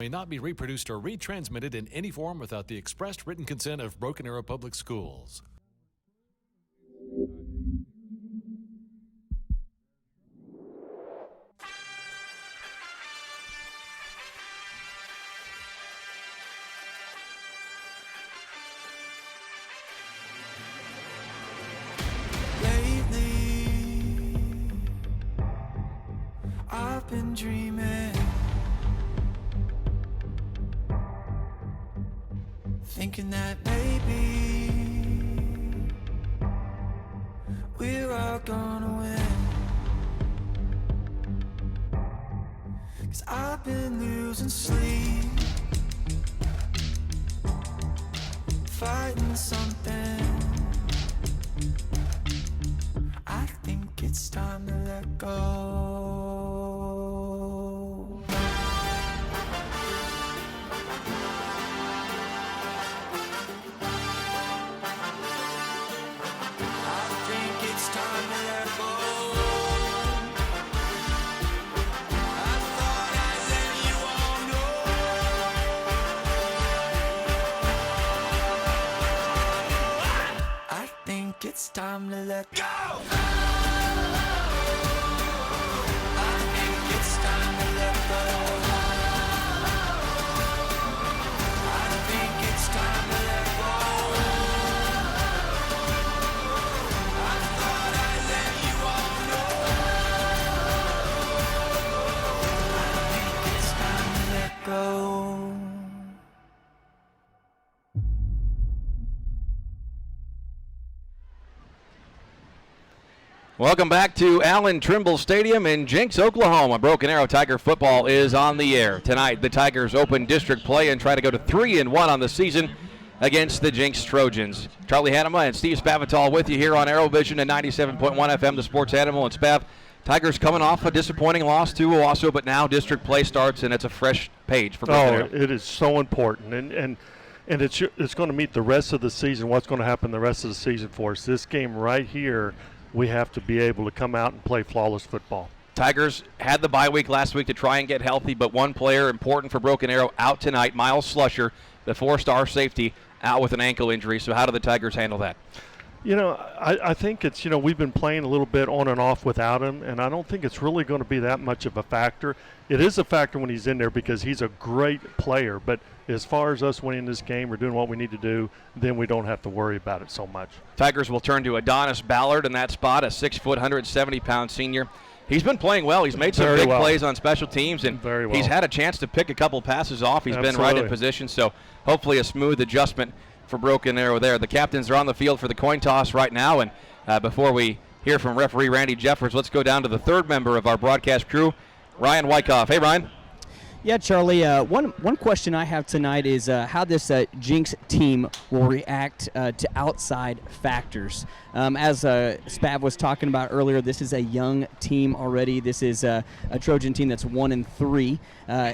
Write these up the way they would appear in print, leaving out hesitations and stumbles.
may not be reproduced or retransmitted in any form without the expressed written consent of Broken Arrow Public Schools. I've been dreaming, thinking that maybe we're all gonna win. 'Cause I've been losing sleep, fighting something. I think it's time to let go. It's time to let go. I think it's time to let go. I think it's time to let go. I thought I'd let you all know. I think it's time to let go. Welcome back to Allen Trimble Stadium in Jenks, Oklahoma. Broken Arrow Tiger football is on the air. Tonight, the Tigers open district play and try to go to 3-1 on the season against the Jenks Trojans. Charlie Hanema and Steve Spavital with you here on ArrowVision and 97.1 FM, the Sports Animal. And Spav, Tigers coming off a disappointing loss to Owasso, but now district play starts and it's a fresh page for Broken Arrow. It is so important, and it's going to meet the rest of the season, what's going to happen the rest of the season for us. This game right here, we have to be able to come out and play flawless football. Tigers had the bye week last week to try and get healthy, but one player important for Broken Arrow out tonight, Miles Slusher, the 4-star safety, out with an ankle injury. So how do the Tigers handle that? You know, I think it's, we've been playing a little bit on and off without him, and I don't think it's really going to be that much of a factor. It is a factor when he's in there because he's a great player, but as far as us winning this game or doing what we need to do, then we don't have to worry about it so much. Tigers will turn to Adonis Ballard in that spot, a 6-foot, 170-pound senior. He's been playing well. He's made some big plays on special teams, and he's had a chance to pick a couple passes off. He's been right in position, so hopefully a smooth adjustment for Broken Arrow there. The captains are on the field for the coin toss right now, and before we hear from referee Randy Jeffers, let's go down to the third member of our broadcast crew, Ryan Wyckoff. Hey, Ryan. Yeah, Charlie, one question I have tonight is how this Jenks team will react to outside factors. As Spav was talking about earlier, this is a young team already. This is a Trojan team that's 1-3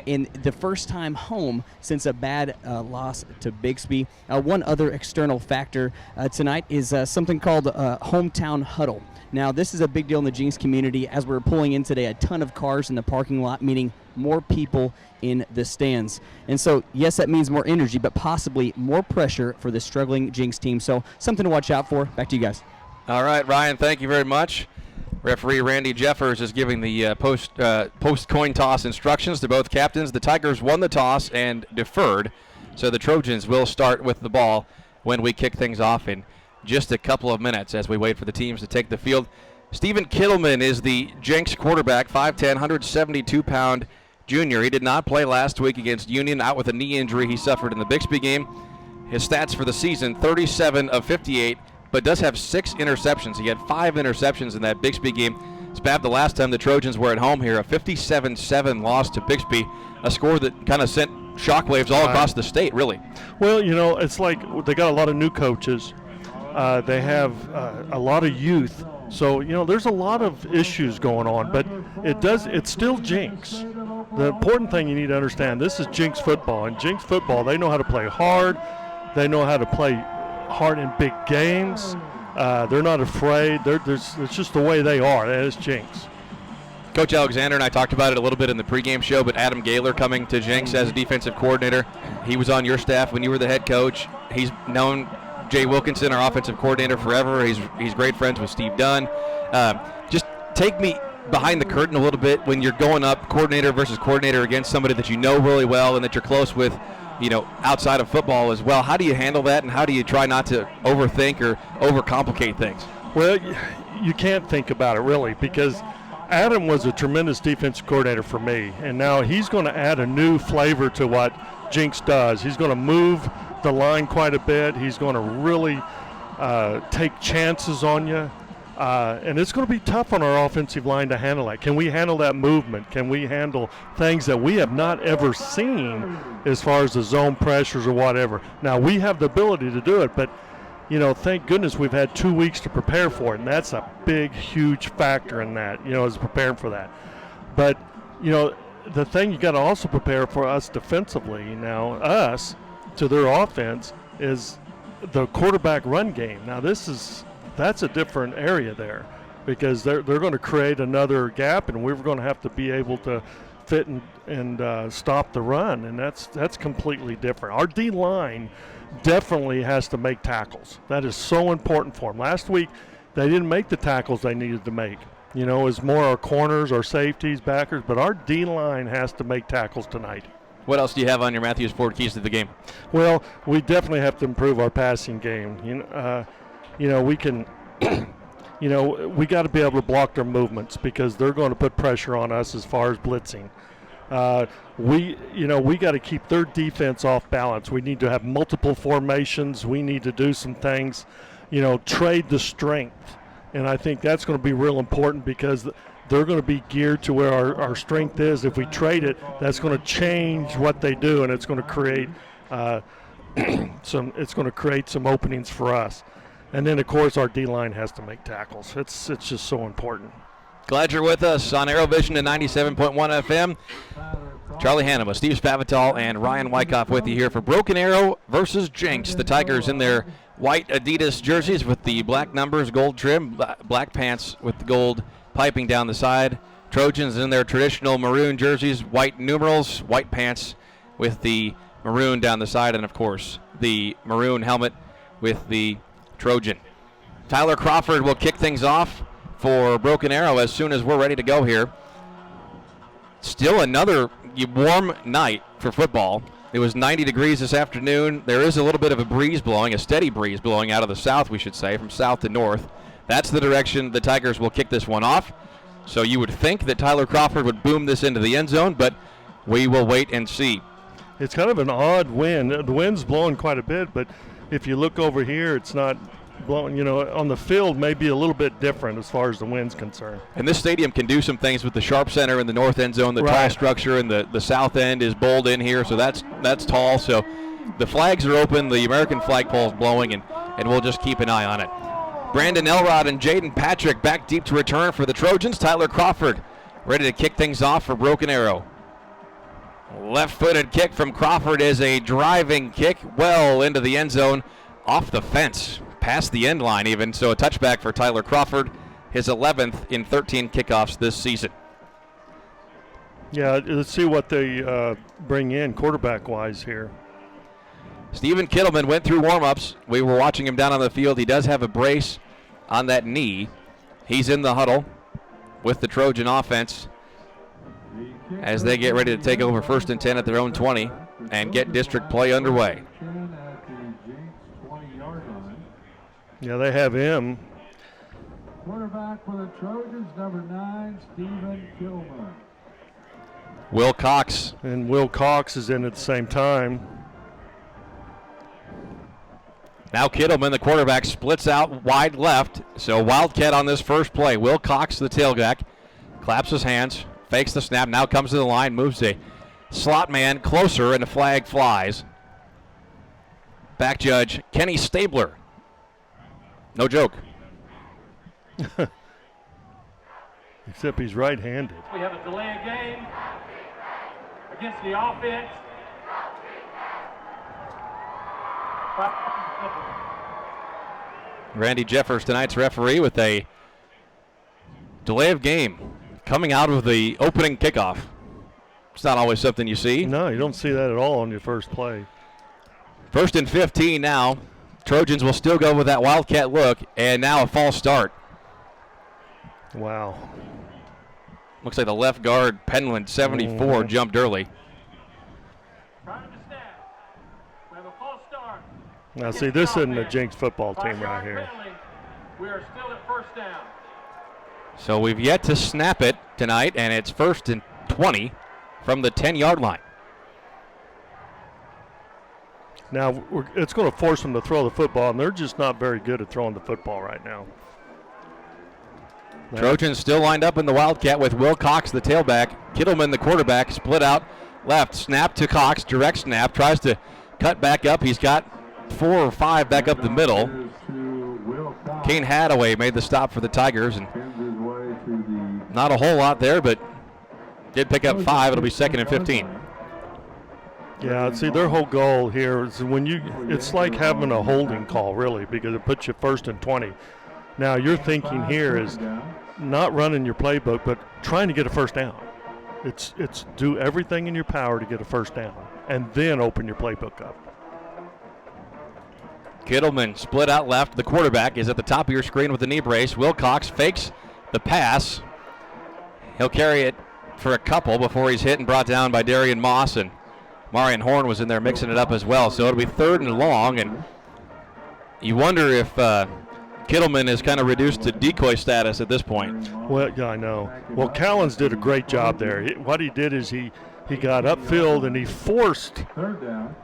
in the first time home since a bad loss to Bixby. One other external factor tonight is something called hometown huddle. Now, this is a big deal in the Jenks community. As we're pulling in today, a ton of cars in the parking lot, meaning more people in the stands. And so, yes, that means more energy, but possibly more pressure for the struggling Jenks team. So, something to watch out for. Back to you guys. All right, Ryan, thank you very much. Referee Randy Jeffers is giving the post-coin toss instructions to both captains. The Tigers won the toss and deferred, so the Trojans will start with the ball when we kick things off in just a couple of minutes as we wait for the teams to take the field. Stephen Kittleman is the Jenks quarterback, 5'10", 172-pound junior. He did not play last week against Union, out with a knee injury he suffered in the Bixby game. His stats for the season, 37 of 58, but does have 6 interceptions. He had 5 interceptions in that Bixby game. Spav, the last time the Trojans were at home here, a 57-7 loss to Bixby, a score that kind of sent shockwaves all across the state, really. Well, it's like they got a lot of new coaches. They have a lot of youth. So, there's a lot of issues going on, but it's still Jenks. The important thing you need to understand, this is Jenks football. And Jenks football, they know how to play hard. They know how to play hard in big games. They're not afraid. It's just the way they are. That is Jenks. Coach Alexander and I talked about it a little bit in the pregame show, but Adam Gaylor coming to Jenks as a defensive coordinator. He was on your staff when you were the head coach. He's known Jay Wilkinson, our offensive coordinator, forever. He's great friends with Steve Dunn. Just take me behind the curtain a little bit when you're going up coordinator versus coordinator against somebody that you know really well and that you're close with, outside of football as well. How do you handle that, and how do you try not to overthink or overcomplicate things? Well, you can't think about it really, because Adam was a tremendous defensive coordinator for me, and now he's going to add a new flavor to what Jenks does. He's going to move the line quite a bit. He's going to really take chances on you, and it's going to be tough on our offensive line to handle that. Can we handle that movement? Can we handle things that we have not ever seen as far as the zone pressures or whatever? Now, we have the ability to do it, but thank goodness we've had 2 weeks to prepare for it, and that's a big, huge factor in that, is preparing for that. But, the thing you got to also prepare for us defensively now, us, to their offense, is the quarterback run game. Now, that's a different area there, because they're going to create another gap, and we're going to have to be able to fit and stop the run, and that's completely different. Our D-line definitely has to make tackles. That is so important for them. Last week, they didn't make the tackles they needed to make. It was more our corners, our safeties, backers, but our D-line has to make tackles tonight. What else do you have on your Matthews Ford keys to the game? Well, we definitely have to improve our passing game. We can, we got to be able to block their movements, because they're going to put pressure on us as far as blitzing. We got to keep their defense off balance. We need to have multiple formations. We need to do some things, trade the strength. And I think that's going to be real important, because they're going to be geared to where our strength is. If we trade it, that's going to change what they do, and it's going to create some openings for us. And then, of course, our D-line has to make tackles. It's just so important. Glad you're with us on ArrowVision at 97.1 FM. Charlie Hannema, Steve Spavital, and Ryan Wyckoff with you here for Broken Arrow versus Jenks. The Tigers in their white Adidas jerseys with the black numbers, gold trim, black pants with the gold piping down the side. Trojans in their traditional maroon jerseys, white numerals, white pants with the maroon down the side, and, of course, the maroon helmet with the Trojan. Tyler Crawford will kick things off for Broken Arrow as soon as we're ready to go here. Still another warm night for football. It was 90 degrees this afternoon. There is a little bit of a breeze blowing, a steady breeze blowing out of the south, we should say, from south to north. That's the direction the Tigers will kick this one off. So you would think that Tyler Crawford would boom this into the end zone, but we will wait and see. It's kind of an odd wind. The wind's blowing quite a bit, but if you look over here, it's not blowing, on the field may be a little bit different as far as the wind's concerned. And this stadium can do some things with the sharp center in the north end zone, the right. tall structure, and the south end is bowled in here, so that's tall. So the flags are open, the American flagpole is blowing, and we'll just keep an eye on it. Brandon Elrod and Jaden Patrick back deep to return for the Trojans. Tyler Crawford ready to kick things off for Broken Arrow. Left-footed kick from Crawford is a driving kick well into the end zone, off the fence, past the end line even. So a touchback for Tyler Crawford, his 11th in 13 kickoffs this season. Yeah, let's see what they bring in quarterback-wise here. Stephen Kittleman went through warm-ups. We were watching him down on the field. He does have a brace on that knee. He's in the huddle with the Trojan offense as they get ready to take over 1st and 10 at their own 20 and get district play underway. Yeah, they have him. Quarterback for the Trojans, number 9, Stephen Kittleman. Will Cox. And Will Cox is in at the same time. Now Kittleman, the quarterback, splits out wide left. So Wildcat on this first play. Will Cox, the tailback, claps his hands, fakes the snap, now comes to the line, moves a slot man closer, and the flag flies. Back judge Kenny Stabler. No joke. Except he's right-handed. We have a delay of game against the offense. Randy Jeffers, tonight's referee, with a delay of game coming out of the opening kickoff. It's not always something you see. No, you don't see that at all on your first play. 1st and 15 now. Trojans will still go with that Wildcat look, and now a false start. Wow. Looks like the left guard, Penland, 74, jumped early. Prime to snap. We have a false start. Now, see, this isn't a Jenks football team right here. We are still at first down. So we've yet to snap it tonight, and it's 1st and 20 from the 10-yard line. Now, it's going to force them to throw the football, and they're just not very good at throwing the football right now. Trojans still lined up in the Wildcat with Will Cox, the tailback. Kittleman, the quarterback, split out left. Snap to Cox, direct snap. Tries to cut back up. He's got 4 or 5 back up the middle. Kane Hadaway made the stop for the Tigers. And not a whole lot there, but did pick up 5. It'll be 2nd and 15. Yeah, see, their whole goal here is it's like having a holding call, really, because it puts you 1st and 20. Now, your thinking here is not running your playbook, but trying to get a first down. It's do everything in your power to get a first down, and then open your playbook up. Kittleman split out left. The quarterback is at the top of your screen with the knee brace. Wilcox fakes the pass. He'll carry it for a couple before he's hit and brought down by Darian Moss, and Marion Horn was in there mixing it up as well. So it'll be 3rd and long, and you wonder if Kittleman is kind of reduced to decoy status at this point. Well, yeah, I know. Well, Callens did a great job there. What he did is he got upfield and he forced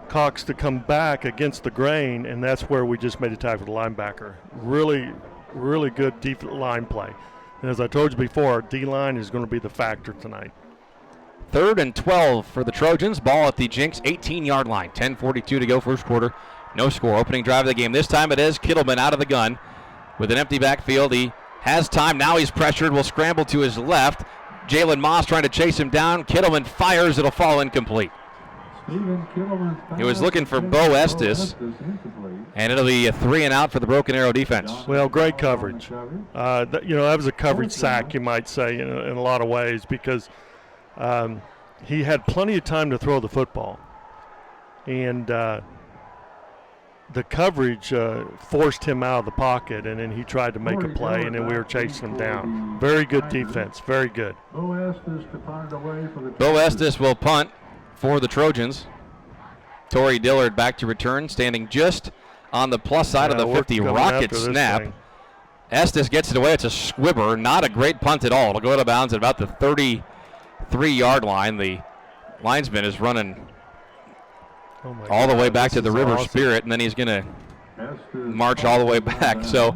Cox to come back against the grain, and that's where we just made a tackle with the linebacker. Really, really good deep line play. And as I told you before, D-line is going to be the factor tonight. 3rd and 12 for the Trojans. Ball at the Jenks 18-yard line. 10:42 to go first quarter. No score. Opening drive of the game. This time it is Kittleman out of the gun with an empty backfield. He has time. Now he's pressured. Will scramble to his left. Jalen Moss trying to chase him down. Kittleman fires. It'll fall incomplete. He was looking for Bo Estes, and it'll be a 3 and out for the Broken Arrow defense. Well, great coverage. That was a coverage sack, you might say, in a lot of ways, because he had plenty of time to throw the football. And the coverage forced him out of the pocket, and then he tried to make a play, and then we were chasing him down. Very good defense, very good. Bo Estes will punt for the Trojans. Torrey Dillard back to return, standing just on the plus side of the 50. Rocket snap. Estes gets it away. It's a squibber. Not a great punt at all. It'll go out of bounds at about the 33-yard line. The linesman is running all the way back to the River Spirit, and then he's going to march all the way back. So,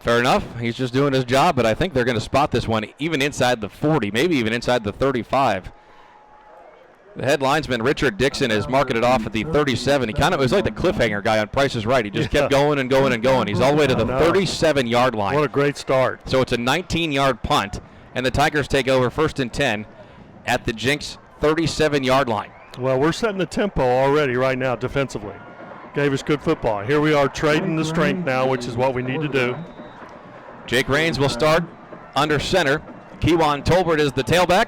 fair enough. He's just doing his job, but I think they're going to spot this one even inside the 40, maybe even inside the 35. The head linesman, Richard Dixon, is marking it off at the 37. He kind of was like the cliffhanger guy on Price is Right. He just kept going and going and going. He's all the way to the 37-yard line. What a great start. So it's a 19-yard punt, and the Tigers take over 1st and 10 at the Jenks 37-yard line. Well, we're setting the tempo already right now defensively. Gave us good football. Here we are trading the strength now, which is what we need to do. Jake Raines will start under center. Kewan Tolbert is the tailback.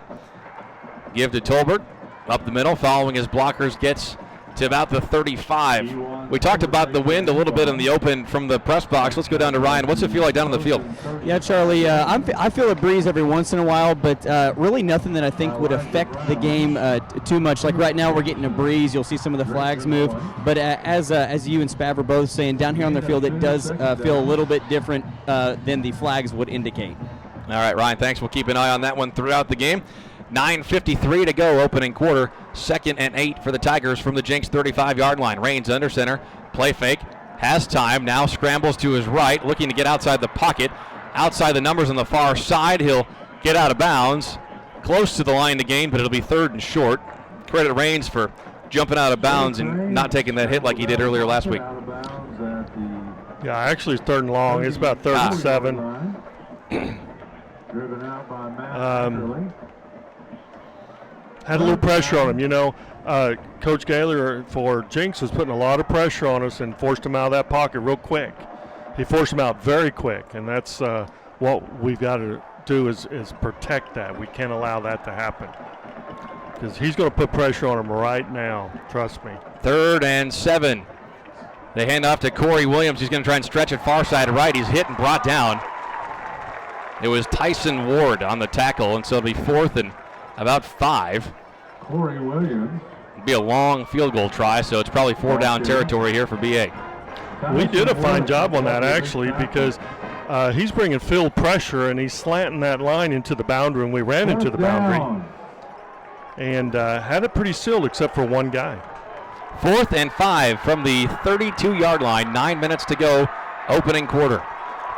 Give to Tolbert. Up the middle, following his blockers, gets to about the 35. We talked about the wind a little bit in the open from the press box. Let's go down to Ryan. What's it feel like down on the field? Yeah, Charlie, I feel a breeze every once in a while, but really nothing that I think would affect the game too much. Like right now, we're getting a breeze. You'll see some of the flags move. But as you and Spav were both saying, down here on the field, it does feel a little bit different than the flags would indicate. All right, Ryan, thanks. We'll keep an eye on that one throughout the game. 9:53 to go, opening quarter. 2nd and 8 for the Tigers from the Jenks 35-yard line. Raines under center, play fake, has time, now scrambles to his right, looking to get outside the pocket, outside the numbers on the far side. He'll get out of bounds, close to the line to gain, but it'll be 3rd and short. Credit Raines for jumping out of bounds and not taking that hit like he did earlier last week. Yeah, actually it's 3rd and long. It's about 3rd and 7. Driven out by Matt Had a little pressure on him, Coach Gaylor for Jenks was putting a lot of pressure on us and forced him out of that pocket real quick. He forced him out very quick, and that's what we've got to do is protect that. We can't allow that to happen because he's going to put pressure on him right now. Trust me. 3rd and 7. They hand off to Corey Williams. He's going to try and stretch it far side right. He's hit and brought down. It was Tyson Ward on the tackle, and so it'll be 4th and about 5. Corey Williams. It'll be a long field goal try, so it's probably 4-down territory here for BA. We did a fine job on that, actually, because he's bringing field pressure, and he's slanting that line into the boundary, and we ran into the boundary and had it pretty sealed except for one guy. 4th and 5 from the 32-yard line. 9 minutes to go, opening quarter.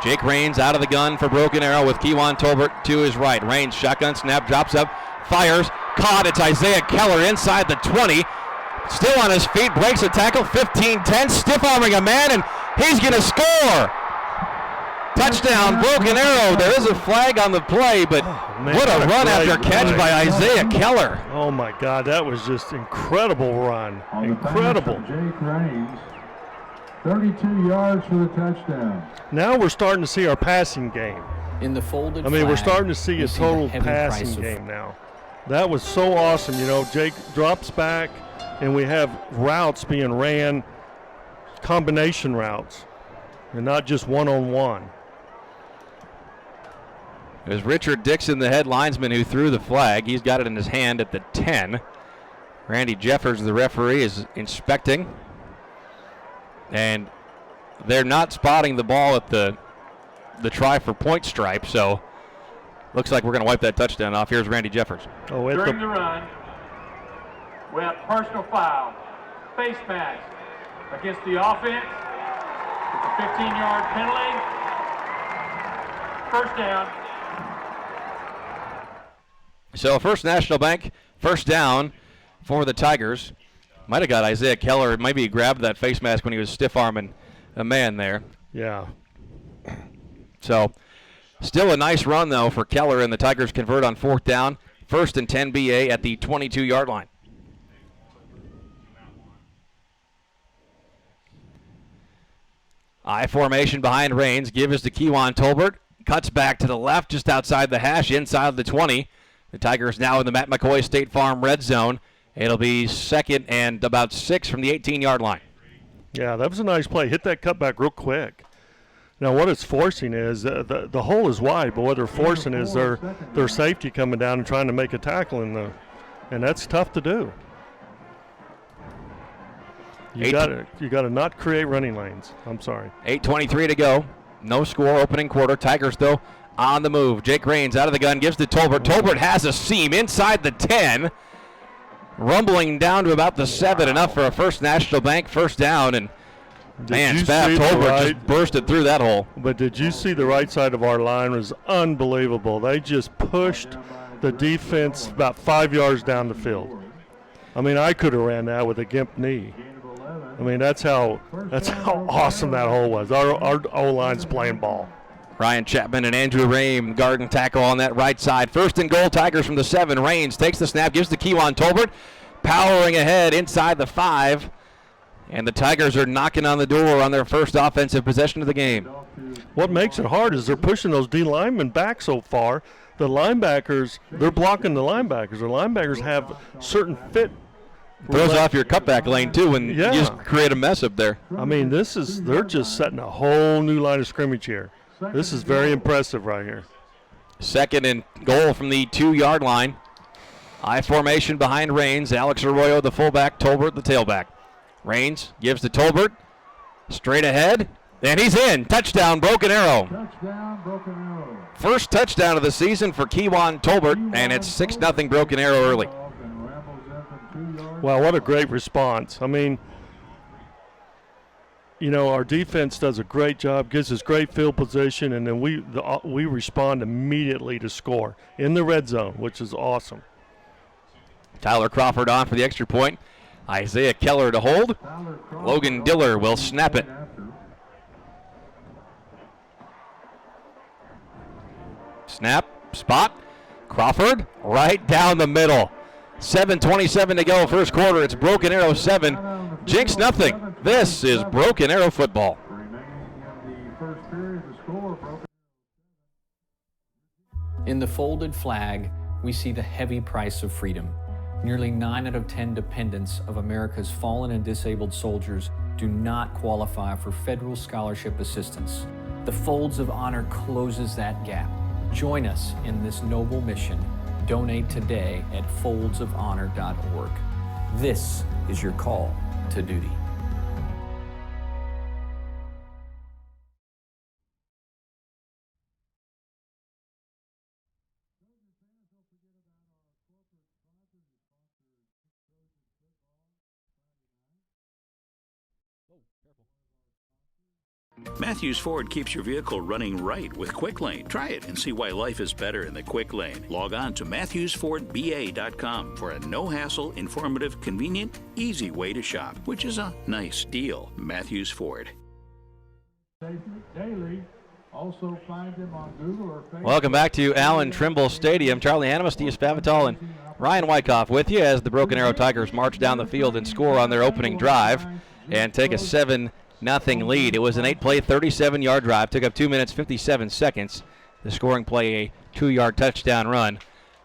Jake Raines out of the gun for Broken Arrow with Kewan Tolbert to his right. Raines, shotgun snap, drops up, fires, caught. It's Isaiah Keller inside the 20. Still on his feet, breaks a tackle, 15-10, stiff-arming a man, and he's going to score. Touchdown, Broken Arrow. There is a flag on the play, but what a run after catch by Isaiah Keller. Oh, my God, that was just incredible run. Incredible. Jake Raines, 32 yards for the touchdown. Now we're starting to see our passing game. In the folded we're starting to see a total passing game now. That was so awesome. You know, Jake drops back, and we have routes being ran, combination routes, and not just one-on-one. It was Richard Dixon, the head linesman, who threw the flag. He's got it in his hand at the 10. Randy Jeffers, the referee, is inspecting. And they're not spotting the ball at the try for point stripe, so looks like we're going to wipe that touchdown off. Here's Randy Jeffers. During the run, we have personal foul, face mask against the offense. It's a 15-yard penalty. First down. So First National Bank, first down for the Tigers. Might have got Isaiah Keller. Maybe he grabbed that face mask when he was stiff-arming a man there. Yeah. So still a nice run, though, for Keller, and the Tigers convert on 4th down. 1st and 10 BA at the 22-yard line. I formation behind Raines. Give is to Kewan Tolbert. Cuts back to the left, just outside the hash, inside the 20. The Tigers now in the Matt McCoy State Farm red zone. It'll be 2nd and about 6 from the 18-yard line. Yeah, that was a nice play. Hit that cutback real quick. Now what it's forcing is the hole is wide, but what they're forcing is their safety coming down and trying to make a tackle and that's tough to do. You got to not create running lanes. I'm sorry. 8:23 to go. No score opening quarter. Tigers, though, on the move. Jake Raines out of the gun, gives to Tolbert. Tolbert has a seam inside the 10. Rumbling down to about the 7, enough for a First National Bank first down. And, man, Spav Tolbert just bursted through that hole. But did you see the right side of our line was unbelievable. They just pushed the defense about 5 yards down the field. I mean, I could have ran that with a gimp knee. I mean, that's how awesome that hole was. Our O-line's playing ball. Ryan Chapman and Andrew Rame guard and tackle on that right side. 1st and goal, Tigers from the 7. Raines takes the snap, gives to Kewan Tolbert, powering ahead inside the 5. And the Tigers are knocking on the door on their first offensive possession of the game. What makes it hard is they're pushing those D linemen back so far. The linebackers, they're blocking the linebackers. The linebackers have certain fit. Throws off your cutback lane, too, and you just create a mess up there. I mean, they're just setting a whole new line of scrimmage here. This is very impressive right here. 2nd and goal from the 2-yard line. I formation behind Raines. Alex Arroyo, the fullback, Tolbert, the tailback. Raines gives to Tolbert. Straight ahead, and he's in. Touchdown, Broken Arrow. Touchdown, Broken Arrow. First touchdown of the season for Kewan Tolbert, and it's 6-0 Broken Arrow early. Wow, what a great response. I mean, you know, our defense does a great job, gives us great field position, and then we respond immediately to score in the red zone, which is awesome. Tyler Crawford on for the extra point. Isaiah Keller to hold. Logan Diller will snap it. Snap, spot. Crawford right down the middle. 7:27 to go, first quarter. It's Broken Arrow 7, Jenks nothing. This is Broken Arrow football. In the folded flag, we see the heavy price of freedom. Nearly 9 out of 10 dependents of America's fallen and disabled soldiers do not qualify for federal scholarship assistance. The Folds of Honor closes that gap. Join us in this noble mission. Donate today at foldsofhonor.org. This is your call to duty. Matthews Ford keeps your vehicle running right with Quick Lane. Try it and see why life is better in the Quick Lane. Log on to MatthewsFordBA.com for a no-hassle, informative, convenient, easy way to shop, which is a nice deal. Matthews Ford. Daily. Also find him on Google or Facebook. Welcome back to Allen Trimble Stadium. Charlie Hannema, Steve Spavital, and Ryan Wyckoff with you as the Broken Arrow Tigers march down the field and score on their opening drive and take a 7-0 lead. It was an 8-play, 37-yard drive. Took up 2 minutes, 57 seconds. The scoring play, a 2-yard touchdown run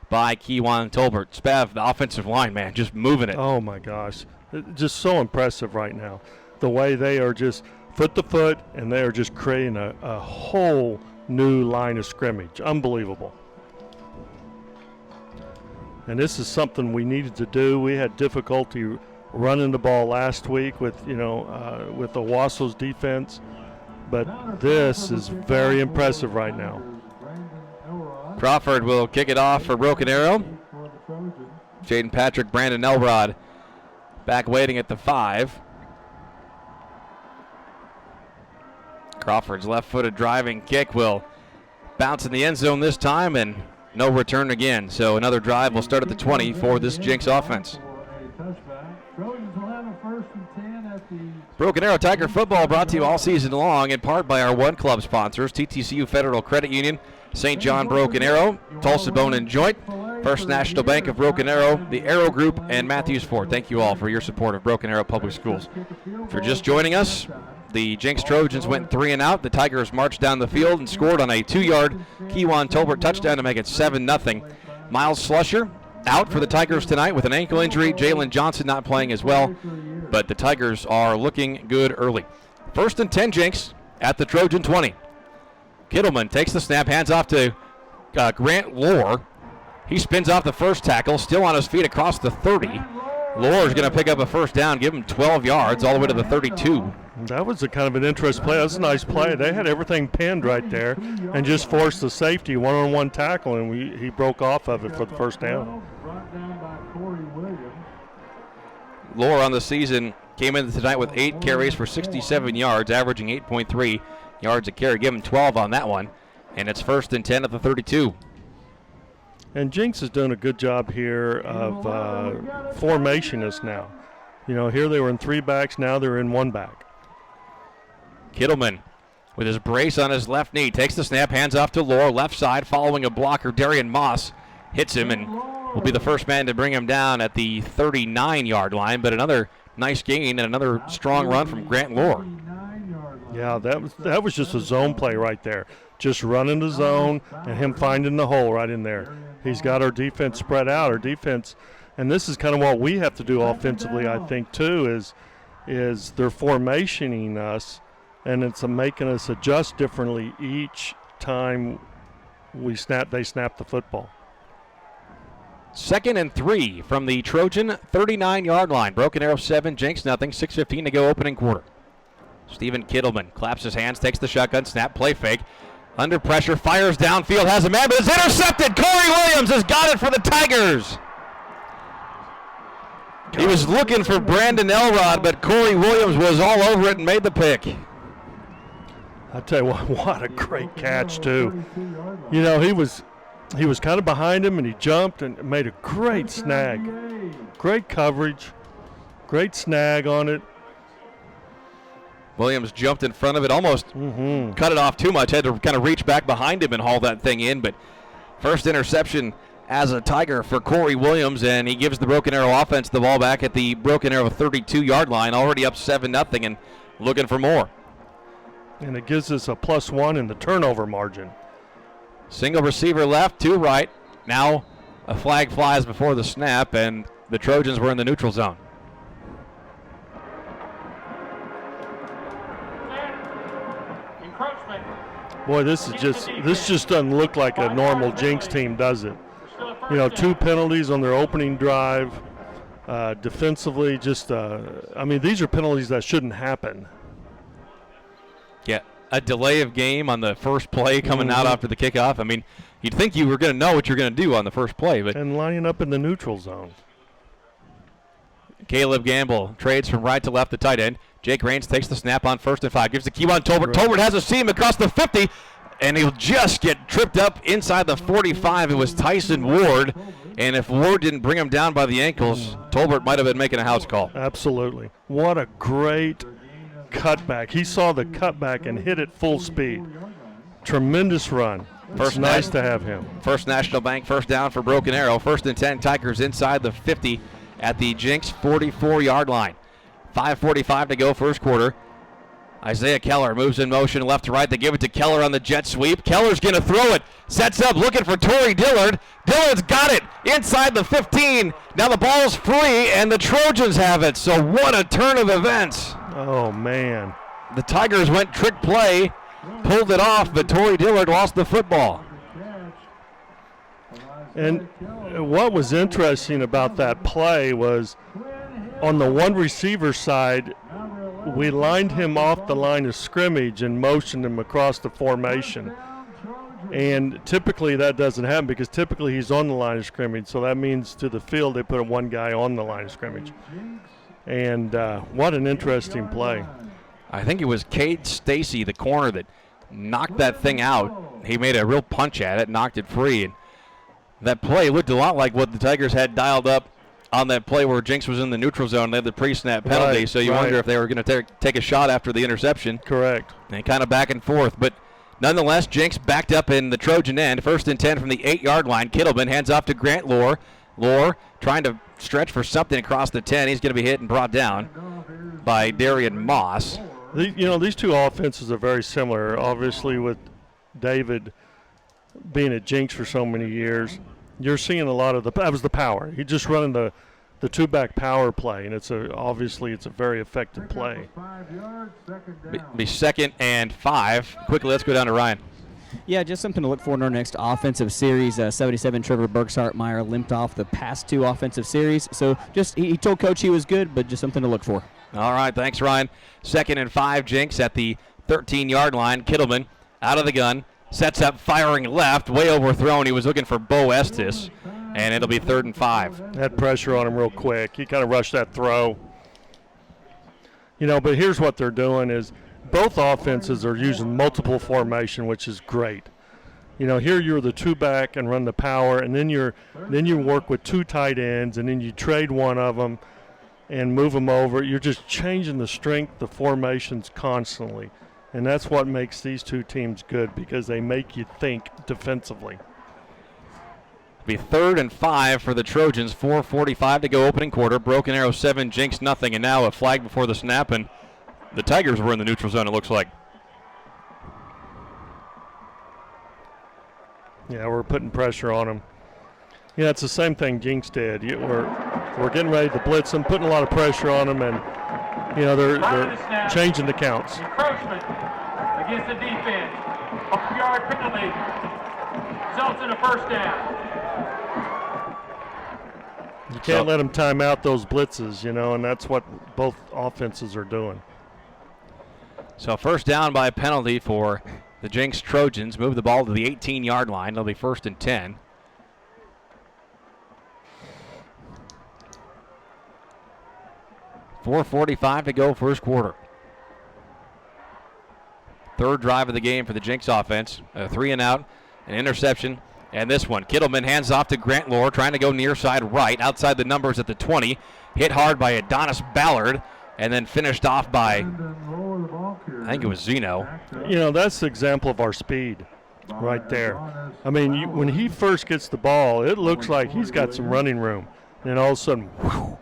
by Keewan Tolbert. Spav, the offensive line, man, just moving it. Oh, my gosh. Just so impressive right now. The way they are just foot to foot, and they are just creating a whole new line of scrimmage. Unbelievable. And this is something we needed to do. We had difficulty running the ball last week with the Owasso's defense, but this is very impressive right now. Crawford will kick it off for Broken Arrow. Jaden Patrick, Brandon Elrod back waiting at the 5. Crawford's left-footed driving kick will bounce in the end zone this time, and no return again. So another drive will start at the 20 for this Jenks offense. Broken Arrow Tiger football brought to you all season long in part by our One Club sponsors, TTCU Federal Credit Union, St. John Broken Arrow, Tulsa Bone and Joint, First National Bank of Broken Arrow, the Arrow Group, and Matthews Ford. Thank you all for your support of Broken Arrow Public Schools. If you're just joining us, the Jenks Trojans went 3 and out. The Tigers marched down the field and scored on a 2-yard Keewan Tolbert touchdown to make it 7-0. Miles Slusher out for the Tigers tonight with an ankle injury. Jalen Johnson not playing as well, but the Tigers are looking good early. 1st and 10 Jenks at the Trojan 20. Kittleman takes the snap, hands off to Grant Lohr. He spins off the first tackle, still on his feet across the 30. Lohr is going to pick up a first down, give him 12 yards all the way to the 32. That was a kind of an interesting play. That was a nice play. They had everything pinned right there and just forced the safety one-on-one tackle, and he broke off of it for the first down. Lohr on the season came in tonight with 8 carries for 67 yards, averaging 8.3 yards a carry. Give him 12 on that one, and it's 1st and 10 at the 32. And Jenks is doing a good job here of formationists now. Here they were in 3 backs, now they're in 1 back. Kittleman with his brace on his left knee takes the snap, hands off to Lohr, left side, following a blocker. Darian Moss hits him and will be the first man to bring him down at the 39-yard line. But another nice gain and another strong run from Grant Lohr. Yeah, that was just a zone play right there. Just running the zone and him finding the hole right in there. He's got our defense spread out. Our defense, and this is kind of what we have to do offensively, I think, too, is they're formationing us, and it's making us adjust differently each time they snap the football. 2nd and 3 from the Trojan 39-yard line. Broken Arrow 7, Jenks nothing. 6:15 to go, opening quarter. Stephen Kittleman claps his hands, takes the shotgun, snap, play fake. Under pressure, fires downfield, has a man, but it's intercepted. Corey Williams has got it for the Tigers. He was looking for Brandon Elrod, but Corey Williams was all over it and made the pick. I tell you what a great catch, too. He was kind of behind him, and he jumped and made a great snag. Great coverage, great snag on it. Williams jumped in front of it, almost cut it off too much, had to kind of reach back behind him and haul that thing in. But first interception as a Tiger for Corey Williams, and he gives the Broken Arrow offense the ball back at the Broken Arrow 32-yard line, already up 7-0 and looking for more. And it gives us a +1 in the turnover margin. Single receiver left, two right. Now a flag flies before the snap, and the Trojans were in the neutral zone. Boy, this just doesn't look like a normal Jenks team, does it? You know, 2 penalties on their opening drive. Defensively, just I mean, these are penalties that shouldn't happen. Yeah, a delay of game on the first play coming out after the kickoff. I mean, you'd think you were going to know what you're going to do on the first play, but and lining up in the neutral zone. Caleb Gamble trades from right to left, the tight end. Jake Raines takes the snap on 1st and 5. Gives the Kewan Tolbert. Tolbert has a seam across the 50, and he'll just get tripped up inside the 45. It was Tyson Ward, and if Ward didn't bring him down by the ankles, Tolbert might have been making a house call. Absolutely. What a great cutback. He saw the cutback and hit it full speed. Tremendous run. It's nice to have him. First National Bank first down for Broken Arrow. 1st and 10, Tigers inside the 50 at the Jenks 44-yard line. 5:45 to go first quarter. Isaiah Keller moves in motion left to right. They give it to Keller on the jet sweep. Keller's going to throw it. Sets up looking for Torrey Dillard. Dillard's got it inside the 15. Now the ball's free, and the Trojans have it. So what a turn of events. Oh, man. The Tigers went trick play, pulled it off, but Torrey Dillard lost the football. And what was interesting about that play was on the one receiver side, we lined him off the line of scrimmage and motioned him across the formation. And typically that doesn't happen because typically he's on the line of scrimmage. So that means to the field they put one guy on the line of scrimmage. And what an interesting play. I think it was Cade Stacy, the corner, that knocked that thing out. He made a real punch at it, knocked it free. And that play looked a lot like what the Tigers had dialed up on that play where Jenks was in the neutral zone. They had the pre-snap penalty, so you wonder if they were going to take a shot after the interception. Correct. And kind of back and forth. But nonetheless, Jenks backed up in the Trojan end. 1st and 10 from the 8-yard line. Kittleman hands off to Grant Lohr. Lohr trying to stretch for something across the 10. He's going to be hit and brought down by Darian Moss. These two offenses are very similar. Obviously, with David being at Jenks for so many years, you're seeing a lot of that was the power. He's just running the two-back power play, and obviously it's a very effective play. Be 2nd and 5. Quickly, let's go down to Ryan. Yeah, just something to look for in our next offensive series. 77 Trevor Burks-Hartmeyer limped off the past 2 offensive series. So just he told Coach he was good, but just something to look for. All right, thanks, Ryan. 2nd and 5, Jenks at the 13-yard line. Kittleman out of the gun. Sets up, firing left, way overthrown. He was looking for Bo Estes, and it'll be 3rd and 5. Had pressure on him real quick. He kind of rushed that throw. But here's what they're doing is both offenses are using multiple formation, which is great. Here you're the 2-back and run the power, and then you work with 2 tight ends, and then you trade one of them and move them over. You're just changing the strength, the formations constantly. And that's what makes these two teams good because they make you think defensively. It'll be 3rd and 5 for the Trojans. 4:45 to go opening quarter. Broken Arrow 7, Jenks nothing. And now a flag before the snap. And the Tigers were in the neutral zone, it looks like. Yeah, we're putting pressure on them. Yeah, it's the same thing Jenks did. We're getting ready to blitz them, putting a lot of pressure on them, and they're changing the counts. Encroachment against the defense. A yard penalty results in a first down. You can't let them time out those blitzes, and that's what both offenses are doing. So first down by penalty for the Jenks Trojans. Move the ball to the 18-yard line. It'll be 1st and 10. .445 to go first quarter. 3rd drive of the game for the Jenks offense. A 3-and-out, an interception, and this one. Kittleman hands off to Grant Lohr, trying to go near side right, outside the numbers at the 20. Hit hard by Adonis Ballard, and then finished off by, I think it was Zeno. That's the example of our speed right there. I mean, when he first gets the ball, it looks like he's got some running room. And all of a sudden, whew.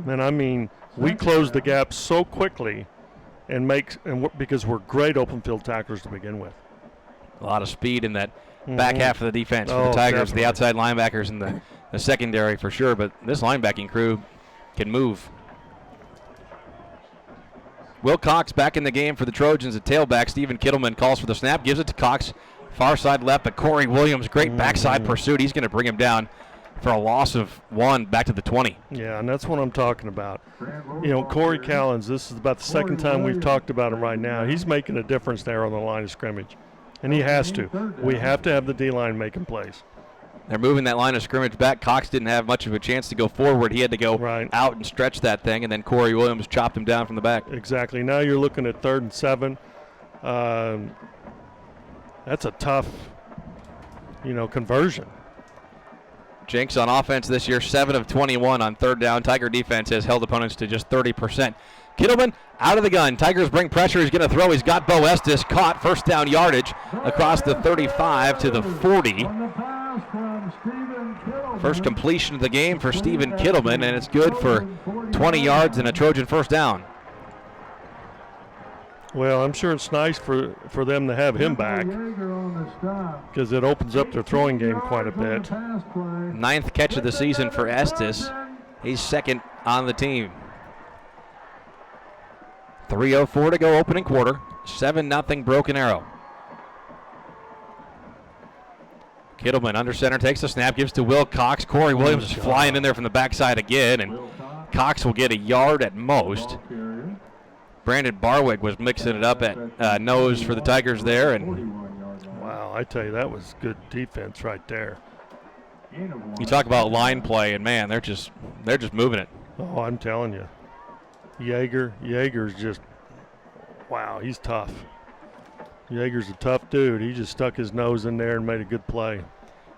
And I mean, we close the gap so quickly because we're great open field tacklers to begin with. A lot of speed in that back half of the defense for the Tigers, definitely. the outside linebackers and the secondary for sure, but this linebacking crew can move. Will Cox back in the game for the Trojans. The tailback, Stephen Kittleman, calls for the snap, gives it to Cox. Far side left, but Corey Williams, great backside pursuit. He's going to bring him down for a loss of 1 back to the 20. Yeah, and that's what I'm talking about. You know, Corey Callens, this is about the second time we've talked about him right now. He's making a difference there on the line of scrimmage, and he has to. We have to have the D-line making plays. They're moving that line of scrimmage back. Cox didn't have much of a chance to go forward. He had to go out and stretch that thing, and then Corey Williams chopped him down from the back. Exactly. Now you're looking at 3rd and 7. That's a tough, conversion. Jenks on offense this year, 7 of 21 on 3rd down. Tiger defense has held opponents to just 30%. Kittleman out of the gun. Tigers bring pressure. He's going to throw. He's got Bo Estes caught. First down yardage across the 35 to the 40. First completion of the game for Stephen Kittleman, and it's good for 20 yards and a Trojan first down. Well, I'm sure it's nice for them to have him back because it opens up their throwing game quite a bit. 9th catch of the season for Estes. He's 2nd on the team. 3:04 to go, opening quarter. 7-0 Broken Arrow. Kittleman under center, takes the snap, gives to Will Cox. Corey Williams is flying in there from the backside again, and Cox will get a yard at most. Brandon Barwick was mixing it up at nose for the Tigers there. And wow, I tell you, that was good defense right there. You talk about line play, and man, they're just moving it. Oh, I'm telling you. Yeager's just, wow, he's tough. Yeager's a tough dude. He just stuck his nose in there and made a good play.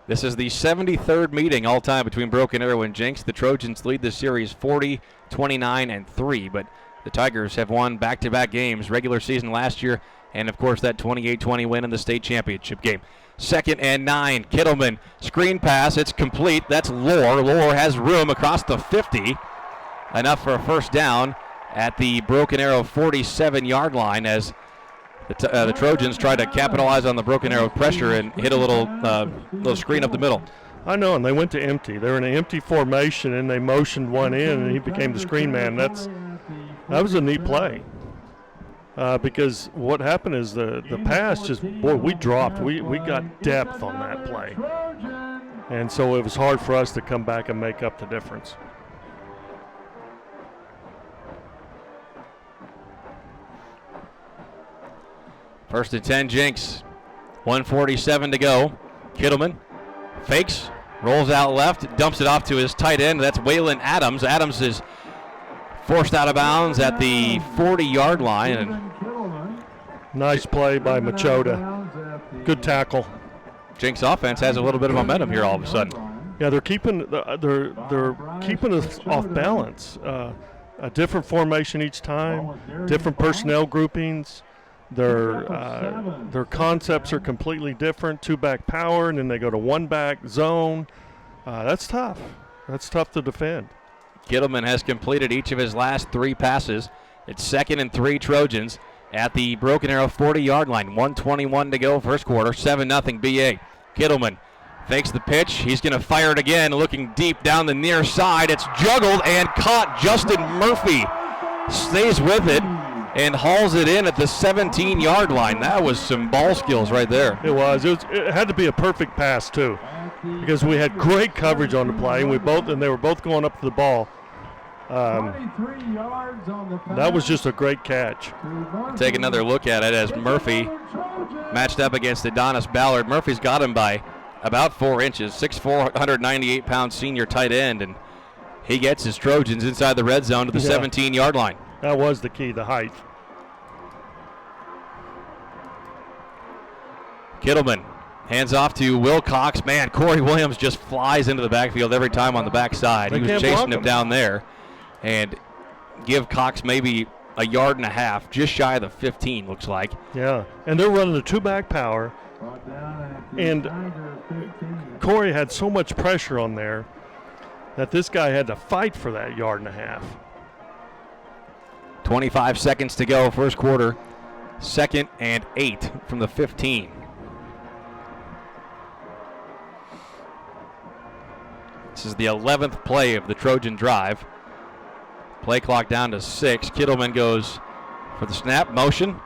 This is the 73rd meeting all time between Broken Arrow and Jenks. The Trojans lead the series 40-29-3, but the Tigers have won back-to-back games, regular season last year, and of course that 28-20 win in the state championship game. 2nd and 9, Kittleman, screen pass, it's complete. That's Lohr. Lohr has room across the 50. Enough for a first down at the Broken Arrow 47-yard line as the Trojans try to capitalize on the Broken Arrow pressure and hit a little screen up the middle. I know, and they went to empty. They were in an empty formation, and they motioned one in, and he became the screen man. That was a neat play because what happened is the pass just, boy, we dropped. We got depth on that play. And so it was hard for us to come back and make up the difference. First and 10, Jenks. 1:47 to go. Kittleman fakes, rolls out left, dumps it off to his tight end. That's Waylon Adams. Adams is forced out of bounds at the 40-yard line. And nice play by Machota. Good tackle. Jenks offense has a little bit of momentum here all of a sudden. Yeah, they're keeping us off balance. A different formation each time, different personnel groupings. Their concepts are completely different. 2-back power, and then they go to 1-back zone. That's tough. That's tough to defend. Kittleman has completed each of his last 3 passes. It's 2nd and 3 Trojans at the Broken Arrow 40-yard line. 1:21 to go, first quarter. 7-0 BA. Kittleman fakes the pitch. He's going to fire it again, looking deep down the near side. It's juggled and caught. Justin Murphy stays with it and hauls it in at the 17-yard line. That was some ball skills right there. It was. It had to be a perfect pass too, because we had great coverage on the play, and they were both going up to the ball. That was just a great catch. Take another look at it as Murphy matched up against Adonis Ballard. Murphy's got him by about 4 inches. 6'4", 198-pound senior tight end, and he gets his Trojans inside the red zone to the 17-yard line. That was the key, the height. Kittleman hands off to Will Cox. Man, Corey Williams just flies into the backfield every time on the backside. He was chasing him down there, and give Cox maybe a yard and a half, just shy of the 15, looks like. Yeah, and they're running a 2-back power, and Corey had so much pressure on there that this guy had to fight for that yard and a half. 25 seconds to go, first quarter. 2nd and 8 from the 15. This is the 11th play of the Trojan drive. Play clock down to 6. Kittleman goes for the snap motion.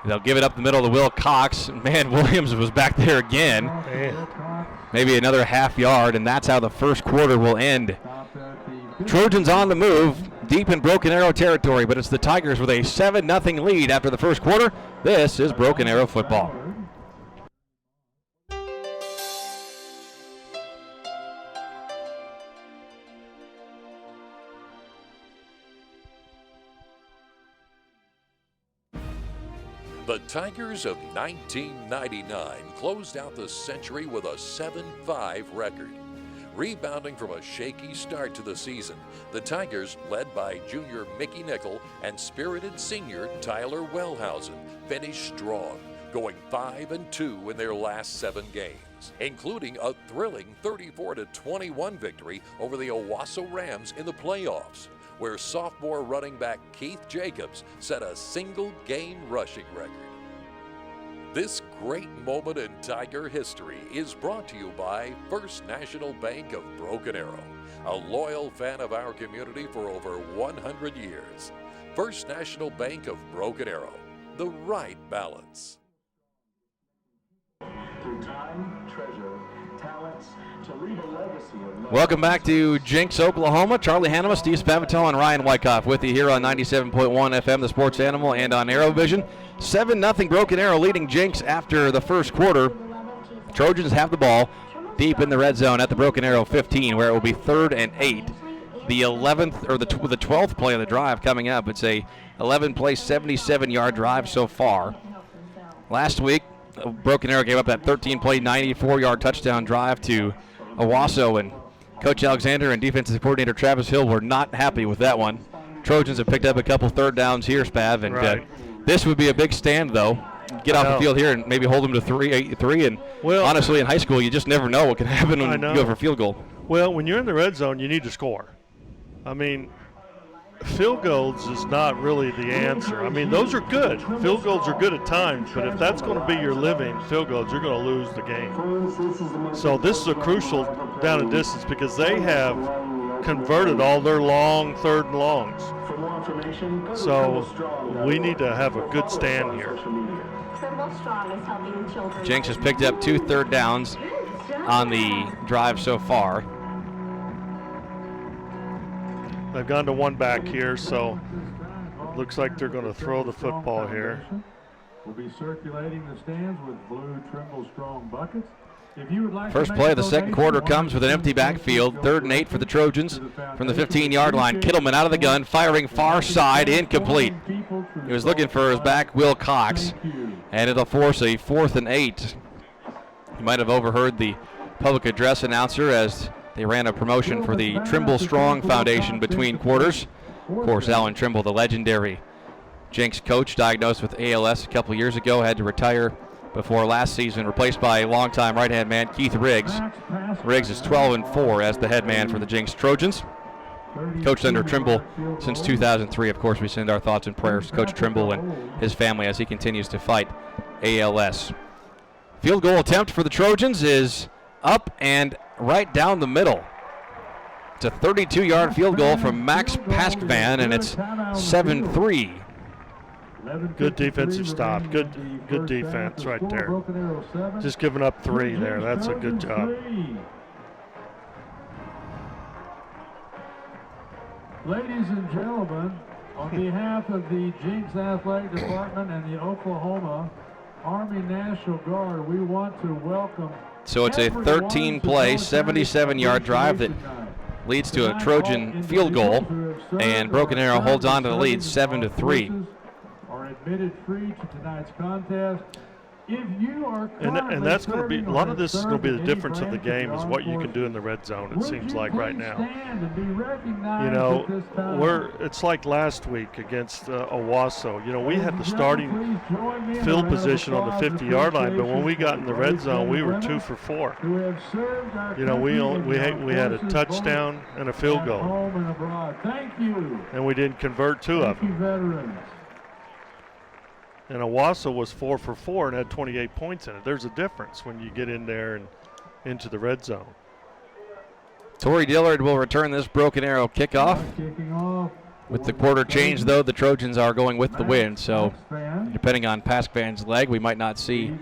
They'll give it up the middle to Will Cox. Man, Williams was back there again. Maybe another half yard, and that's how the first quarter will end. Trojans on the move, deep in Broken Arrow territory, but it's the Tigers with a 7-0 lead after the first quarter. This is Broken Arrow football. The Tigers of 1999 closed out the century with a 7-5 record. Rebounding from a shaky start to the season, the Tigers, led by junior Mickey Nickel and spirited senior Tyler Wellhausen, finished strong, going 5-2 in their last 7 games, including a thrilling 34-21 victory over the Owasso Rams in the playoffs, where sophomore running back Keith Jacobs set a single-game rushing record. This great moment in Tiger history is brought to you by First National Bank of Broken Arrow, a loyal fan of our community for over 100 years. First National Bank of Broken Arrow, the right balance. Through time, treasure, talents, to leave a legacy of love. Welcome back to Jenks, Oklahoma. Charlie Hannema, Steve Spavatello, and Ryan Wyckoff with you here on 97.1 FM, the Sports Animal, and on ArrowVision. 7-0 Broken Arrow leading Jenks after the first quarter. Trojans have the ball deep in the red zone at the Broken Arrow 15, where it will be 3rd and 8. The 11th or the 12th play of the drive coming up. It's a 11-play, 77-yard drive so far. Last week, Broken Arrow gave up that 13-play, 94-yard touchdown drive to Owasso, and Coach Alexander and defensive coordinator Travis Hill were not happy with that one. Trojans have picked up a couple third downs here, Spav, and this would be a big stand, though. Get off the field here and maybe hold them to 3, and honestly, in high school, you just never know what can happen when you go for a field goal. Well, when you're in the red zone, you need to score. I mean, field goals is not really the answer. I mean, those are good. Field goals are good at times, but if that's going to be your living, field goals, you're going to lose the game. So this is a crucial down and distance because they have converted all their long 3rd and longs. So we need to have a good stand here. Jenks has picked up 2 third downs on the drive so far. They've gone to 1 back here, so looks like they're going to throw the football here. We'll be circulating the stands with blue Trimble Strong buckets. First play of the second quarter comes with an empty backfield. 3rd and 8 for the Trojans from the 15-yard line. Kittleman out of the gun, firing far side, incomplete. He was looking for his back, Will Cox, and it'll force a 4th and 8. You might have overheard the public address announcer as they ran a promotion for the Trimble Strong Foundation between quarters. Of course, Alan Trimble, the legendary Jenks coach, diagnosed with ALS a couple years ago, had to retire before last season, replaced by longtime right-hand man Keith Riggs. Riggs is 12-4 as the head man for the Jenks Trojans. Coached under Trimble since 2003. Of course, we send our thoughts and prayers to Coach Trimble and his family as he continues to fight ALS. Field goal attempt for the Trojans is up and right down the middle. It's a 32-yard field goal from Max Paskvan, and it's 7-3. Good defensive stop. Good defense right there. Just giving up 3 there. That's a good job. Ladies and gentlemen, on behalf of the Jenks Athletic Department and the Oklahoma Army National Guard, we want to welcome. So it's a 13-play, 77-yard drive that leads to a Trojan field goal, and Broken Arrow holds on to the lead 7-3. Are admitted free to tonight's contest. If you are and that's going to be, a lot of this is going to be the difference of the game is what you can do in the red zone, it seems like right now. You know, it's like last week against Owasso. You know, we had the starting field position on the 50-yard line, but when we got in the red zone, we were 2 for 4. You know, we had a touchdown and a field goal, and we didn't convert 2 of them. And Owasso was 4 for 4 and had 28 points in it. There's a difference when you get in there and into the red zone. Torrey Dillard will return this Broken Arrow kickoff. Kicking off. With the quarter change, though, the Trojans are going with the win. So, depending on Paskvan's leg, we might not see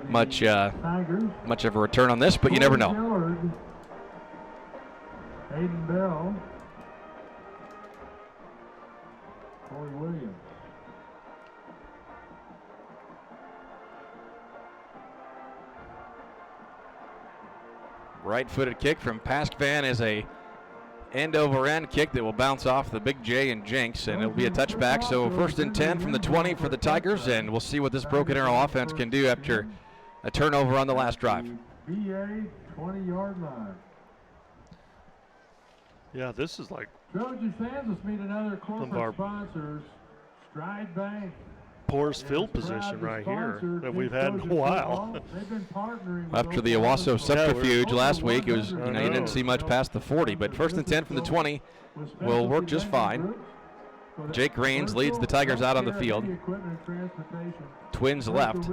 much of a return on this, but you never know. Hayden Bell. Corey Williams. Right-footed kick from Paskvan is a end-over-end kick that will bounce off the Big J and Jenks, and it'll be a touchback. So 1st and 10 from the 20 for the Tigers, and we'll see what this Broken Arrow offense can do after a turnover on the last drive. BA 20-yard line. Yeah, this is like Trojan fans, let's meet another corporate sponsors. Stride Bank. poorest field position right here that we've had in a while. After the Owasso subterfuge last week, it was, you didn't see much past the 40, but 1st and 10 from the 20 will work just fine. Jake Rains leads the Tigers out on the field. Twins left.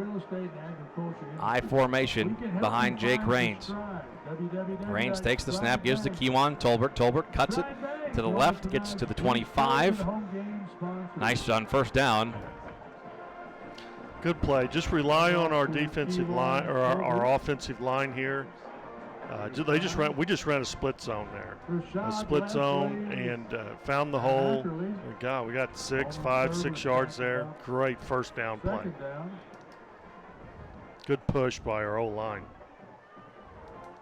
I formation behind Jake Rains. Rains takes the snap, gives to Kewan Tolbert. Tolbert cuts it to the left, gets to the 25. Nice on 1st down. Good play. Just rely on our defensive line or our offensive line here. We just ran a split zone there, a split zone, and found the hole. We got 5, 6 yards there. Great 1st down play. Good push by our O-line.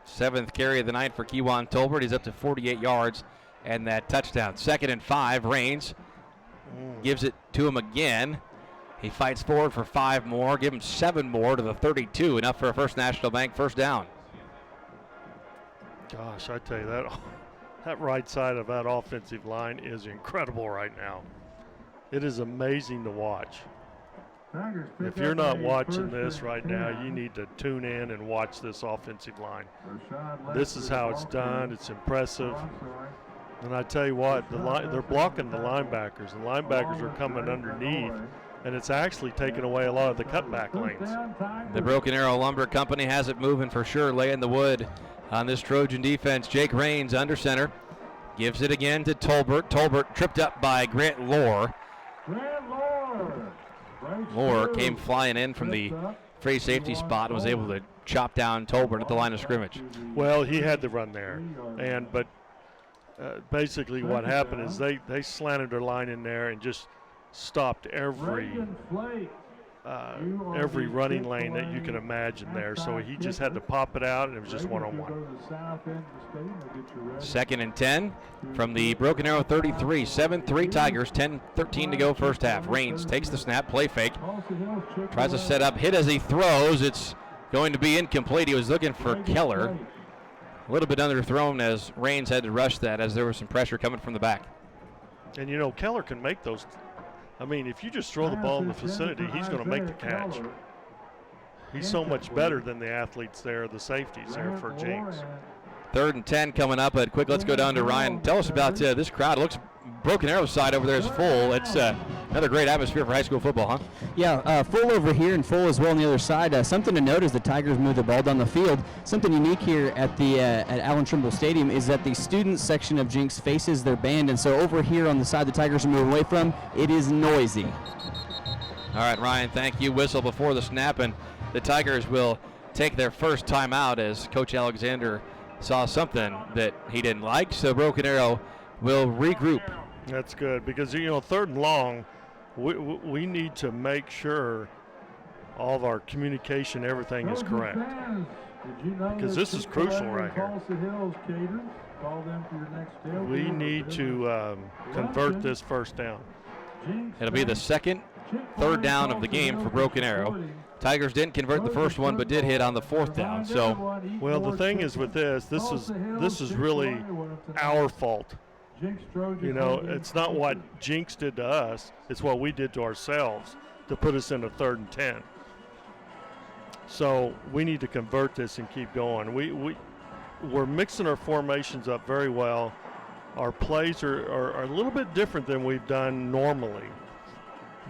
7th carry of the night for Kewan Tolbert. He's up to 48 yards and that touchdown. 2nd and 5. Rains gives it to him again. He fights forward for 5 more. Give him 7 more to the 32. Enough for a First National Bank 1st down. Gosh, I tell you, that right side of that offensive line is incredible right now. It is amazing to watch. If you're not watching this right now, you need to tune in and watch this offensive line. This is how it's done. It's impressive. And I tell you what, they're blocking the linebackers. The linebackers are coming underneath, and it's actually taking away a lot of the cutback lanes. The Broken Arrow Lumber Company has it moving for sure, laying the wood on this Trojan defense. Jake Rains under center. Gives it again to Tolbert. Tolbert tripped up by Grant Lohr. Lohr came flying in from the free safety spot and was able to chop down Tolbert at the line of scrimmage. Well, he had to run there. But basically what happened is they slanted their line in there and just stopped every running lane that you can imagine there. So he just had to pop it out, and it was just one-on-one. 2nd and 10 from the Broken Arrow 33. 7-3 Tigers, 10-13 to go 1st half. Rains takes the snap, play fake. Tries to set up, hit as he throws. It's going to be incomplete. He was looking for Keller. A little bit underthrown as Rains had to rush that as there was some pressure coming from the back. And, Keller can make those. I mean, if you just throw the ball in the vicinity, he's going to make the catch. He's so much better than the athletes there, the safeties there for Jenks. 3rd and 10 coming up. But quick, let's go down to Ryan. Tell us about this crowd. It looks Broken Arrow side over there is full. It's another great atmosphere for high school football, huh? Yeah, full over here and full as well on the other side. Something to note is the Tigers move the ball down the field. Something unique here at the at Allen Trimble Stadium is that the student section of Jenks faces their band, and so over here on the side the Tigers are moving away from, it is noisy. All right, Ryan, thank you. Whistle before the snap, and the Tigers will take their first timeout as Coach Alexander saw something that he didn't like, so Broken Arrow will regroup. That's good because, 3rd and long, we need to make sure all of our communication, everything is correct. Because this is crucial right here. We need to convert this 1st down. It'll be the 3rd down of the game for Broken Arrow. Tigers didn't convert the first one, but did hit on the 4th down. So, well, the thing is with this is really our fault. It's not what Jenks did to us. It's what we did to ourselves to put us into 3rd and 10. So we need to convert this and keep going. We're mixing our formations up very well. Our plays are a little bit different than we've done normally.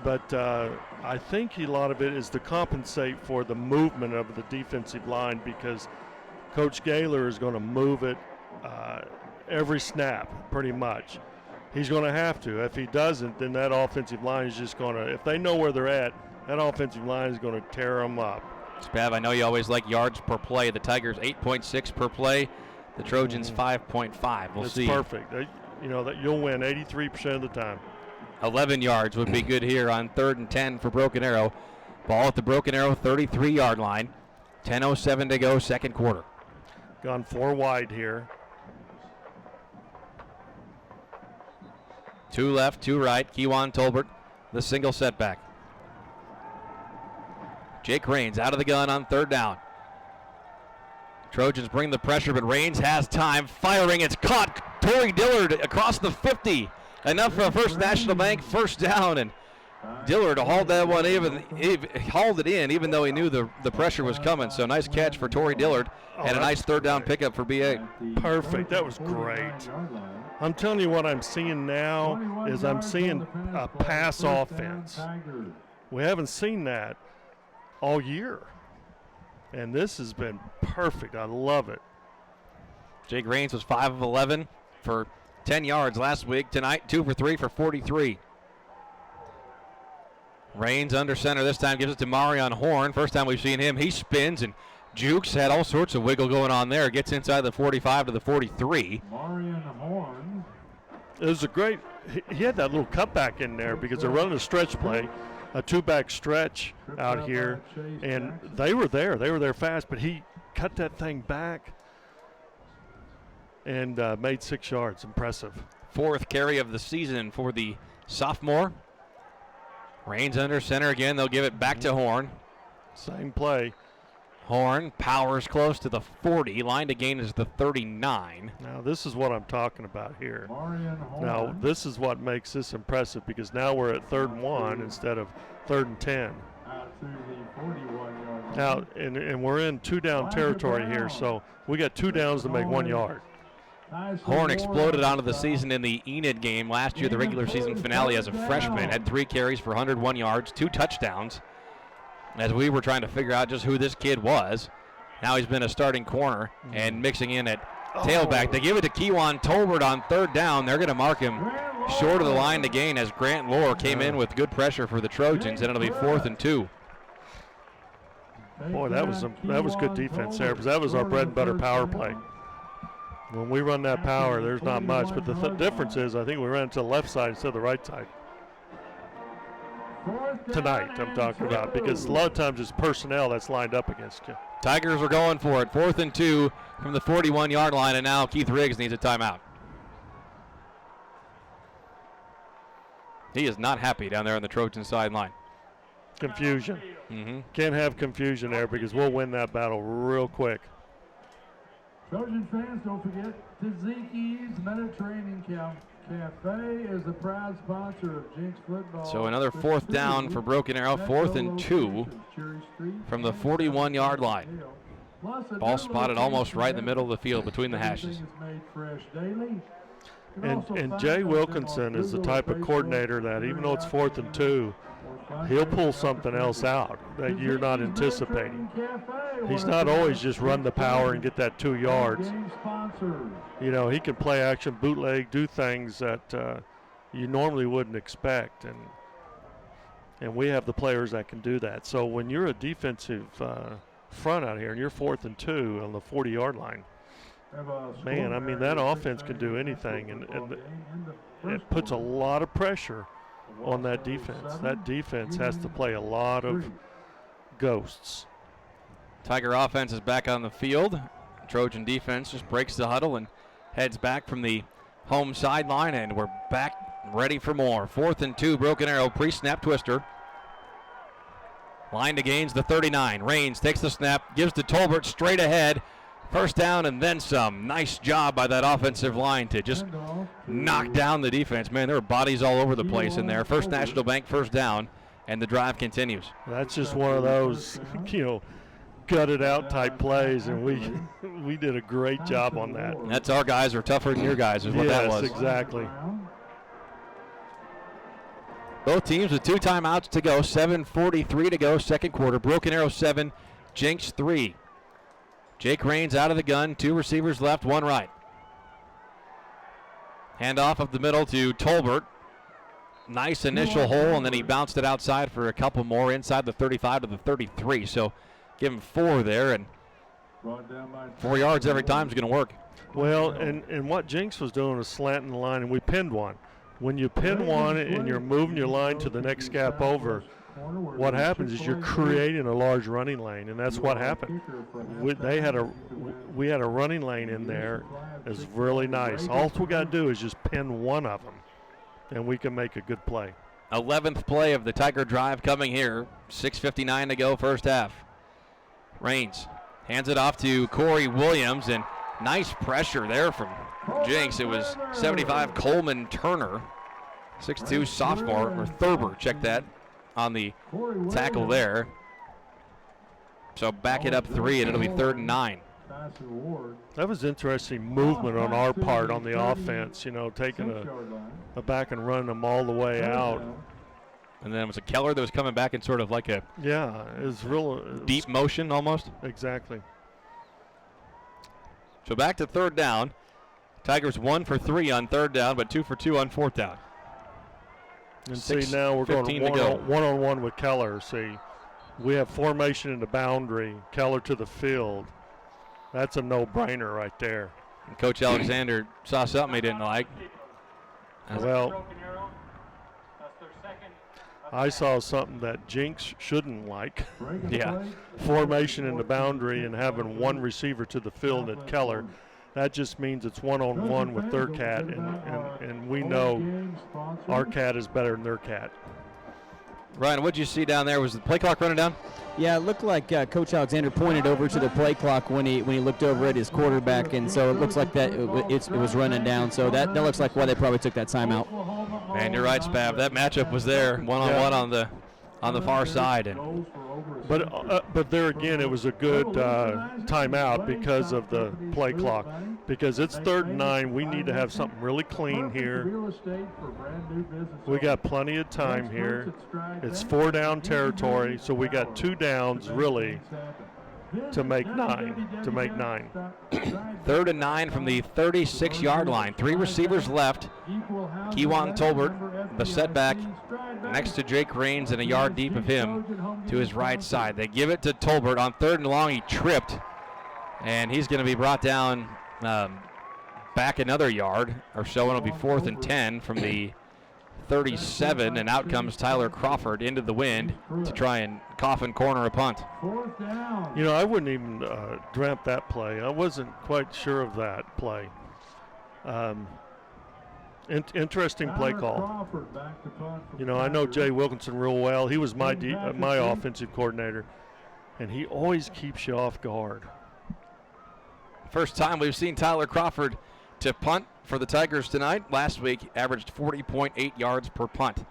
But I think a lot of it is to compensate for the movement of the defensive line because Coach Gaylor is going to move it every snap pretty much. He's going to have to. If he doesn't, then that offensive line is just going to, if they know where they're at, that offensive line is going to tear them up. Spav, I know you always like yards per play. The Tigers 8.6 per play. The Trojans 5.5. We'll see. It's perfect. You know that you'll win 83% of the time. 11 yards would be good here on 3rd and 10 for Broken Arrow. Ball at the Broken Arrow 33-yard line. 10:07 to go, second quarter. Gone 4 wide here. 2 left, 2 right. Kewan Tolbert, the single setback. Jake Raines out of the gun on 3rd down. Trojans bring the pressure, but Raines has time. Firing, it's caught. Torrey Dillard across the 50. Enough for a First National Bank first down, and Dillard hauled that one hauled it in, even though he knew the pressure was coming. So nice catch for Torrey Dillard, and a nice 3rd down pickup for BA. Perfect. That was great. I'm telling you what I'm seeing now is I'm seeing a pass offense. We haven't seen that all year, and this has been perfect. I love it. Jake Raines was 5 of 11 for 10 yards last week. Tonight, 2 for 3 for 43. Raines under center this time, gives it to Marion Horn. First time we've seen him, he spins and jukes, had all sorts of wiggle going on there. Gets inside the 45 to the 43. Marion Horn. It was a great, he had that little cutback in there because they're running a stretch play, a 2-back stretch out here, and they were there fast, but he cut that thing back and made 6 yards. Impressive. 4th carry of the season for the sophomore. Raines under center again. They'll give it back to Horn. Same play. Horn powers close to the 40. Line to gain is the 39. Now this is what I'm talking about here. Now this is what makes this impressive, because now we're at 3rd and 1 instead of 3rd and 10. Now, and we're in 2-down territory here, so we got 2 downs to make 1 yard. Horn exploded onto the season in the Enid game last year, the regular season finale as a freshman. Had 3 carries for 101 yards, 2 touchdowns. As we were trying to figure out just who this kid was, now he's been a starting corner and mixing in at tailback. They give it to Kewan Tolbert on 3rd down. They're going to mark him short of the line to gain as Grant Lohr came in with good pressure for the Trojans, and it'll be 4th and 2. Boy, that was good defense there, because that was our bread and butter power play. When we run that power, there's not much, but the difference is I think we ran it to the left side instead of the right side. Tonight, I'm talking about, because a lot of times it's personnel that's lined up against you. Tigers are going for it. 4th and 2 from the 41-yard line, and now Keith Riggs needs a timeout. He is not happy down there on the Trojan sideline. Confusion. Can't have confusion there, because we'll win that battle real quick. Trojan fans, don't forget, Taziki's Mediterranean Cafe is a proud sponsor of Jenks football. So another 4th down for Broken Arrow, 4th and 2 from the 41-yard line. Ball spotted almost right in the middle of the field between the hashes. And Jay Wilkinson is the type of coordinator that even though it's 4th and 2, he'll pull something else out that you're not anticipating. He's not always just run the power and get that 2 yards. You know, he can play action, bootleg, do things that you normally wouldn't expect. And we have the players that can do that. So when you're a defensive front out here and you're 4th and 2 on the 40-yard line, man, I mean, that offense can do anything. And it puts a lot of pressure on that defense. That defense has to play a lot of ghosts. Tiger offense is back on the field. Trojan defense just breaks the huddle and heads back from the home sideline, and we're back ready for more. 4th and 2, Broken Arrow, pre-snap twister. Line to gains the 39. Raines takes the snap, gives to Tolbert straight ahead. First down and then some. Nice job by that offensive line to just knock down the defense. Man, there were bodies all over the place in there. First National Bank first down, and the drive continues. That's just one of those, gutted out type plays, and we did a great job on that. That's our guys are tougher than your guys is what that was. Yes, exactly. Both teams with 2 timeouts to go. 7:43 to go, second quarter. Broken Arrow 7, Jenks 3. Jake Raines out of the gun, 2 receivers left, 1 right. Handoff up the middle to Tolbert. Nice initial hole, and then he bounced it outside for a couple more inside the 35 to the 33. So give him 4 there, and 4 yards every time is going to work. Well, and what Jenks was doing was slanting the line, and we pinned one. When you pin one and you're moving your line to the next gap over, what happens is you're creating a large running lane, and that's what happened. We had a running lane in there. It's really nice. All we got to do is just pin one of them, and we can make a good play. 11th play of the Tiger drive coming here. 6:59 to go, first half. Raines hands it off to Corey Williams, and nice pressure there from Jenks. It was 75 Coleman Turner, 6'2 sophomore, or Thurber, check that, on the tackle there. So back it up 3, and it'll be 3rd and 9. That was interesting movement on our part on the offense, taking a back and running them all the way out. And then it was a Keller that was coming back in sort of like a it was real deep motion almost. Exactly. So back to 3rd down. Tigers 1 for 3 on 3rd down, but 2 for 2 on 4th down. And see, now we're going one-on-one with Keller. See, we have formation in the boundary, Keller to the field. That's a no-brainer right there. And Coach Alexander saw something he didn't like. Well, I saw something that Jenks shouldn't like. Yeah. Formation in the boundary and having one receiver to the field at Keller. That just means it's one-on-one with their cat, and we know our cat is better than their cat. Ryan, what did you see down there? Was the play clock running down? Yeah, it looked like Coach Alexander pointed over to the play clock when he looked over at his quarterback, and so it looks like that it was running down. So that looks like why they probably took that timeout. Man, you're right, Spav. That matchup was there, one-on-one on the far side. But there again, it was a good timeout because of the play clock. Because it's 3rd and 9, we need to have something really clean here. We got plenty of time here. It's 4-down territory, so we got 2 downs really to make 9. 3rd and 9 from the 36-yard line. 3 receivers left. Keewan Tolbert, the setback, next to Jake Raines, and a yard deep of him to his right side. They give it to Tolbert on 3rd and long. He tripped, and he's going to be brought down back another yard or so, and it'll be 4th and 10 from the 37, and out comes Tyler Crawford into the wind to try and coffin corner a punt. I wouldn't even dreamt that play. I wasn't quite sure of that play. Interesting play call. I know Jay Wilkinson real well. He was my offensive coordinator, and he always keeps you off guard. First time we've seen Tyler Crawford to punt for the Tigers tonight. Last week averaged 40.8 yards per punt.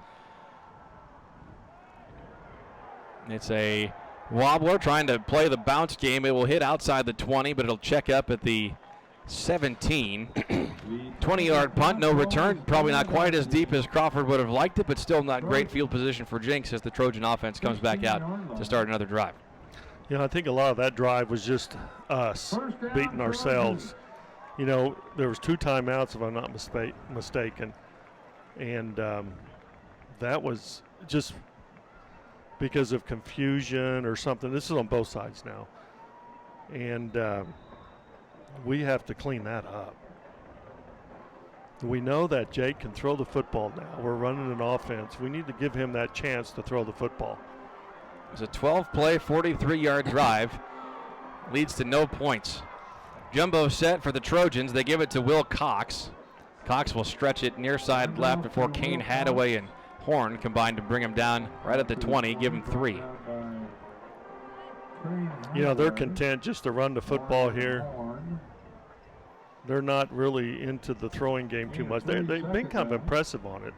It's a wobbler trying to play the bounce game. It will hit outside the 20, but it'll check up at the 17. 20-yard punt, no return. Probably not quite as deep as Crawford would have liked it, but still not great field position for Jenks as the Trojan offense comes back out to start another drive. I think a lot of that drive was just us beating ourselves. There was 2 timeouts, if I'm not mistaken, and that was just because of confusion or something. This is on both sides now, and we have to clean that up. We know that Jake can throw the football now. We're running an offense. We need to give him that chance to throw the football. It's a 12-play, 43-yard drive. Leads to no points. Jumbo set for the Trojans. They give it to Will Cox. Cox will stretch it near side left before Kane Hadaway and Horn combine to bring him down right at the 20, give him 3. They're content just to run the football here. They're not really into the throwing game too much. They've been kind of impressive on it.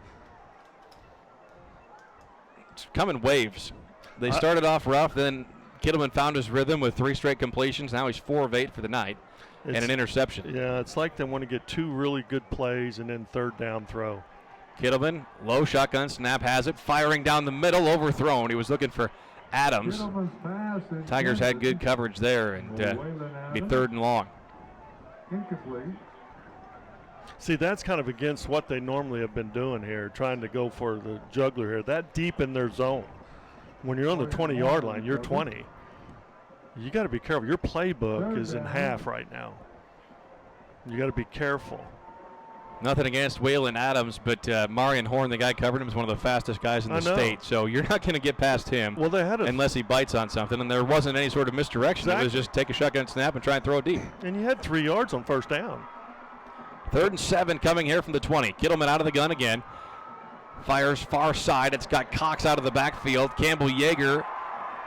It's coming waves. They started off rough, then Kittleman found his rhythm with 3 straight completions. Now he's 4 of 8 for the night and an interception. Yeah, it's like they want to get 2 really good plays and then 3rd down throw. Kittleman, low shotgun, snap has it, firing down the middle, overthrown. He was looking for Adams. Tigers had good coverage there, and be 3rd and long. See, that's kind of against what they normally have been doing here, trying to go for the juggler here, that deep in their zone. When you're on the 20-yard line, you're 20. You got to be careful. Your playbook is in half right now. You got to be careful. Nothing against Waylon Adams, but Marion Horn, the guy covering him, is one of the fastest guys in the state. So you're not going to get past him unless he bites on something. And there wasn't any sort of misdirection. Exactly. It was just take a shotgun snap and try and throw it deep. And you had 3 yards on first down. 3rd and 7 coming here from the 20. Kittleman out of the gun again. Fires far side. It's got Cox out of the backfield. Campbell Yeager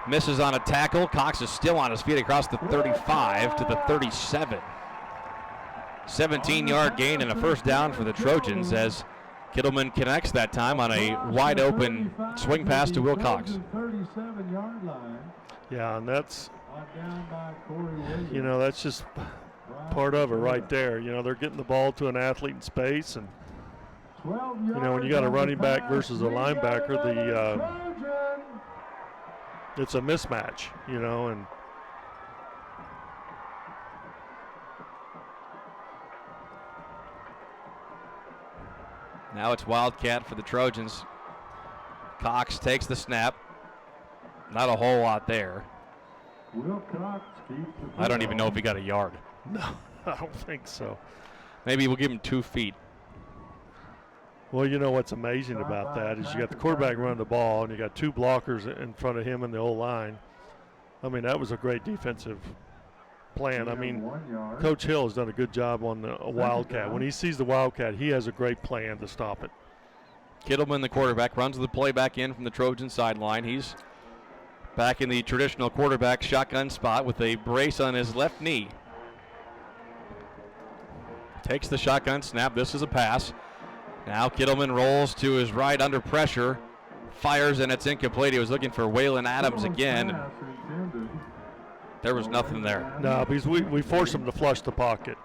misses on a tackle. Cox is still on his feet across the 35 to the 37. 17-yard gain and a first down for the Trojans as Kittleman connects that time on a wide-open swing pass to Will Cox. Yeah, and that's, that's just part of it right there. They're getting the ball to an athlete in space, and, when you got a running back versus a linebacker, it's a mismatch, and now it's Wildcat for the Trojans. Cox takes the snap. Not a whole lot there. I don't even know if he got a yard. No, I don't think so. Maybe we'll give him 2 feet. Well, what's amazing about that is you got the quarterback running the ball, and you got 2 blockers in front of him in the O-line. I mean, that was a great defensive plan. I mean, Coach Hill has done a good job on the Wildcat. When he sees the Wildcat, he has a great plan to stop it. Kittleman, the quarterback, runs the play back in from the Trojan sideline. He's back in the traditional quarterback shotgun spot with a brace on his left knee. Takes the shotgun snap. This is a pass. Now Kittleman rolls to his right under pressure. Fires, and it's incomplete. He was looking for Waylon Adams again. There was nothing there. No, because we forced him to flush the pocket.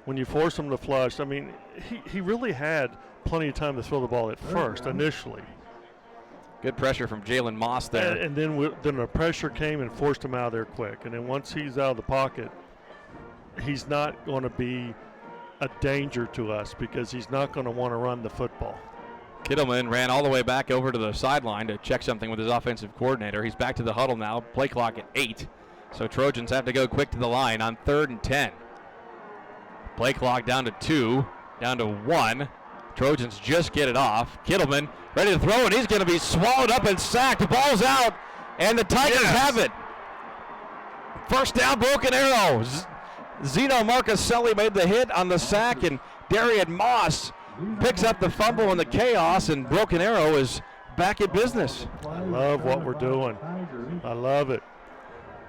When you force him to flush, I mean, he really had plenty of time to throw the ball at first initially. Good pressure from Jalen Moss there. And then the pressure came and forced him out of there quick. And then once he's out of the pocket, he's not going to be a danger to us because he's not going to want to run the football. Kittleman ran all the way back over to the sideline to check something with his offensive coordinator. He's back to the huddle now. Play clock at 8. So Trojans have to go quick to the line on 3rd and 10. Play clock down to 2, down to 1. Trojans just get it off. Kittleman ready to throw, and he's going to be swallowed up and sacked. The ball's out, and the Tigers have it. First down, Broken Arrow. Zeno Marcaselli made the hit on the sack, and Darian Moss picks up the fumble in the chaos, and Broken Arrow is back at business. I love what we're doing. I love it.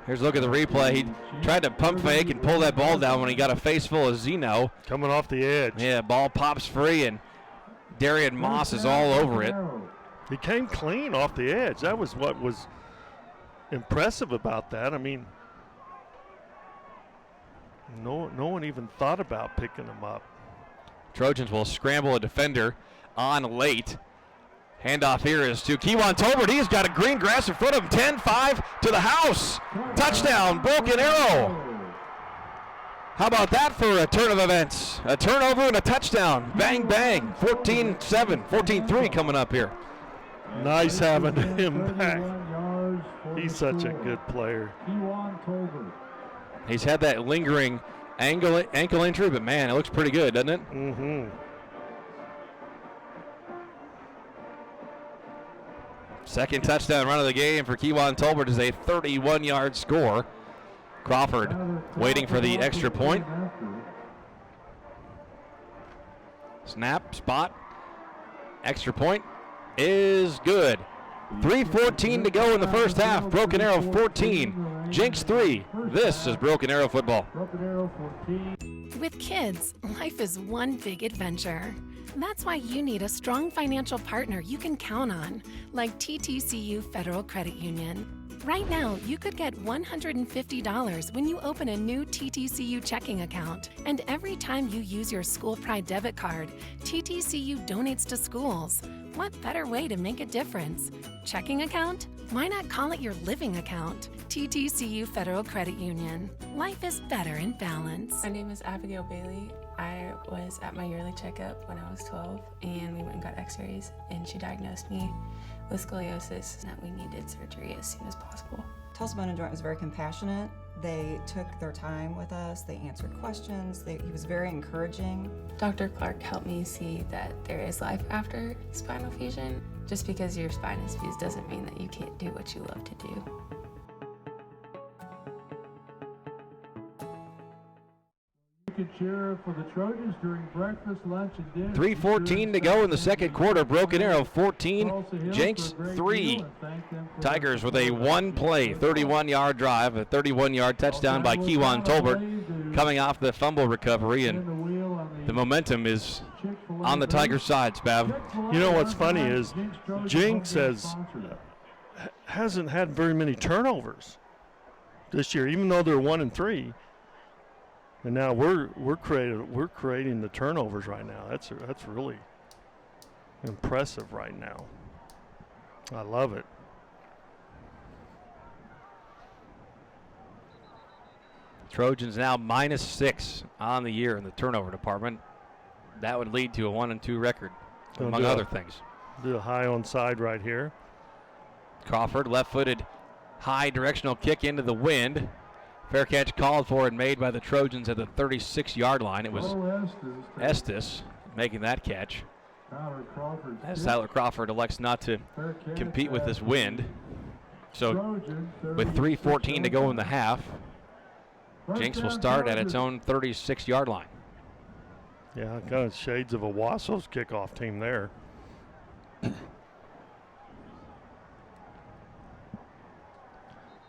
Here's a look at the replay. He tried to pump fake and pull that ball down when he got a face full of Zeno. Coming off the edge. Yeah, ball pops free, and Darian Moss is all over it. He came clean off the edge. That was what was impressive about that. I mean, no one even thought about picking him up. Trojans will scramble a defender on late. Handoff here is to Kewan Tolbert. He's got a green grass in front of him. 10-5 to the house. Touchdown, Broken Arrow. How about that for a turn of events? A turnover and a touchdown. Bang, bang. 14-7, 14-3 coming up here. Nice having him back. He's such a good player. He's had that lingering ankle injury, but man, it looks pretty good, doesn't it? Mm-hmm. Second touchdown run of the game for Kewan Tolbert is a 31-yard score. Crawford waiting for the extra point. Snap, spot. Extra point is good. 3:14 to go in the first half. Broken Arrow 14, Jenks 3. This is Broken Arrow football. With kids, life is one big adventure. That's why you need a strong financial partner you can count on, like TTCU Federal Credit Union. Right now, you could get $150 when you open a new TTCU checking account. And every time you use your School Pride debit card, TTCU donates to schools. What better way to make a difference? Checking account? Why not call it your living account? TTCU Federal Credit Union. Life is better in balance. My name is Abigail Bailey. I was at my yearly checkup when I was 12, and we went and got x-rays, and she diagnosed me with scoliosis and that we needed surgery as soon as possible. Tulsa Bone and Joint was very compassionate. They took their time with us. They answered questions. He was very encouraging. Dr. Clark helped me see that there is life after spinal fusion. Just because your spine is fused doesn't mean that you can't do what you love to do. You can cheer for the Trojans during breakfast, lunch, and dinner. 3:14 to go in the second quarter. Broken Arrow 14, Jenks 3. Tigers with a one-play, 31-yard drive, a 31-yard touchdown by Kewan Tolbert coming off the fumble recovery, and the momentum is on the Tigers' side, Spav. You know what's funny is Jenks hasn't had very many turnovers this year, even though they're 1-3. And now we're creating the turnovers right now. That's really impressive right now. I love it. Trojans now -6 on the year in the turnover department. That would lead to a 1-2 record, among other things. Do a high onside right here. Crawford, left-footed, high directional kick into the wind. Fair catch called for and made by the Trojans at the 36-yard line. It was Estes making that catch. As Tyler Crawford elects not to compete with this wind. So with 3:14 to go in the half, Jenks will start at its own 36-yard line. Yeah, kind of shades of a Wasso's kickoff team there.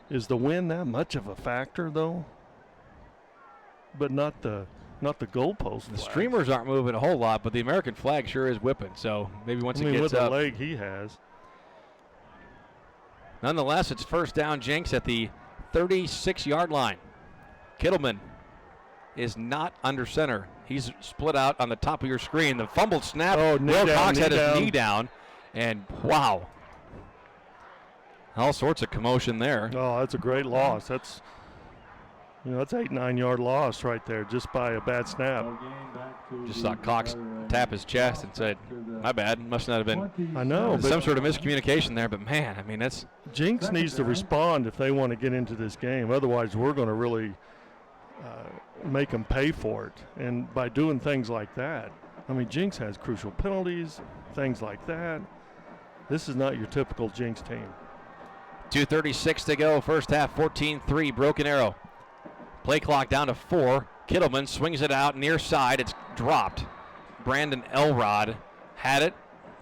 Is the wind that much of a factor, though? But not the goalpost. The streamers aren't moving a whole lot, but the American flag sure is whipping. So maybe once it gets with up. the leg he has. Nonetheless, it's first down, Jenks at the 36-yard line. Kittleman is not under center. He's split out on the top of your screen. The fumbled snap. Will Cox had his knee down, and wow. All sorts of commotion there. Oh, that's a great loss. That's 8-9 yard loss right there just by a bad snap. Just saw Cox tap his chest and said, "My bad, must not have been." I know, some sort of miscommunication there. But man, I mean, that's Jenks needs to respond if they want to get into this game. Otherwise, we're going to really make them pay for it. And by doing things like that, I mean, Jenks has crucial penalties, things like that. This is not your typical Jenks team. 2:36 to go, first half, 14-3, Broken Arrow. Play clock down to 4. Kittleman swings it out near side. It's dropped. Brandon Elrod had it,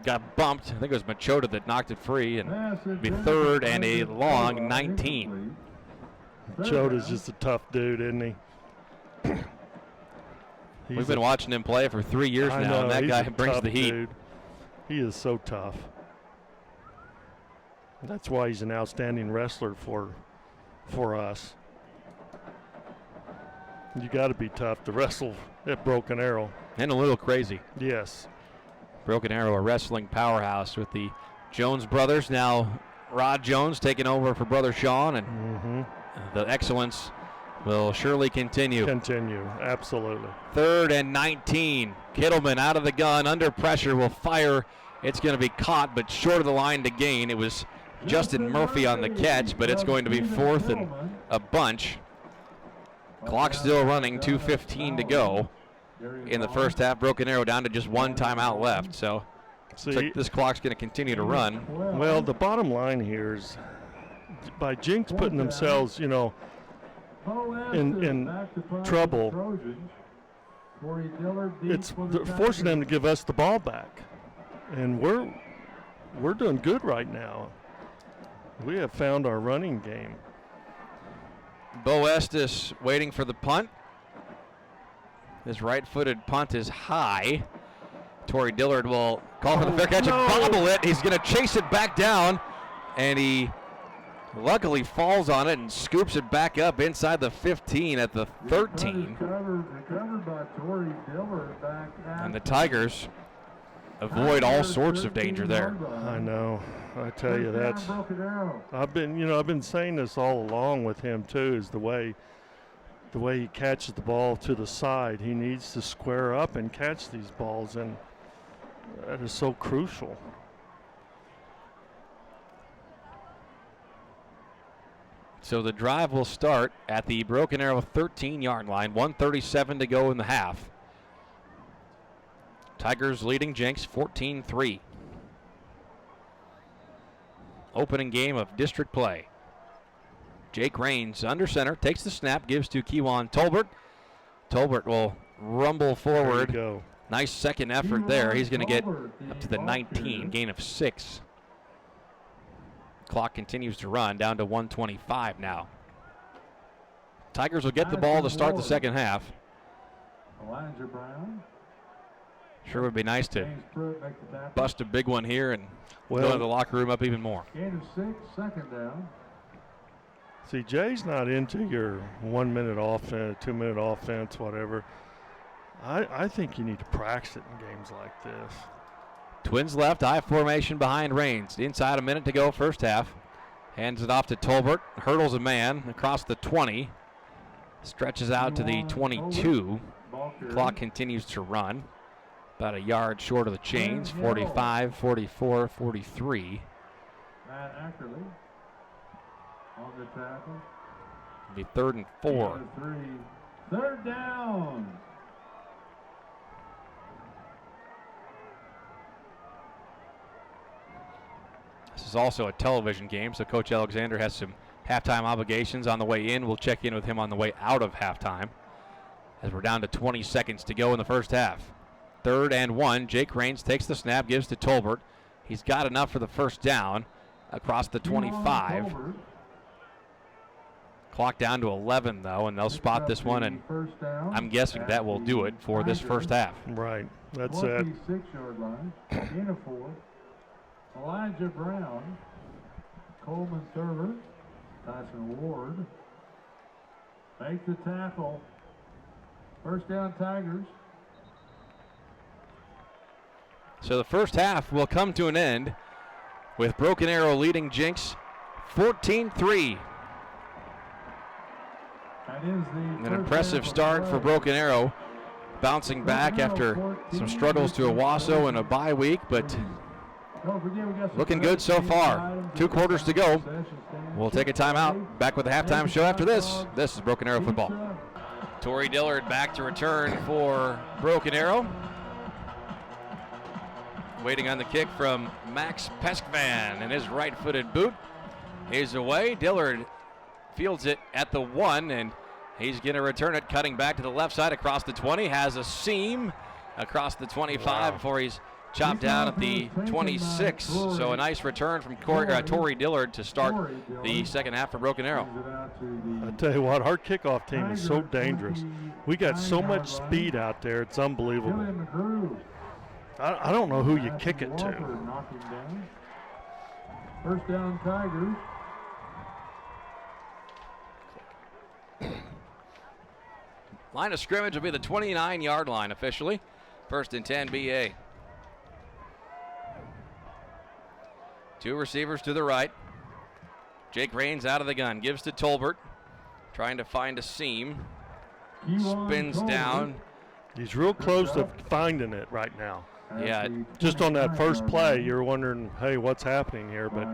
got bumped. I think it was Machota that knocked it free, and be third and a long 19. Machota's just a tough dude, isn't he? We've been watching him play for 3 years now, and that guy brings the heat. Dude. He is so tough. That's why he's an outstanding wrestler for us. You got to be tough to wrestle at Broken Arrow. And a little crazy. Yes. Broken Arrow, a wrestling powerhouse with the Jones brothers. Now Rod Jones taking over for brother Sean, and the excellence will surely continue. Absolutely. 3rd and 19. Kittleman out of the gun, under pressure, will fire. It's going to be caught, but short of the line to gain. It was Justin Murphy on the catch, but it's going to be 4th and a bunch. Clock still running, 2:15 to go in the first half. Broken Arrow down to just one timeout left, so this clock's going to continue to run. Well, the bottom line here is by Jenks putting themselves, in trouble, it's forcing them to give us the ball back, and we're doing good right now. We have found our running game. Bo Estes waiting for the punt. His right-footed punt is high. Torrey Dillard will call for the fair catch and bobble it. He's going to chase it back down, and he luckily falls on it and scoops it back up inside the 15 at the 13. Recovered by Torrey Dillard back at and the Tigers avoid all sorts of danger there. I know. I tell you, I've been saying this all along with him too, is the way the way he catches the ball to the side. He needs to square up and catch these balls, and that is so crucial. So the drive will start at the Broken Arrow 13-yard line. 1:37 to go in the half. Tigers leading Jenks 14-3. Opening game of district play. Jake Rains under center, takes the snap, gives to Kewan Tolbert. Tolbert will rumble forward. There you go. Nice second effort there. He's going to get up to the 19, gain of 6. Clock continues to run, down to 1:25 now. Tigers will get the ball to start the second half. Elijah Brown. Sure would be nice to bust a big one here and go to the locker room up even more. Gain of 6, second down. See, Jay's not into your 1 minute offense, 2 minute offense, whatever. I think you need to practice it in games like this. Twins left, I formation behind Rains. Inside a minute to go, first half. Hands it off to Tolbert, hurdles a man across the 20. Stretches out to the 22. Clock continues to run. About a yard short of the chains, 45, 44, 43. Matt Ackerley on the tackle. It'll be 3rd and 4. 3rd down. This is also a television game, so Coach Alexander has some halftime obligations on the way in. We'll check in with him on the way out of halftime, as we're down to 20 seconds to go in the first half. 3rd and 1. Jake Rains takes the snap, gives to Tolbert. He's got enough for the first down across the 25. Clock down to 11, though, and they'll spot this one, and I'm guessing that will do it for this first half. Right. That's it. 26-yard line. Gain of 4. Elijah Brown. Coleman Thurber. Tyson Ward. Make the tackle. First down, Tigers. So the first half will come to an end with Broken Arrow leading Jenks 14-3. An impressive start for Broken Arrow, bouncing back after some struggles to Owasso and a bye week, but looking good so far. 2 quarters to go. We'll take a timeout. Back with the halftime show after this. This is Broken Arrow football. Torrey Dillard back to return for Broken Arrow. Waiting on the kick from Max Peskvan, and his right-footed boot is away. Dillard fields it at the 1, and he's going to return it, cutting back to the left side across the 20. Has a seam across the 25 before he's chopped down at the 26. So a nice return from Torrey Dillard to start the second half for Broken Arrow. I tell you what, our kickoff team is so dangerous. We got so much speed out there, it's unbelievable. I don't know who you kick it to. First down, Tigers. Line of scrimmage will be the 29-yard line officially. 1st and 10 BA. 2 receivers to the right. Jake Rains out of the gun, gives to Tolbert, trying to find a seam. Spins down. He's real close to finding it right now. Yeah. Just on that first play, you're wondering, hey, what's happening here? But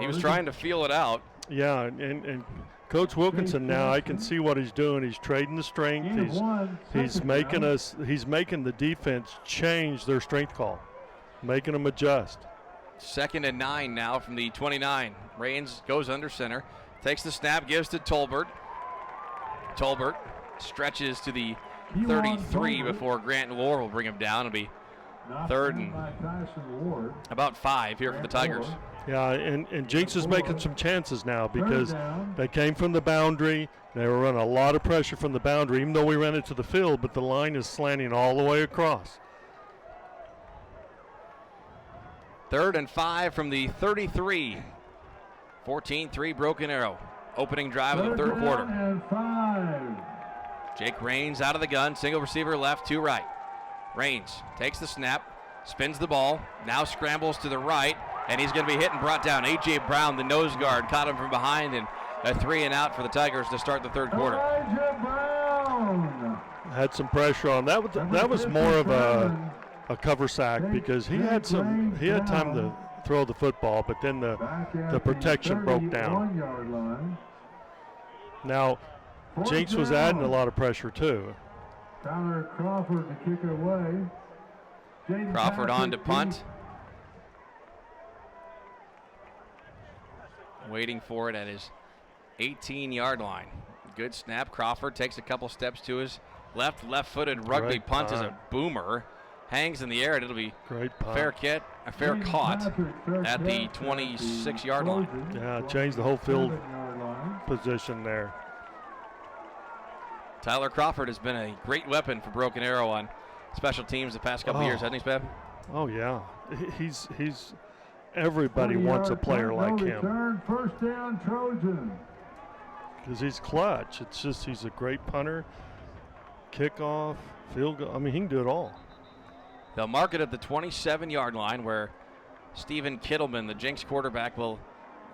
he was trying to feel it out. Yeah, and Coach Wilkinson now, I can see what he's doing. He's trading the strength. He's making the defense change their strength call, making them adjust. 2nd and 9 now from the 29. Rains goes under center, takes the snap, gives to Tolbert. Tolbert stretches to the 33 before Grant Lohr will bring him down. It'll be 3rd and about 5 here for the Tigers. Yeah, and Jenks is making some chances now because they came from the boundary. They were running a lot of pressure from the boundary, even though we ran it to the field, but the line is slanting all the way across. 3rd and 5 from the 33. 14-3 Broken Arrow. Opening drive of the 3rd quarter. Jake Rains out of the gun, single receiver left, 2 right. Rains takes the snap, spins the ball, now scrambles to the right, and he's going to be hit and brought down. A.J. Brown, the nose guard, caught him from behind and A 3-and-out for the Tigers to start the third quarter. Had some pressure on that. That was more of a cover sack because he had time to throw the football, but then the protection broke down. Now, Jenks was adding a lot of pressure too. Tyler Crawford to kick it away. Crawford on to punt. Waiting for it at his 18-yard line. Good snap. Crawford takes a couple steps to his left. Left-footed rugby punt is a boomer. Hangs in the air, and it'll be fair caught at the 26-yard line. Yeah, changed the whole field position there. Tyler Crawford has been a great weapon for Broken Arrow on special teams the past couple years, hasn't he, Spab? Oh, yeah. He's everybody wants a player like him. First down, Trojan. Because he's clutch. It's just he's a great punter, kickoff, field goal. I mean, he can do it all. They'll mark it at the 27-yard line where Stephen Kittleman, the Jenks quarterback, will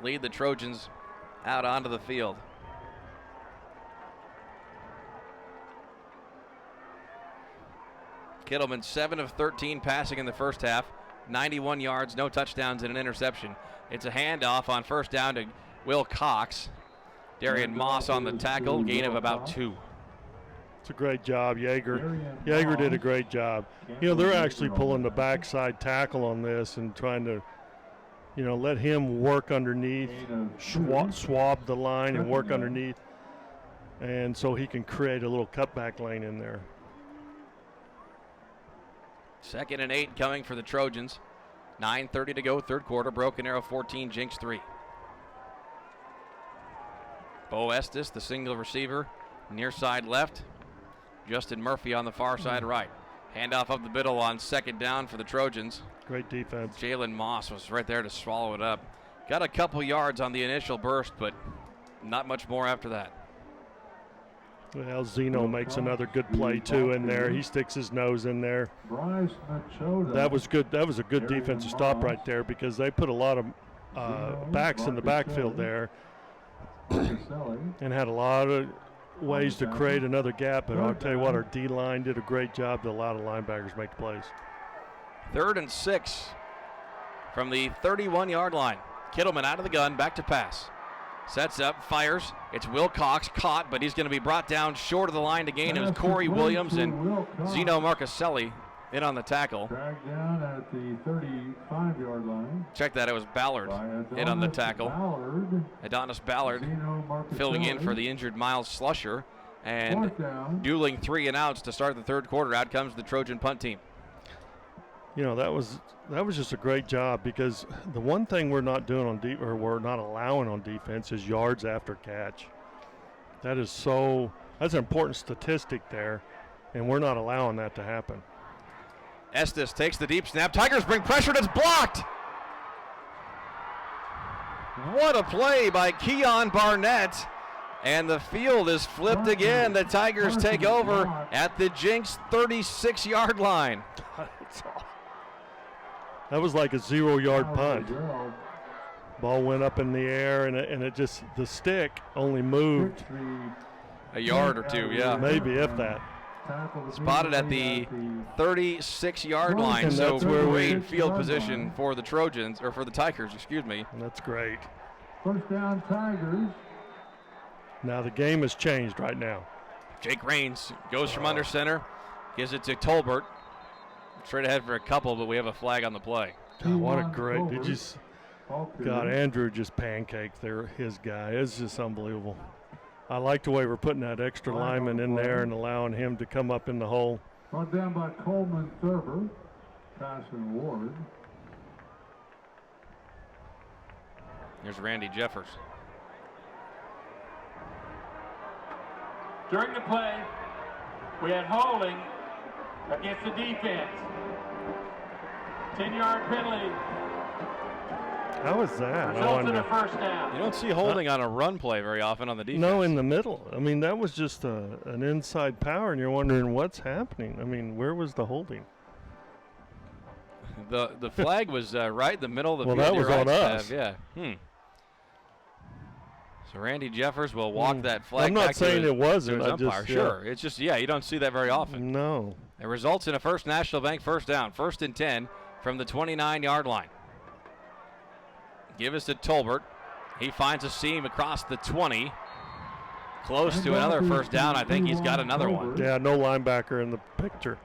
lead the Trojans out onto the field. Kittleman 7 of 13 passing in the first half, 91 yards, no touchdowns, and an interception. It's a handoff on first down to Will Cox. Darian Moss on the tackle, gain of about 2. It's a great job, Yeager. Yeager did a great job. You know, they're actually pulling the backside tackle on this and trying to, you know, let him work underneath, swab the line and work underneath, and so he can create a little cutback lane in there. 2nd and 8 coming for the Trojans. 9:30 to go, third quarter. Broken Arrow 14, Jenks 3. Bo Estes, the single receiver, near side left. Justin Murphy on the far side right. Handoff up the middle on second down for the Trojans. Great defense. Jalen Moss was right there to swallow it up. Got a couple yards on the initial burst, but not much more after that. Well, Zeno makes another good play too in there. He sticks his nose in there. That was good. That was a good defensive stop right there because they put a lot of backs in the backfield there and had a lot of ways to create another gap. But I'll tell you what, our D-line did a great job to allow the linebackers make the plays. 3rd and 6 from the 31-yard line. Kittleman out of the gun, back to pass. Sets up, fires. It's Will Cox, caught, but he's going to be brought down short of the line to gain. It was Corey Williams and Zeno Marcaselli in on the tackle. Dragged down at the 35-yard line. Check that, it was Ballard in on the tackle. Adonis Ballard filling in for the injured Miles Slusher. And dueling 3-and-outs to start the third quarter. Out comes the Trojan punt team. You know, that was just a great job because the one thing we're not doing on we're not allowing on defense is yards after catch. That's an important statistic there, and we're not allowing that to happen. Estes takes the deep snap. Tigers bring pressure, and it's blocked. What a play by Keon Barnett. And the field is flipped again. The Tigers take over at the Jenks 36-yard line. That was like a 0-yard punt. Ball went up in the air, and it just, the stick only moved a yard or two, yeah. Maybe, if that. Spotted at the 36-yard line, so great field position for the Trojans, or for the Tigers, excuse me. That's great. First down, Tigers. Now the game has changed right now. Jake Raines goes from under center, gives it to Tolbert. Straight ahead for a couple, but we have a flag on the play. God, what a great, God, Andrew just pancaked his guy. It's just unbelievable. I like the way we're putting that extra lineman in there and allowing him to come up in the hole. Brought down by Coleman Thurber, Tyson Ward. Here's Randy Jeffers. During the play, we had holding against the defense. 10-yard penalty. How is that? Results in a first down. You don't see holding on a run play very often on the defense. No, in the middle. I mean, that was just an inside power, and you're wondering what's happening. I mean, where was the holding? The flag was right in the middle of the field. Well, that was on us. Yeah. So So Randy Jeffers will walk that flag. I'm not back saying to it wasn't. his I umpire. just, Sure. It's just, you don't see that very often. No. It results in a First National Bank first down. 1st and 10 from the 29-yard line. Give us to Tolbert. He finds a seam across the 20. Close to another first down. I think he's got another one. Yeah, no linebacker in the picture.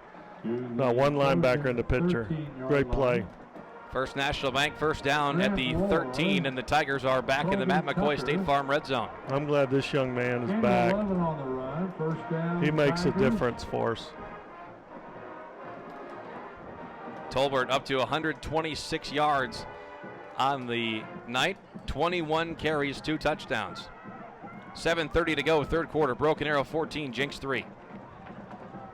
Not one linebacker in the picture. Great play. First National Bank first down at the 13, and the Tigers are back in the Matt McCoy State Farm red zone. I'm glad this young man is back. He makes a difference for us. Tolbert up to 126 yards on the night, 21 carries, 2 touchdowns. 7:30 to go, third quarter. Broken Arrow 14, Jenks 3.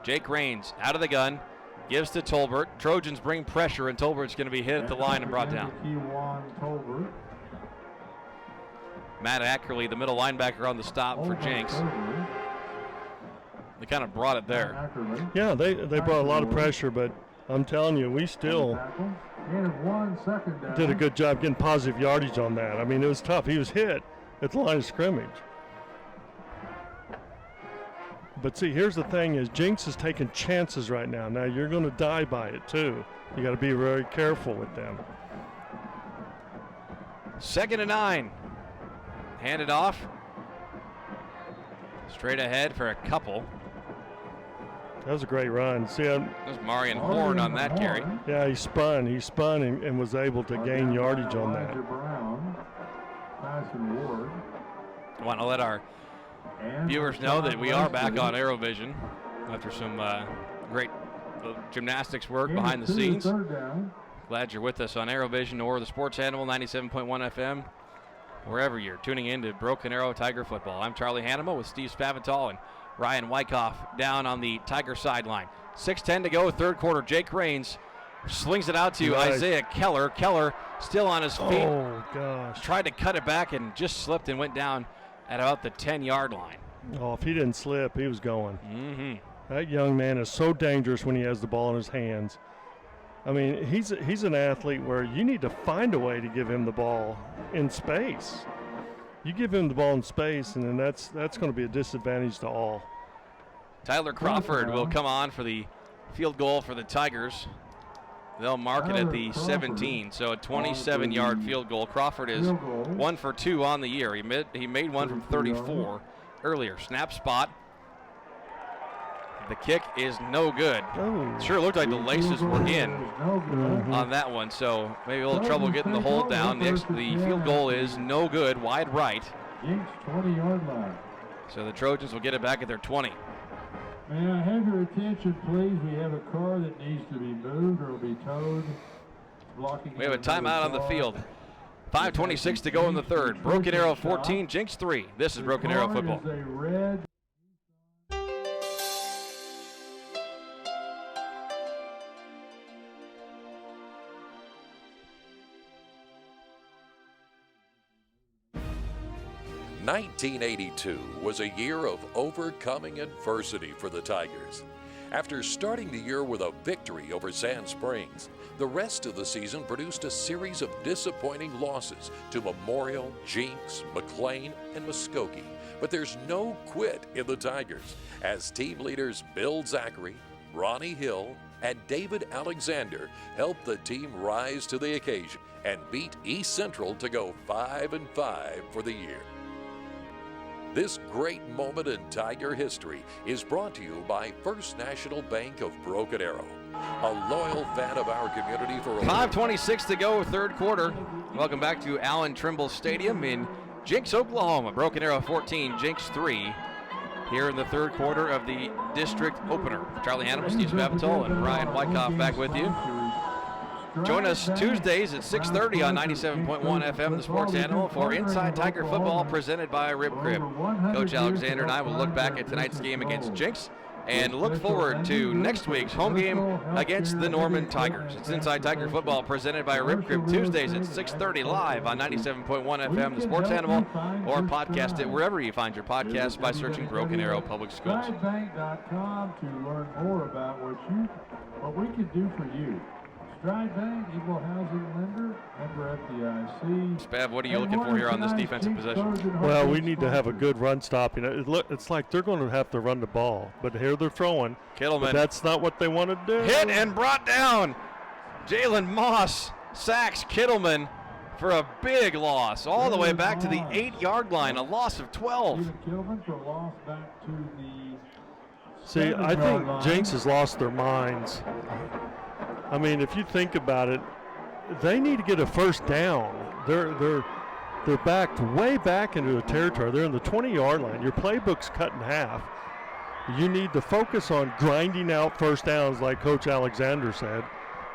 Jake Raines out of the gun, gives to Tolbert. Trojans bring pressure, and Tolbert's going to be hit at the line and brought down. Matt Ackerley, the middle linebacker, on the stop for Jenks. They kind of brought it there. Yeah, they brought a lot of pressure, but I'm telling you, we still did a good job getting positive yardage on that. I mean, it was tough. He was hit at the line of scrimmage. But see, here's the thing is Jenks is taking chances right now. Now you're going to die by it too. You got to be very careful with them. 2nd and 9. Handed off. Straight ahead for a couple. That was a great run. See, there's Marion Horn on that carry. Yeah, he spun and was able to gain yardage on that. I want to let our viewers know that we are back on ArrowVision after some great gymnastics work behind the scenes. Glad you're with us on ArrowVision or the Sports Animal 97.1 FM, wherever you're tuning in to Broken Arrow Tiger Football. I'm Charlie Hannema with Steve Spavital and Ryan Wyckoff down on the Tiger sideline. 6:10 to go, third quarter. Jake Raines slings it out to Isaiah Keller. Keller still on his feet. Oh, gosh. Tried to cut it back and just slipped and went down at about the 10-yard line. Oh, if he didn't slip, he was going. Mm-hmm. That young man is so dangerous when he has the ball in his hands. I mean, he's an athlete where you need to find a way to give him the ball in space. You give him the ball in space, and then that's going to be a disadvantage to all. Tyler Crawford will come on for the field goal for the Tigers. They'll mark it at the 17, so a 27-yard field goal. Crawford is 1 for 2 on the year. He made one from 34 earlier. Snap spot. The kick is no good. Sure looked like the laces were in on that one, so maybe a little trouble getting the hold down. The field goal is no good, wide right. 20-yard line. So the Trojans will get it back at their 20. May I have your attention, please? We have a car that needs to be moved or will be towed. We have a timeout on the field. 5:26 to go in the third. Broken Arrow 14, Jenks 3. This is Broken Arrow Football. (1982) was a year of overcoming adversity for the Tigers. After starting the year with a victory over Sand Springs, the rest of the season produced a series of disappointing losses to Memorial, Jenks, McLean, and Muskogee. But there's no quit in the Tigers, as team leaders Bill Zachary, Ronnie Hill, and David Alexander helped the team rise to the occasion and beat East Central to go 5-5 for the year. This great moment in Tiger history is brought to you by First National Bank of Broken Arrow, a loyal fan of our community for over 5:26 to go, third quarter. Welcome back to Allen Trimble Stadium in Jenks, Oklahoma. Broken Arrow 14, Jenks 3 here in the third quarter of the district opener. Charlie Hannema, Steve Spavital, and Ryan Wyckoff back with you. Join us Tuesdays at 6:30 on 97.1 FM, the Sports Animal, for Inside Tiger Football presented by Rib Crib. Coach Alexander and I will look back at tonight's game against Jenks and look forward to next week's home game against the Norman Tigers. It's Inside Tiger Football presented by Rib Crib, Tuesdays at 6:30 live on 97.1 FM, the Sports Animal, or podcast it wherever you find your podcasts by searching Broken Arrow Public Schools. StrideBank.com to learn more about what we can do for you. Stride Bank, Equal Housing Lender, member FDIC. Spav, what are you looking for here on this defensive possession? Well, we need to have a good run stop. You know, it's like they're going to have to run the ball, but here they're throwing. Kittleman. But that's not what they want to do. Hit and brought down. Jalen Moss sacks Kittleman for a big loss, all the way back to the 8-yard line, a loss of 12. See, I think Jenks has lost their minds. I mean, if you think about it, they need to get a first down. They're backed way back into the territory. They're in the 20-yard line. Your playbook's cut in half. You need to focus on grinding out first downs, like Coach Alexander said.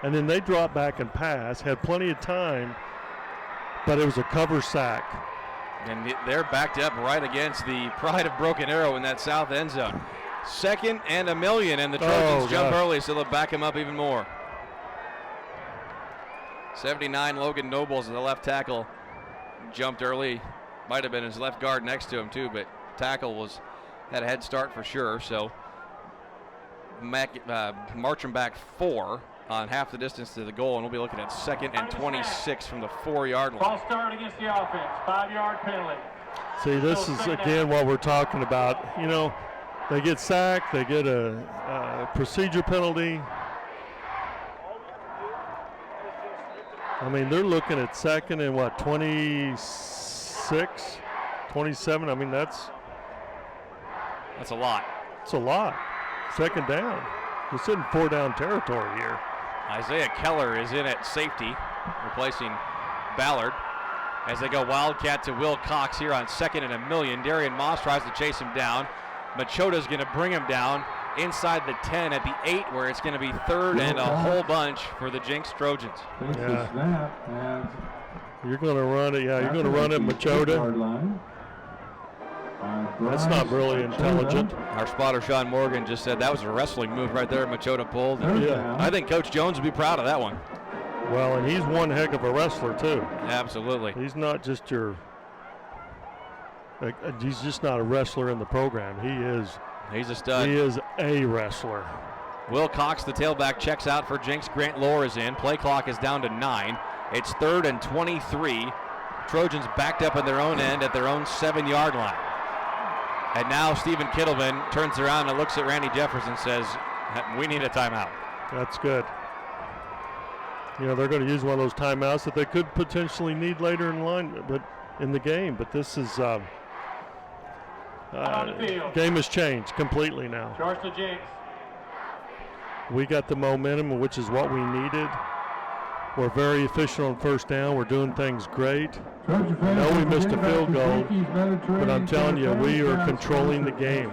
And then they drop back and pass, had plenty of time, but it was a cover sack. And they're backed up right against the pride of Broken Arrow in that south end zone. 2nd and 1,000,000, and the Trojans jump early, so they'll back him up even more. 79, Logan Nobles, the left tackle, jumped early. Might have been his left guard next to him too, but tackle had a head start for sure. So marching back 4 on half the distance to the goal, and we'll be looking at 2nd and 26 from the 4-yard line. False start against the offense, 5-yard penalty. See, this is again what we're talking about. You know, they get sacked, they get a procedure penalty. I mean, they're looking at 2nd and what, 26, 27. I mean, that's a lot. It's a lot. 2nd down. We're sitting 4-down territory here. Isaiah Keller is in at safety, replacing Ballard. As they go Wildcat to Will Cox here on 2nd and 1,000,000. Darian Moss tries to chase him down. Machoda's going to bring him down inside the 10 at the 8, where it's going to be 3rd and a whole bunch for the Jenks Trojans. Yeah. You're going to run it. Yeah, you're going to run it, Machota. That's not really intelligent. Our spotter, Sean Morgan, just said that was a wrestling move right there. Machota pulled. Yeah. I think Coach Jones would be proud of that one. Well, and he's one heck of a wrestler, too. Absolutely. He's not just he's just not a wrestler in the program. He's a stud. He is a wrestler. Will Cox, the tailback, checks out for Jenks. Grant Lohr is in. Play clock is down to 9. It's 3rd and 23. Trojans backed up in their own end at their own 7-yard line. And now Stephen Kittleman turns around and looks at Randy Jeffers and says, we need a timeout. That's good. You know, they're going to use one of those timeouts that they could potentially need later in line, but in the game. But this is game has changed completely now. Charge to Jenks. We got the momentum, which is what we needed. We're very efficient on first down. We're doing things great. I know we missed a field goal, but I'm telling you, we are controlling the game.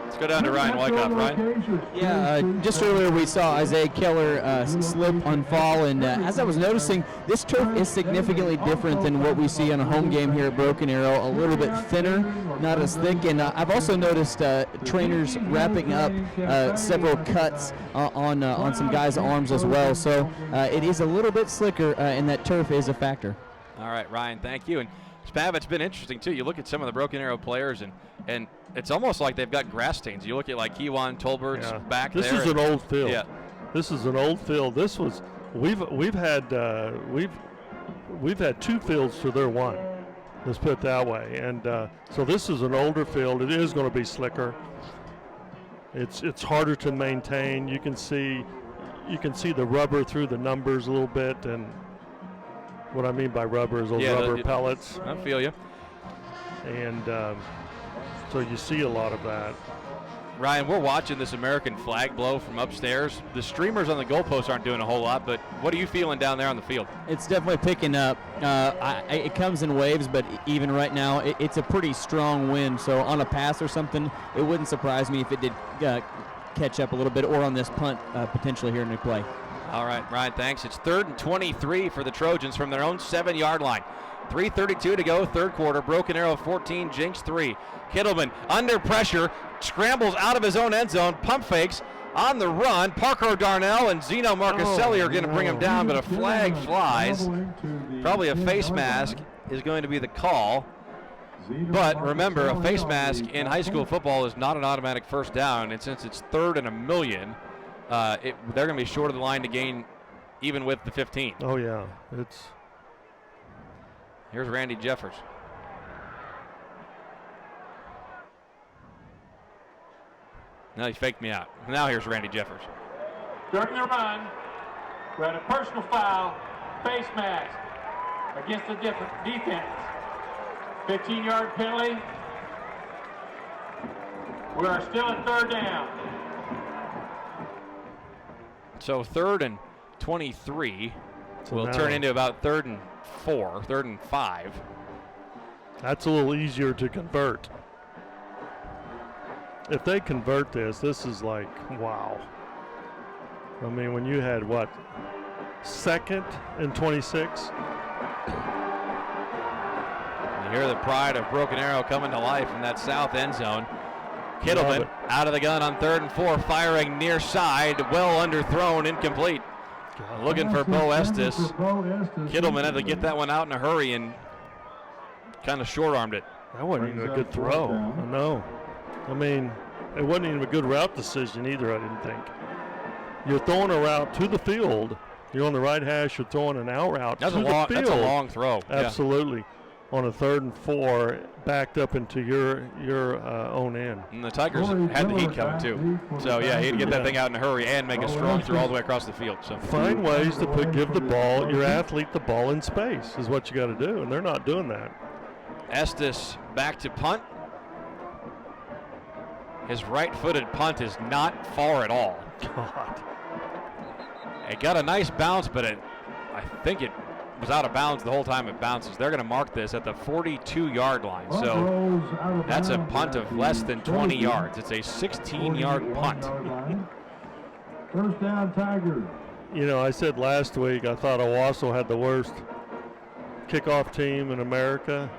Let's go down to Ryan Wyckoff. Ryan? Yeah, just earlier we saw Isaiah Keller slip and fall, and as I was noticing, this turf is significantly different than what we see on a home game here at Broken Arrow. A little bit thinner, not as thick, and I've also noticed trainers wrapping up several cuts on some guys' arms as well. So it is a little bit slicker, and that turf is a factor. All right, Ryan, thank you. And Spav, it's been interesting, too. You look at some of the Broken Arrow players, and it's almost like they've got grass stains. You look at, like, Kewan Tolbert's back this there. This is an old field. Yeah. This is an old field. This was we've had 2 fields to their 1. Let's put it that way. And so this is an older field. It is going to be slicker. It's harder to maintain. You can see the rubber through the numbers a little bit, and what I mean by rubber is those rubber pellets. I feel you. And so you see a lot of that. Ryan, we're watching this American flag blow from upstairs. The streamers on the goalposts aren't doing a whole lot, but what are you feeling down there on the field? It's definitely picking up. It comes in waves, but even right now, it's a pretty strong wind. So on a pass or something, it wouldn't surprise me if it did catch up a little bit, or on this punt potentially here in the play. All right, Ryan, thanks. It's 3rd and 23 for the Trojans from their own 7-yard line. 3:32 to go, 3rd quarter. Broken Arrow 14, Jenks 3. Kittleman under pressure, scrambles out of his own end zone, pump fakes on the run. Parker Darnell and Zeno Marcaselli are going to bring him down, but a flag flies. Probably a face mask is going to be the call. But remember, a face mask in high school football is not an automatic first down, and since it's 3rd and 1,000,000, they're going to be short of the line to gain even with the 15. Oh, yeah. Here's Randy Jeffers. Now he faked me out. Now here's Randy Jeffers. During the run, we had a personal foul, face mask against the defense. 15-yard penalty. We are still at third down. So 3rd and 23 will now turn into about 3rd and 4, 3rd and 5. That's a little easier to convert. If they convert this is like, wow. I mean, when you had, 2nd and 26? You hear the pride of Broken Arrow coming to life in that south end zone. Kittleman out of the gun on 3rd and 4, firing near side, well underthrown, incomplete. Looking for Bo Estes. Kittleman had to get that one out in a hurry and kind of short-armed it. That wasn't even a good throw. No. I mean, it wasn't even a good route decision either, I didn't think. You're throwing a route to the field. You're on the right hash. You're throwing an out route to the field. That's a long throw. Absolutely. Yeah. On a 3rd and 4, backed up into your own end. And the Tigers had the heat coming too. So yeah, he had to get that thing out in a hurry and make a strong throw all the way across the field. So find ways to give your athlete the ball in space is what you got to do, and they're not doing that. Estes back to punt. His right-footed punt is not far at all. God. It got a nice bounce, but I think it was out of bounds the whole time it bounces. They're going to mark this at the 42-yard line. So that's a punt of less than 20 yards. It's a 16-yard punt. First down, Tigers. You know, I said last week I thought Owasso had the worst kickoff team in America.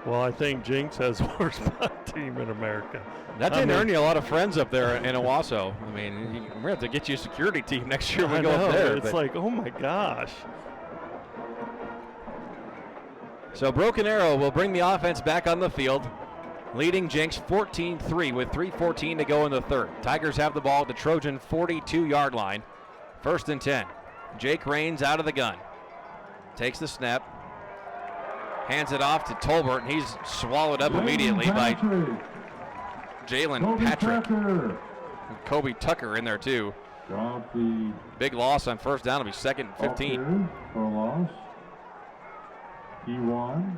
Well, I think Jenks has the worst punt team in America. That didn't earn you a lot of friends up there in Owasso. I mean, we're going to have to get you a security team next year when we go up there. It's like, oh, my gosh. So Broken Arrow will bring the offense back on the field, leading Jenks 14-3 with 3:14 to go in the 3rd. Tigers have the ball at the Trojan 42-yard line. 1st and 10. Jake Raines out of the gun. Takes the snap. Hands it off to Tolbert, and he's swallowed up immediately by Jalen Patrick. Kobe Tucker in there too. Big loss on 1st down. It'll be 2nd and 15. For a loss. P1.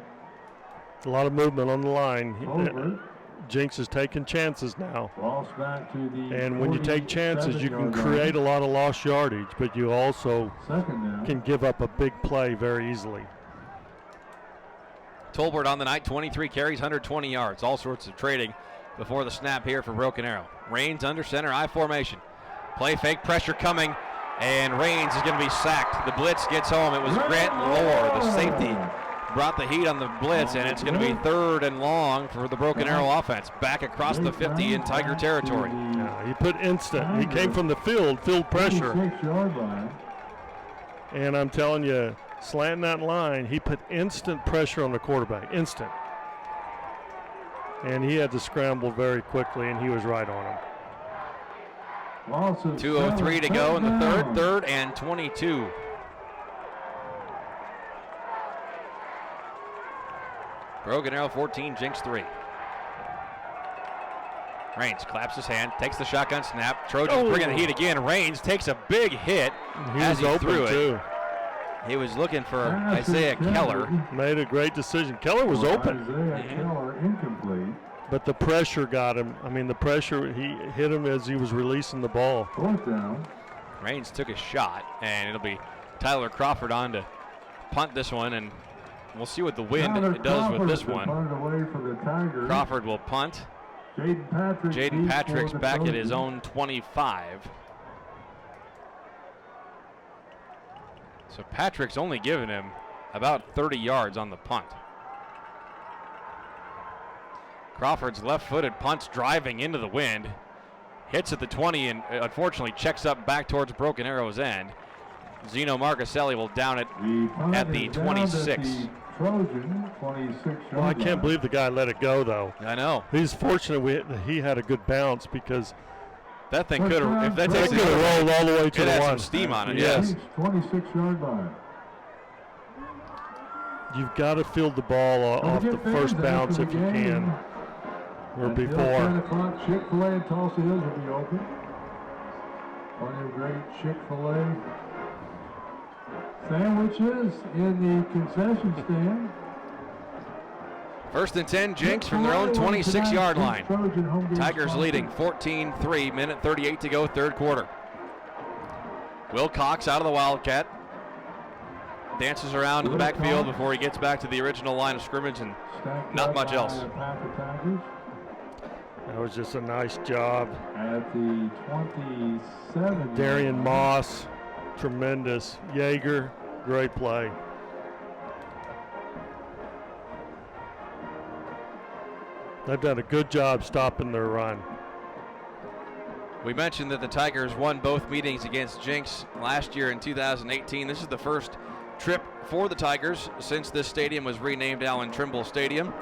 A lot of movement on the line. Jenks is taking chances now. And when you take chances, you can create a lot of lost yardage, but you also can give up a big play very easily. Tolbert on the night, 23 carries, 120 yards. All sorts of trading before the snap here for Broken Arrow. Raines under center, I formation. Play fake, pressure coming, and Raines is going to be sacked. The blitz gets home. It was Grant Lohr, the safety, brought the heat on the blitz, and it's going to be 3rd and long for the Broken Arrow offense. Back across the 50 in Tiger territory. Yeah, he put instant. He came from the field pressure. And I'm telling you, slanting that line, he put instant pressure on the quarterback, instant. And he had to scramble very quickly, and he was right on him. 2:03 to go in the 3rd, 3rd and 22. Broken Arrow 14, Jenks 3. Raines claps his hand, takes the shotgun snap. Trojans bringing the heat again. Raines takes a big hit as he threw it. Too. He was looking for Isaiah Keller. Made a great decision. Keller was open. Isaiah Keller incomplete. But the pressure got him. I mean, the pressure, he hit him as he was releasing the ball. 4th down. Raines took a shot, and it'll be Tyler Crawford on to punt this one, and we'll see what the wind does with this one. Crawford will punt. Jaden Patrick's back at his own 25. So Patrick's only given him about 30 yards on the punt. Crawford's left-footed punts driving into the wind. Hits at the 20 and unfortunately checks up back towards Broken Arrow's end. Zeno Marcaselli will down it at the 26. Trojan, 26. Well, I can't believe the guy let it go, though. I know. He's fortunate he had a good bounce because That thing could have, if that takes could have rolled all the way to it the had one. some steam on it, Yes. yes. 26-yard line. You've got to field the ball off the first bounce if you can, or Until before. 10 o'clock, Chick-fil-A in Tulsa Hills will be open. Plenty of great Chick-fil-A sandwiches in the concession stand. First and 10, Jenks from their own 26-yard line. Tigers leading 14-3, minute 38 to go, third quarter. Will Cox out of the Wildcat. Dances around in the backfield before he gets back to the original line of scrimmage, and not much else. That was just a nice job. At the 27. Darian Moss, tremendous. Yeager, great play. They've done a good job stopping their run. We mentioned that the Tigers won both meetings against Jenks last year in 2018. This is the first trip for the Tigers since this stadium was renamed Allen Trimble Stadium.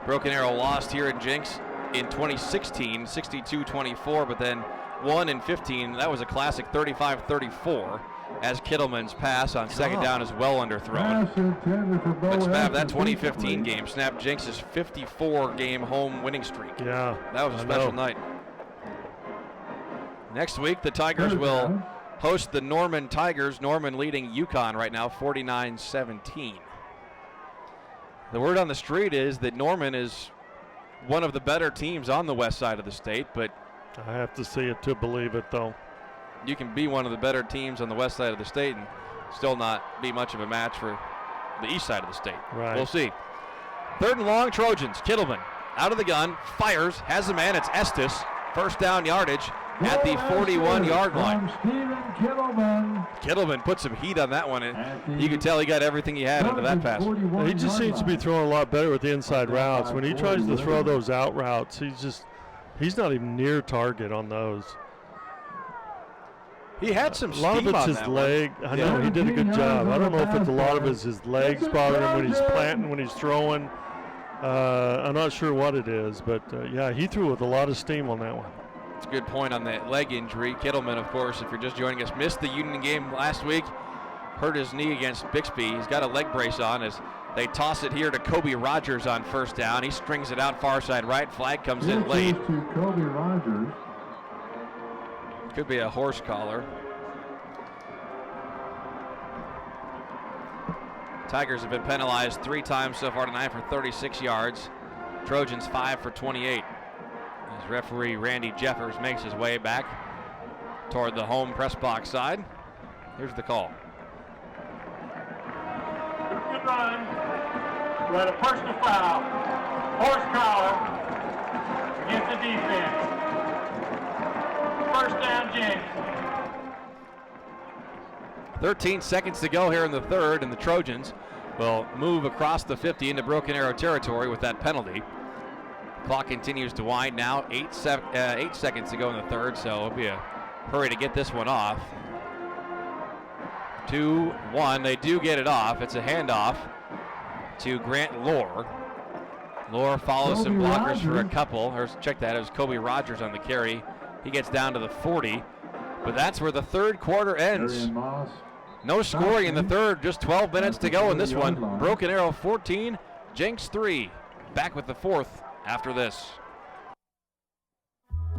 Broken Arrow lost here at Jenks in 2016, 62-24, but then won in 15. That was a classic 35-34, as Kittleman's pass on second down is well underthrown. But Spav, that 2015 game snapped Jenks' 54-game home winning streak. Yeah, that was a special night. Next week, the Tigers will host the Norman Tigers. Norman leading UConn right now, 49-17. The word on the street is that Norman is one of the better teams on the west side of the state, but I have to see it to believe it, though. You can be one of the better teams on the west side of the state and still not be much of a match for the east side of the state. Right. We'll see. Third and long, Trojans. Kittleman out of the gun, fires, has a man. It's Estes. First down yardage at the 41-yard line. Kittleman put some heat on that one, and you could tell he got everything he had into that pass. He just seems to be throwing a lot better with the inside routes. When he tries to throw those out routes, he's not even near target on those. He had some steam a lot of it's on his that leg. I know he did a good job. I don't know if it's a lot of it's his legs bothering him when he's planting, when he's throwing. I'm not sure what it is, but yeah, he threw with a lot of steam on that one. That's a good point on that leg injury. Kittleman, of course, if you're just joining us, missed the Union game last week. Hurt his knee against Bixby. He's got a leg brace on as they toss it here to Kobe Rogers on first down. He strings it out far side right. Flag comes in late. To Kobe Rogers. Could be a horse collar. Tigers have been penalized 3 times so far tonight for 36 yards. Trojans 5 for 28. As referee Randy Jeffers makes his way back toward the home press box side. Here's the call. Good run. We had a personal foul. Horse collar against the defense. First down, Jenks. 13 seconds to go here in the third, and the Trojans will move across the 50 into Broken Arrow territory with that penalty. Clock continues to wind now. 8 seconds to go in the third, so it'll be a hurry to get this one off. 2-1. They do get it off. It's a handoff to Grant Lohr. Lohr follows some blockers for a couple. Check that. It was Kobe Rogers on the carry. He gets down to the 40. But that's where the third quarter ends. No scoring in the third. Just 12 minutes to go in this one. Broken Arrow 14, Jenks 3. Back with the fourth after this.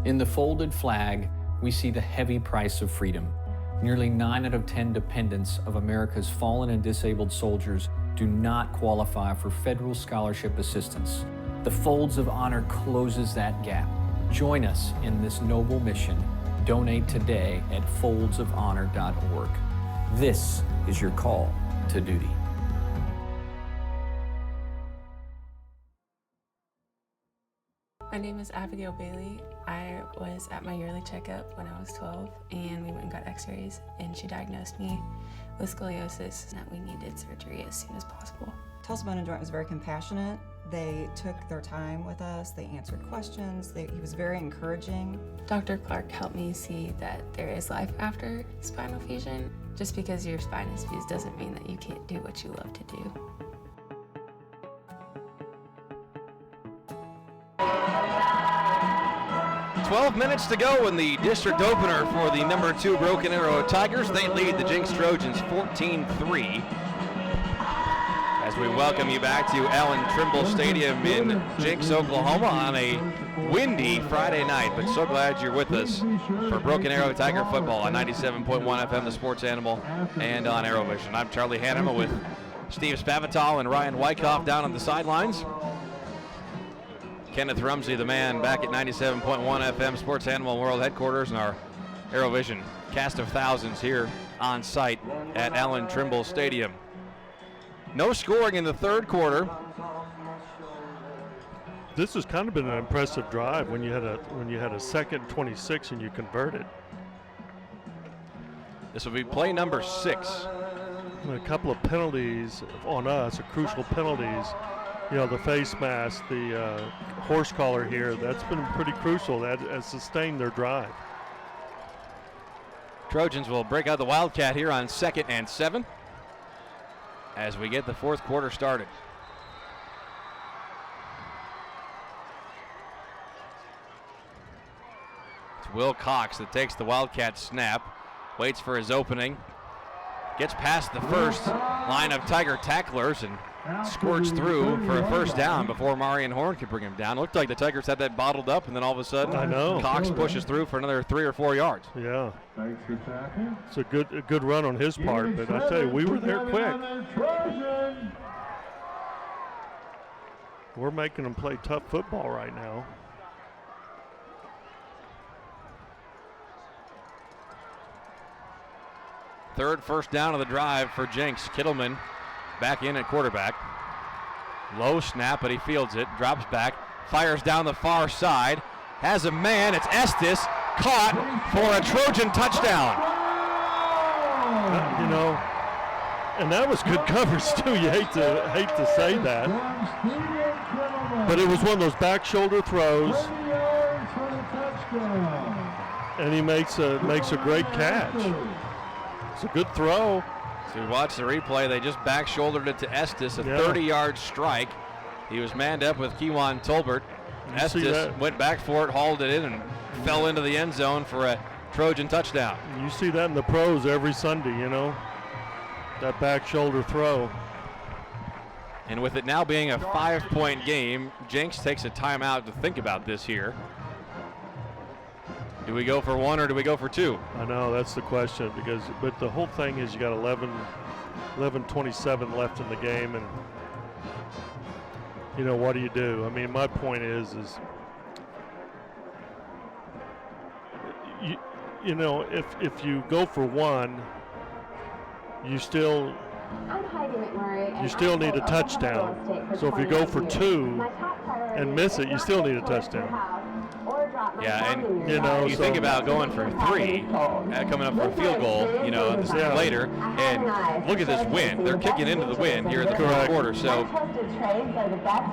In the folded flag, we see the heavy price of freedom. Nearly 9 out of 10 dependents of America's fallen and disabled soldiers do not qualify for federal scholarship assistance. The Folds of Honor closes that gap. Join us in this noble mission. Donate today at foldsofhonor.org. This is your call to duty. My name is Abigail Bailey. I was at my yearly checkup when I was 12, and we went and got x-rays, and she diagnosed me with scoliosis and that we needed surgery as soon as possible. Tulsa Bone and Joint was very compassionate. They took their time with us. They answered questions. He was very encouraging. Dr. Clark helped me see that there is life after spinal fusion. Just because your spine is fused doesn't mean that you can't do what you love to do. 12 minutes to go in the district opener for the number 2 Broken Arrow Tigers. They lead the Jenks Trojans 14-3. As we welcome you back to Allen Trimble Stadium in Jenks, Oklahoma on a windy Friday night, but so glad you're with us for Broken Arrow Tiger football on 97.1 FM, the Sports Animal, and on ArrowVision. I'm Charlie Hannema with Steve Spavital and Ryan Wyckoff down on the sidelines. Kenneth Rumsey, the man, back at 97.1 FM, Sports Animal World Headquarters, and our ArrowVision cast of thousands here on site at Allen Trimble Stadium. No scoring in the third quarter. This has kind of been an impressive drive when you had a second 26 and you converted. This will be play number 6. A couple of penalties on us, crucial penalties. You know, the face mask, the horse collar here, that's been pretty crucial. That has sustained their drive. Trojans will break out the Wildcat here on 2nd and 7 as we get the fourth quarter started. It's Will Cox that takes the Wildcat snap, waits for his opening, gets past the first line of Tiger tacklers and squirts through for a first down before Marion Horn could bring him down. It looked like the Tigers had that bottled up, and then all of a sudden, Cox pushes through for another 3 or 4 yards. Yeah, it's a good run on his part, but I tell you, we were there quick. We're making them play tough football right now. Third first down of the drive for Jenks. Kittleman back in at quarterback. Low snap, but he fields it, drops back, fires down the far side, has a man, it's Estes, caught for a Trojan touchdown. You know, and that was good coverage too. You hate to say that, but it was one of those back shoulder throws, and he makes a great catch. It's a good throw. So we watch the replay. They just back shouldered it to Estes, a 30-yard strike. He was manned up with Kewan Tolbert. Estes went back for it, hauled it in, and fell into the end zone for a Trojan touchdown. You see that in the pros every Sunday, you know, that back shoulder throw. And with it now being a 5-point game, Jenks takes a timeout to think about this here. Do we go for 1 or do we go for 2? I know, that's the question, but the whole thing is you got 11:27 left in the game, and you know, what do you do? I mean, my point is you know, if you go for 1, you still need a touchdown. So if you go for 2 and miss it, you still need a touchdown. Yeah, and you know, you think about going for 3, coming up for a field goal, you know, later, and look at this wind. They're kicking into the wind here in the fourth quarter. So,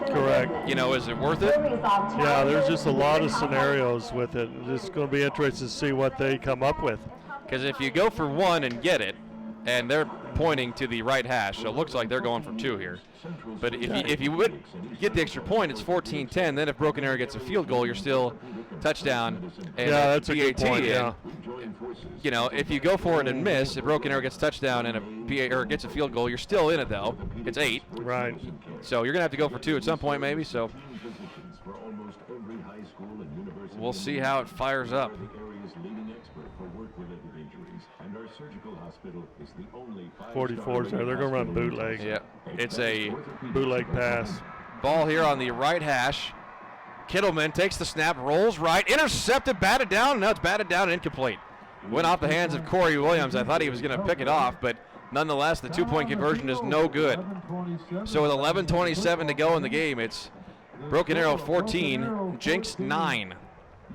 correct. You know, is it worth it? Yeah, there's just a lot of scenarios with it. It's going to be interesting to see what they come up with. Because if you go for 1 and get it, and they're pointing to the right hash, so it looks like they're going for 2 here. But if you would get the extra point, it's 14-10. Then if Broken Arrow gets a field goal, you're still touchdown. And that's a good point. Yeah. You know, if you go for it and miss, if Broken Arrow gets a touchdown and gets a field goal, you're still in it though. It's 8. Right. So you're gonna have to go for 2 at some point, maybe. So we'll see how it fires up. 44's there. They're going to run bootleg. Yeah, it's a bootleg pass. Ball here on the right hash. Kittleman takes the snap, rolls right, intercepted, batted down. No, it's batted down and incomplete. Went off the hands of Corey Williams. I thought he was going to pick it off, but nonetheless, the 2-point conversion is no good. So with 11:27 to go in the game, it's Broken Arrow 14, Jenks 9.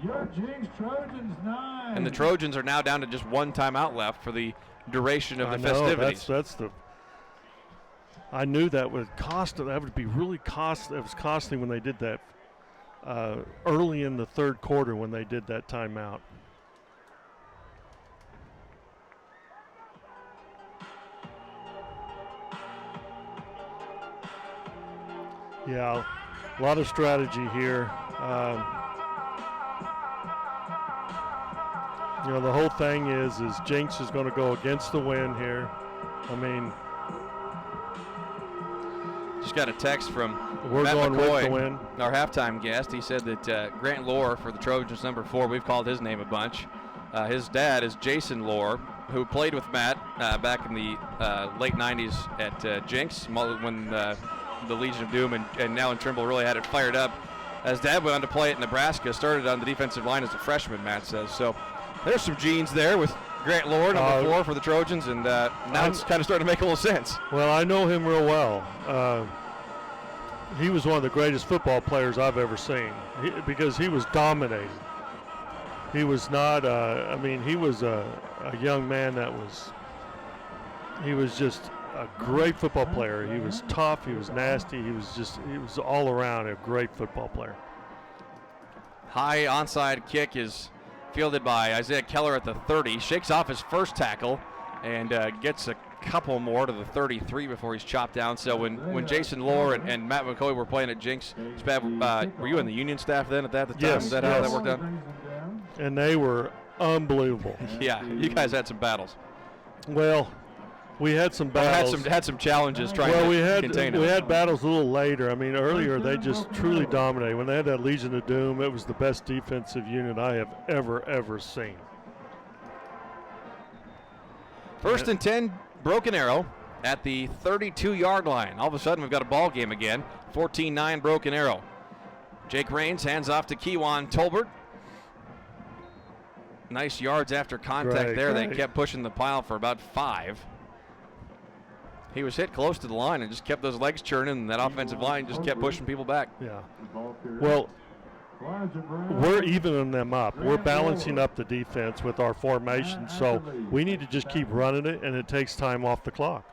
Your Jenks Trojans 9. And the Trojans are now down to just 1 timeout left for the duration of the festivities. I knew that would cost. That would be really costly. It was costly when they did that early in the third quarter when they did that timeout. Yeah, a lot of strategy here. You know, the whole thing is Jenks is going to go against the wind here. I mean, just got a text from we're Matt going McCoy, with the win. Our halftime guest. He said that Grant Lohr for the Trojans, number 4, we've called his name a bunch. His dad is Jason Lohr, who played with Matt back in the late 90s at Jenks when the Legion of Doom and now in Trimble really had it fired up. His dad went on to play at Nebraska, started on the defensive line as a freshman, Matt says. So there's some genes there with Grant Lohr, number 4 for the Trojans, and now it's kind of starting to make a little sense. Well, I know him real well. He was one of the greatest football players I've ever seen because he was dominating. He was not, he was a young man he was just a great football player. He was tough, he was nasty, he was all around a great football player. High onside kick is fielded by Isaiah Keller at the 30. Shakes off his first tackle and gets a couple more to the 33 before he's chopped down. So when Jason Lohr and Matt McCoy were playing at Jenks, were you in the union staff then at that time? Yes, Is that how that worked out? And they were unbelievable. Yeah, you guys had some battles. Well, we had some battles. Had some challenges trying to contain them. We had battles a little later. I mean, earlier they just truly dominated. When they had that Legion of Doom, it was the best defensive unit I have ever seen. 1st and 10, Broken Arrow at the 32-yard line. All of a sudden, we've got a ball game again. 14-9 Broken Arrow. Jake Raines hands off to Kewan Tolbert. Nice yards after contact there. They kept pushing the pile for about 5. He was hit close to the line and just kept those legs churning, and that offensive line just kept pushing people back. Yeah. Well, we're evening them up. We're balancing up the defense with our formation, so we need to just keep running it, and it takes time off the clock.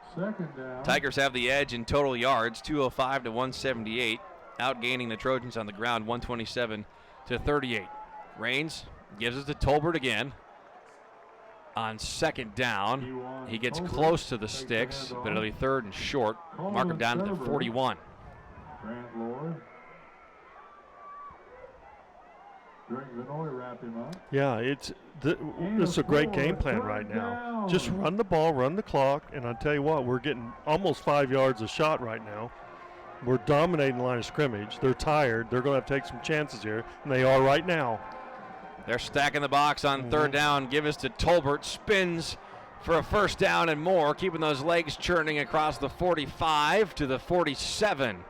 Tigers have the edge in total yards, 205 to 178, outgaining the Trojans on the ground, 127 to 38. Raines gives it to Tolbert again. On 2nd down, he gets close to the sticks, but it'll be 3rd and short. Mark him down to the 41. Yeah, it's a great game plan right now. Just run the ball, run the clock, and I'll tell you what, we're getting almost 5 yards a shot right now. We're dominating the line of scrimmage. They're tired. They're going to have to take some chances here, and they are right now. They're stacking the box on 3rd down. Give us to Tolbert. Spins for a 1st down and more, keeping those legs churning across the 45 to the 47.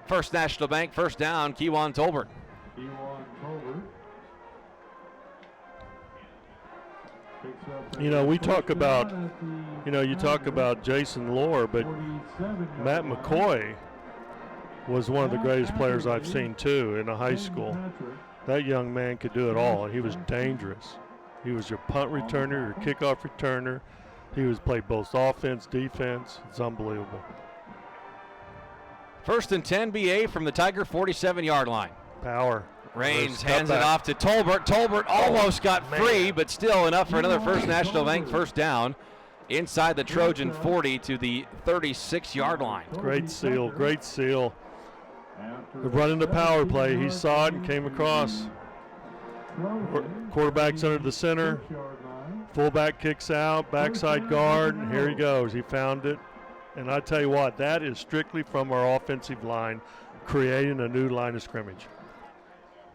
First National Bank, 1st down, Kewan Tolbert. You know, we talk about, you talk about Jason Lohr, but Matt McCoy was one of the greatest players I've seen, too, in a high school. That young man could do it all, and he was dangerous. He was your punt returner, your kickoff returner. He played both offense, defense. It's unbelievable. 1st and 10 BA from the Tiger 47-yard line. Power. Raines hands it off to Tolbert. Tolbert almost got free, but still enough for another First National Bank 1st down inside the Trojan 40 to the 36-yard line. Great seal, great seal. They're running the power play. He saw it and came across. Quarterback's under the center. Fullback kicks out, backside guard, and here he goes. He found it. And I tell you what, that is strictly from our offensive line, creating a new line of scrimmage.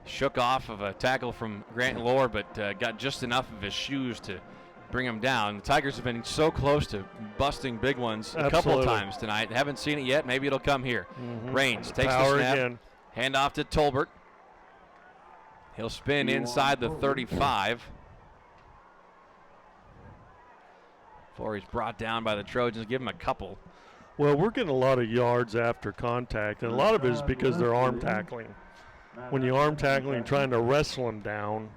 Shook off of a tackle from Grant Lohr, but got just enough of his shoes to bring him down. The Tigers have been so close to busting big ones a couple of times tonight. Haven't seen it yet. Maybe it'll come here. Raines takes the snap. Again. Hand off to Tolbert. He'll spin inside the 35. Before he's brought down by the Trojans. Give him a couple. Well, we're getting a lot of yards after contact, and a lot of it is because they're arm tackling. When you arm tackling and trying to wrestle them down,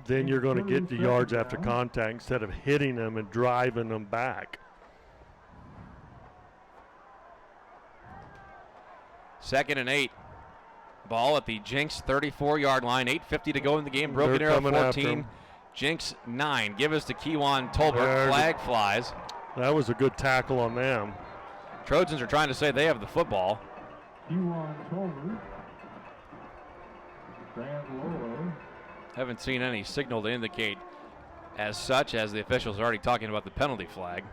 then you're going to get the yards after contact instead of hitting them and driving them back. 2nd and 8. Ball at the Jenks 34-yard line. 8:50 to go in the game. Broken Arrow 14. Jenks 9. Give us to Kewan Tolbert. Flag flies. That was a good tackle on them. Trojans are trying to say they have the football. Kewan Tolbert. Grant Lohr. Haven't seen any signal to indicate as such, as the officials are already talking about the penalty flag.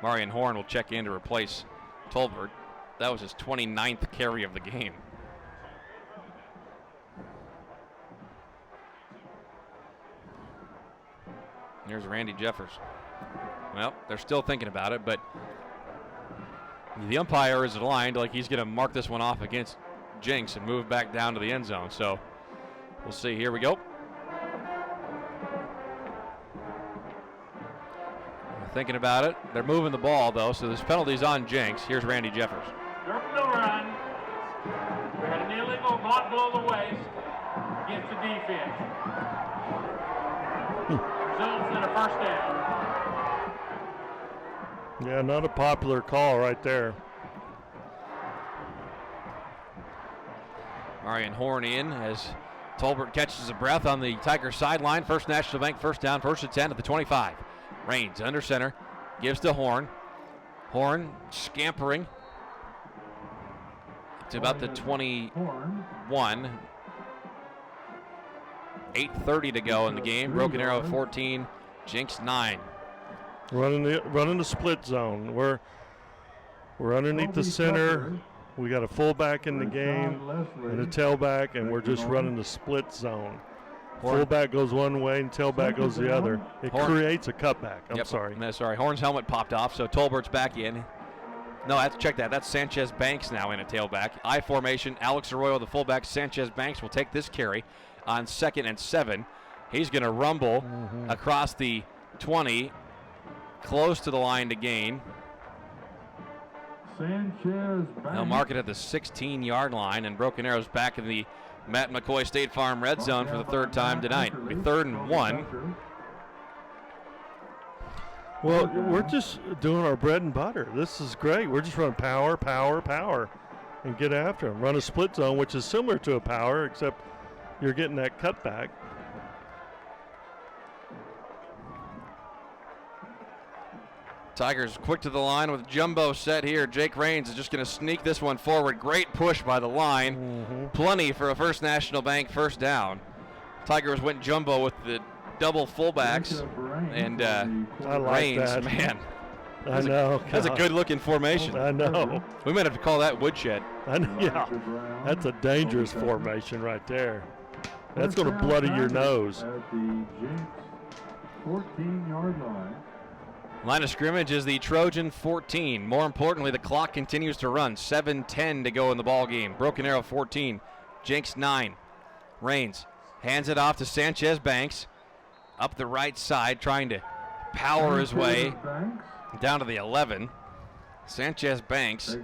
Marion Horn will check in to replace Tolbert. That was his 29th carry of the game. Here's Randy Jeffers. Well, they're still thinking about it, but the umpire is aligned like he's going to mark this one off against Jenks and move back down to the end zone. So we'll see. Here we go. Thinking about it. They're moving the ball, though, so this penalty's on Jenks. Here's Randy Jeffers. Still run. We had an illegal block below the waist against the defense. Results in a first down. Yeah, not a popular call right there. Marion Horn in as Tolbert catches a breath on the Tiger sideline. First National Bank first down, 1st and 10 at the 25. Raines under center, gives to Horn. Horn scampering to about the 21. 8:30 to go in the game. Broken Arrow 14, Jenks 9. Running the split zone. We're underneath the center. We got a fullback in the game and a tailback, and we're just running the split zone. Fullback goes one way and tailback goes the other. It creates a cutback. I'm sorry. No, sorry. Horn's helmet popped off, so Tolbert's back in. No, check that. That's Sanchez Banks now in a tailback. I formation. Alex Arroyo, the fullback. Sanchez Banks will take this carry on 2nd and 7. He's going to rumble across the 20, close to the line to gain. Sanchez Banks. They'll mark it at the 16-yard line, and Broken Arrow's back in the Matt McCoy State Farm red zone for the 3rd time tonight. It'll be 3rd and 1. Well, we're just doing our bread and butter. This is great. We're just running power, power, power, and get after them. Run a split zone, which is similar to a power, except you're getting that cutback. Tigers quick to the line with jumbo set here. Jake Raines is just going to sneak this one forward. Great push by the line. Plenty for a First National Bank first down. Tigers went jumbo with the double fullbacks. And I like Raines, that. man. I know. That's a good-looking formation. I know. We might have to call that woodshed. I know. Yeah, that's a dangerous formation right there. That's going to bloody your nose. At the Jenks 14-yard line. Line of scrimmage is the Trojan 14. More importantly, the clock continues to run. 7:10 to go in the ball game. Broken Arrow 14, Jenks 9. Raines hands it off to Sanchez Banks. Up the right side, trying to power his way down to the 11. Sanchez Banks,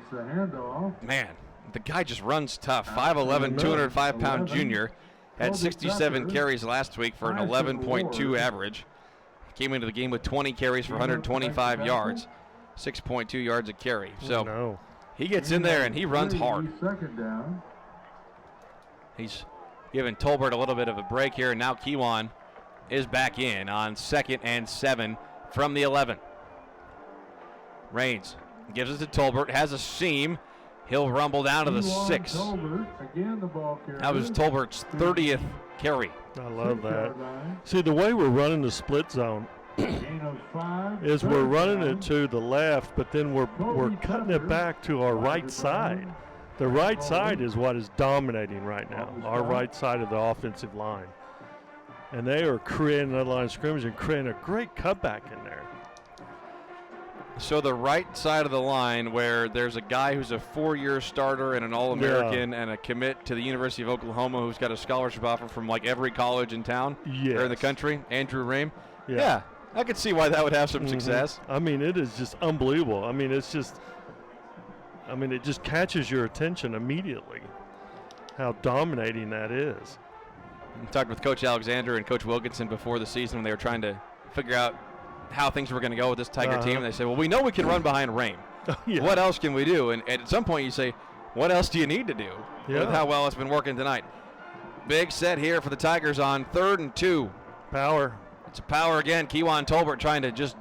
man, the guy just runs tough. 5'11", 205-pound junior. Had 67 carries last week for an 11.2 average. Came into the game with 20 carries for 125 yards, 6.2 yards a carry. So he gets in there and he runs hard. He's giving Tolbert a little bit of a break here, and now Kewan is back in on 2nd and 7 from the 11. Raines gives it to Tolbert, has a seam. He'll rumble down to the 6. That was Tolbert's 30th carry. I love that. See, the way we're running the split zone is we're running it to the left, but then we're cutting it back to our right side. The right side is what is dominating right now, our right side of the offensive line. And they are creating that line of scrimmage and creating a great cutback in there. So the right side of the line, where there's a guy who's a 4-year starter and an All-American and a commit to the University of Oklahoma who's got a scholarship offer from like every college in town or in the country, Andrew Rame. Yeah, I could see why that would have some success. I mean, it is just unbelievable. I mean, it's just, it just catches your attention immediately how dominating that is. I talked with Coach Alexander and Coach Wilkinson before the season when they were trying to figure out how things were going to go with this Tiger team. And they said, well, we know we can run behind Rame. What else can we do? And at some point you say, what else do you need to do with how well it's been working tonight? Big set here for the Tigers on 3rd and 2. Power. It's a power again. Kewan Tolbert trying to just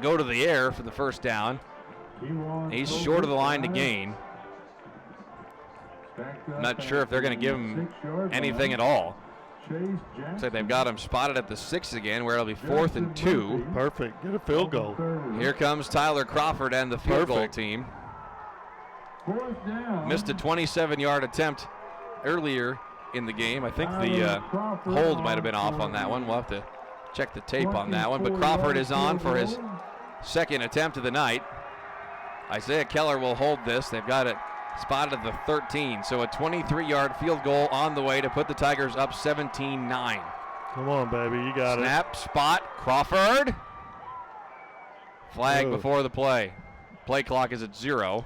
go to the air for the first down. He's short of the line to gain. I'm not sure if they're going to give him anything at all. Looks like they've got him spotted at the 6 again, where it'll be 4th and 2. Perfect. Get a field goal. Here comes Tyler Crawford and the field goal team. Missed a 27-yard attempt earlier in the game. I think the hold might have been off on that one. We'll have to check the tape on that one. But Crawford is on for his second attempt of the night. Isaiah Keller will hold this. They've got it spotted at the 13. So a 23-yard field goal on the way to put the Tigers up 17-9. Come on, baby. You got it. Snap, spot, Crawford. Flag before the play. Play clock is at 0.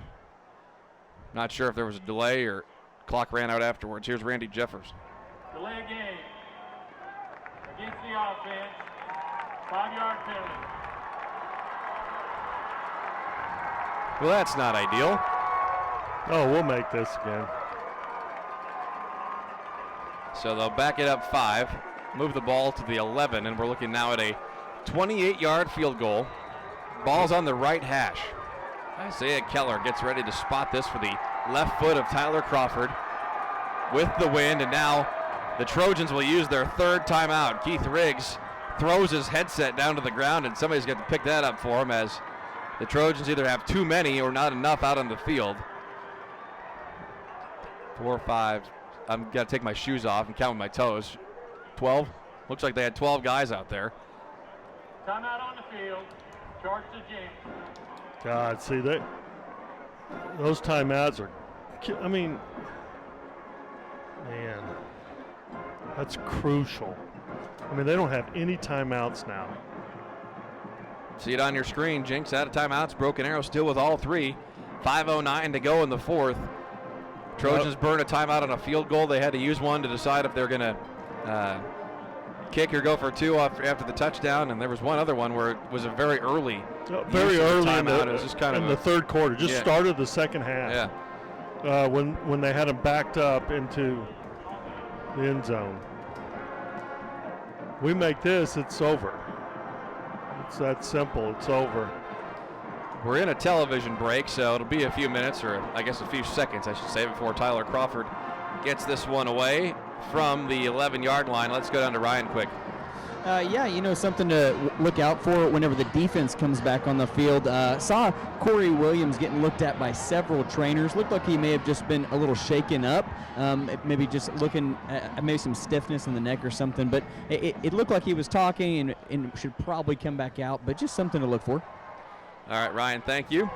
Not sure if there was a delay or clock ran out afterwards. Here's Randy Jeffers. Delay a game against the offense. 5-yard penalty. Well, that's not ideal. Oh, we'll make this again. So they'll back it up 5, move the ball to the 11, and we're looking now at a 28-yard field goal. Ball's on the right hash. Isaiah Keller gets ready to spot this for the left foot of Tyler Crawford with the wind, and now the Trojans will use their 3rd timeout. Keith Riggs throws his headset down to the ground, and somebody's got to pick that up for him, as the Trojans either have too many or not enough out on the field. 4 or 5. I'm got to take my shoes off and count with my toes. 12. Looks like they had 12 guys out there. Timeout on the field. Charge to Jenks. God, see, those timeouts are, I mean, man, that's crucial. I mean, they don't have any timeouts now. See it on your screen. Jenks out of timeouts. Broken Arrow still with all 3. 5:09 to go in the 4th. Trojans burn a timeout on a field goal. They had to use one to decide if they're going to kick or go for 2 after the touchdown. And there was one other one where it was a very early timeout. It was just kind of the 3rd quarter. Just started the 2nd half. Yeah. When they had them backed up into the end zone. We make this, it's over. It's that simple. It's over. We're in a television break, so it'll be a few minutes, or I guess a few seconds, I should say, before Tyler Crawford gets this one away from the 11-yard line. Let's go down to Ryan quick. Yeah, something to look out for whenever the defense comes back on the field. Saw Corey Williams getting looked at by several trainers. Looked like he may have just been a little shaken up, maybe just looking at maybe some stiffness in the neck or something. But it looked like he was talking and should probably come back out, but just something to look for. All right, Ryan, thank you.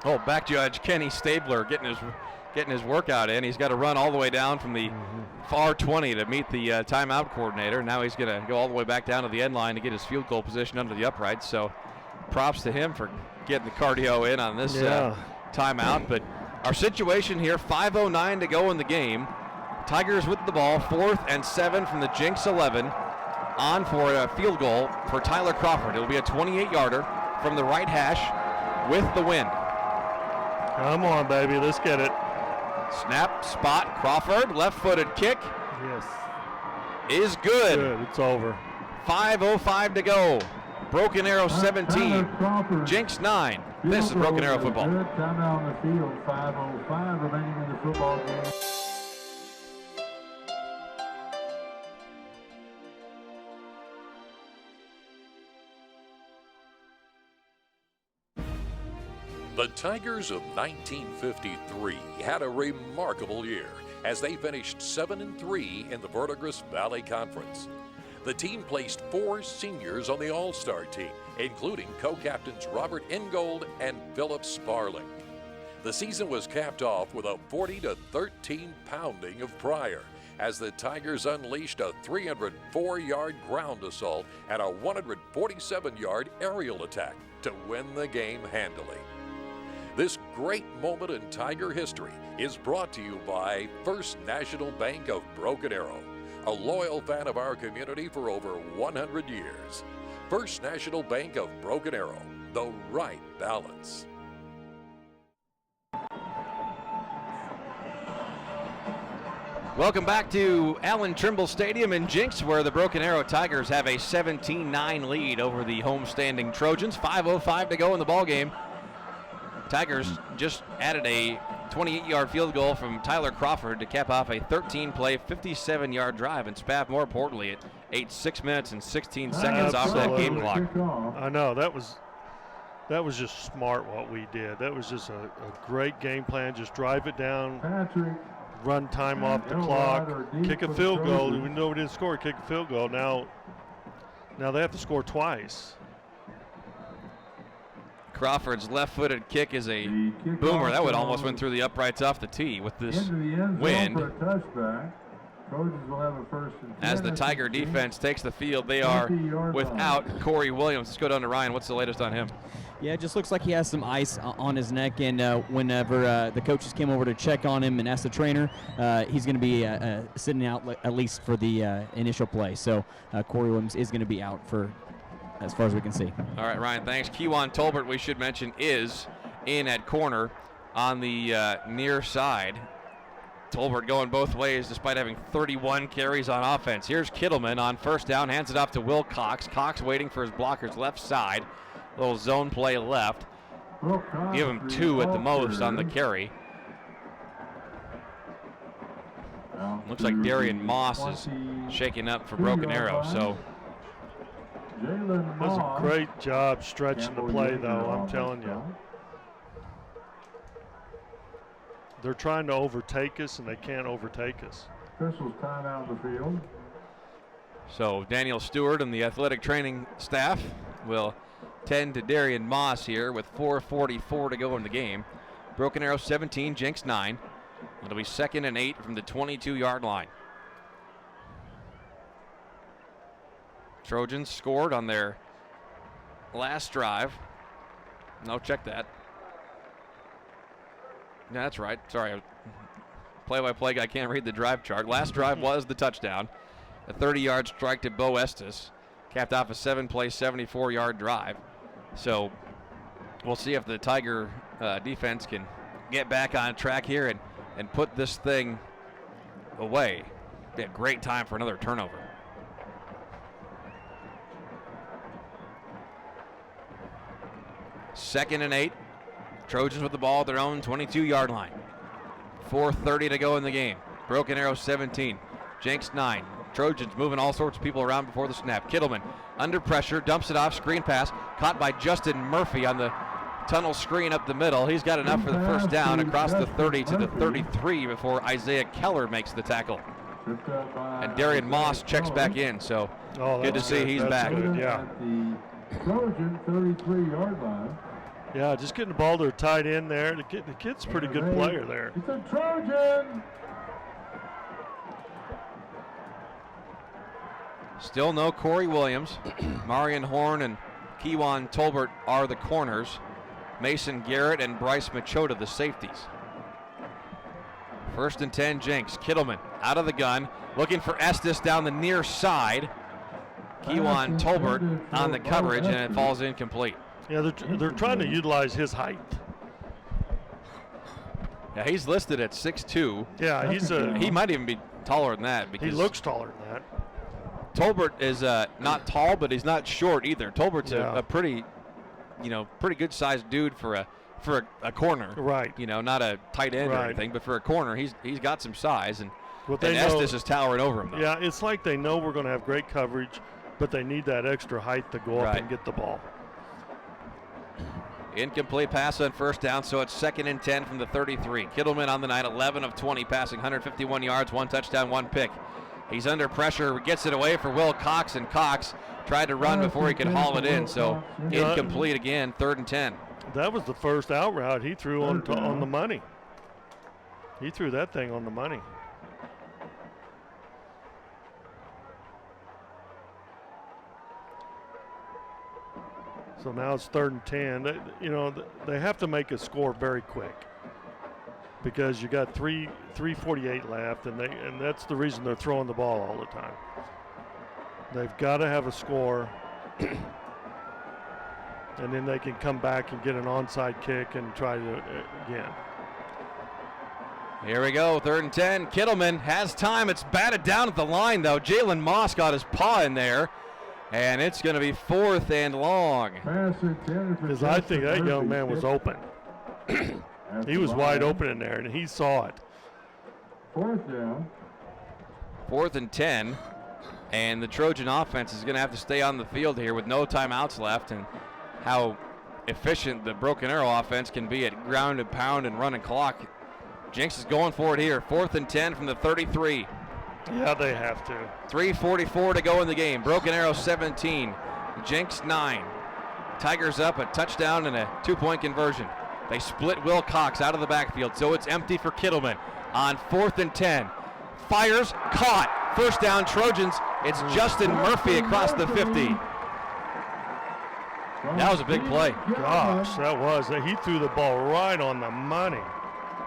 Oh, back judge Kenny Stabler getting his workout in. He's got to run all the way down from the far 20 to meet the timeout coordinator. Now he's going to go all the way back down to the end line to get his field goal position under the uprights. So props to him for getting the cardio in on this timeout. But our situation here, 5:09 to go in the game. Tigers with the ball, 4th and 7 from the Jenks 11. On for a field goal for Tyler Crawford. It'll be a 28-yarder from the right hash with the wind. Come on, baby. Let's get it. Snap, spot, Crawford, left-footed kick. Yes. Is good. Good, it's over. 5:05 to go. Broken Arrow 17, Jenks 9. This is Broken Arrow football. Timeout on the field, 5:05 remaining in the football game. The Tigers of 1953 had a remarkable year as they finished 7-3 in the Verdigris Valley Conference. The team placed 4 seniors on the All-Star team, including co-captains Robert Ingold and Philip Sparling. The season was capped off with a 40-13 pounding of Pryor as the Tigers unleashed a 304-yard ground assault and a 147-yard aerial attack to win the game handily. This great moment in Tiger history is brought to you by First National Bank of Broken Arrow, a loyal fan of our community for over 100 years. First National Bank of Broken Arrow, the right balance. Welcome back to Allen Trimble Stadium in Jenks, where the Broken Arrow Tigers have a 17-9 lead over the homestanding Trojans. 5:05 to go in the ballgame. Tigers just added a 28-yard field goal from Tyler Crawford to cap off a 13-play, 57-yard drive. And Spav, more importantly, it ate 6 minutes and 16 seconds off that game clock. I know, that was just smart what we did. That was just a great game plan. Just drive it down, run time off the clock, kick a field goal. We know we didn't score, kick a field goal. Now they have to score twice. Crawford's left-footed kick is a boomer. That would almost went through the uprights off the tee with this wind. As the Tiger defense takes the field, they are without Corey Williams. Let's go down to Ryan. What's the latest on him? Yeah, it just looks like he has some ice on his neck, and whenever the coaches came over to check on him and asked the trainer, he's going to be sitting out at least for the initial play. So Corey Williams is going to be out for as far as we can see. All right, Ryan, thanks. Kewan Tolbert, we should mention, is in at corner on the near side. Tolbert going both ways despite having 31 carries on offense. Here's Kittleman on first down, hands it off to Will Cox. Cox waiting for his blockers left side. Little zone play left. Give him 2 at the most on the carry. Looks like Darian Moss is shaking up for Broken Arrow, so. Does a great job stretching the play, though, I'm telling you. They're trying to overtake us, and they can't overtake us. Officials time out of the field. So Daniel Stewart and the athletic training staff will tend to Darian Moss here with 4:44 to go in the game. Broken Arrow 17, Jenks 9. It'll be 2nd and 8 from the 22-yard line. Trojans scored on their last drive. No, check that. No, that's right. Sorry, play-by-play guy can't read the drive chart. Last drive was the touchdown. A 30-yard strike to Bo Estes, capped off a 7-play, 74-yard drive. So we'll see if the Tiger defense can get back on track here and put this thing away. Be a great time for another turnover. Second and 8. Trojans with the ball at their own 22-yard line. 4:30 to go in the game. Broken Arrow 17. Jenks 9. Trojans moving all sorts of people around before the snap. Kittleman under pressure, dumps it off, screen pass, caught by Justin Murphy on the tunnel screen up the middle. He's got enough for the first down across the 30 to the 33 before Isaiah Keller makes the tackle. And Darian Moss checks back in, so good to see he's back. Good, yeah. Trojan 33-yard line. Yeah, just getting the ball to a tight end there. The kid's a pretty good player there. It's a Trojan. Still no Corey Williams. Marion Horn and Kewan Tolbert are the corners. Mason Garrett and Bryce Machota the safeties. 1st and 10, Jenks. Kittleman out of the gun, looking for Estes down the near side. Kewan Tolbert on the coverage, and it falls incomplete. Yeah, they're trying to utilize his height. Yeah, he's listed at 6'2". Yeah, he might even be taller than that. Because he looks taller than that. Tolbert is not tall, but he's not short either. Tolbert's a pretty good sized dude for a corner. Right. Not a tight end or anything, but for a corner, he's got some size, and Estes is towering over him, though. Yeah, it's like they know we're going to have great coverage, but they need that extra height to go up and get the ball. Incomplete pass on first down, so it's 2nd and 10 from the 33. Kittleman on the night, 11 of 20 passing, 151 yards, 1 touchdown, 1 pick. He's under pressure, gets it away for Will Cox, and Cox tried to run before he could haul it in, so incomplete again, 3rd and 10. That was the first out route he threw on the money. He threw that thing on the money. So now it's 3rd and 10. They have to make a score very quick because you got 3:48 left, and that's the reason they're throwing the ball all the time. They've got to have a score, and then they can come back and get an onside kick and try to again. Here we go, 3rd and 10. Kittleman has time. It's batted down at the line, though. Jalen Moss got his paw in there. And it's going to be 4th and long. Because I think that young man was open. He was wide open in there, and he saw it. 4th down. 4th and 10. And the Trojan offense is going to have to stay on the field here with no timeouts left, and how efficient the Broken Arrow offense can be at ground and pound and run and clock. Jenks is going for it here. 4th and 10 from the 33. Yeah, they have to. 3:44 to go in the game. Broken Arrow 17, Jenks 9. Tigers up a touchdown and a 2-point conversion. They split Will Cox out of the backfield, so it's empty for Kittleman on 4th and 10. Fires, caught. First down, Trojans. It's Justin Murphy across the 50. That was a big play. Gosh, that was. He threw the ball right on the money,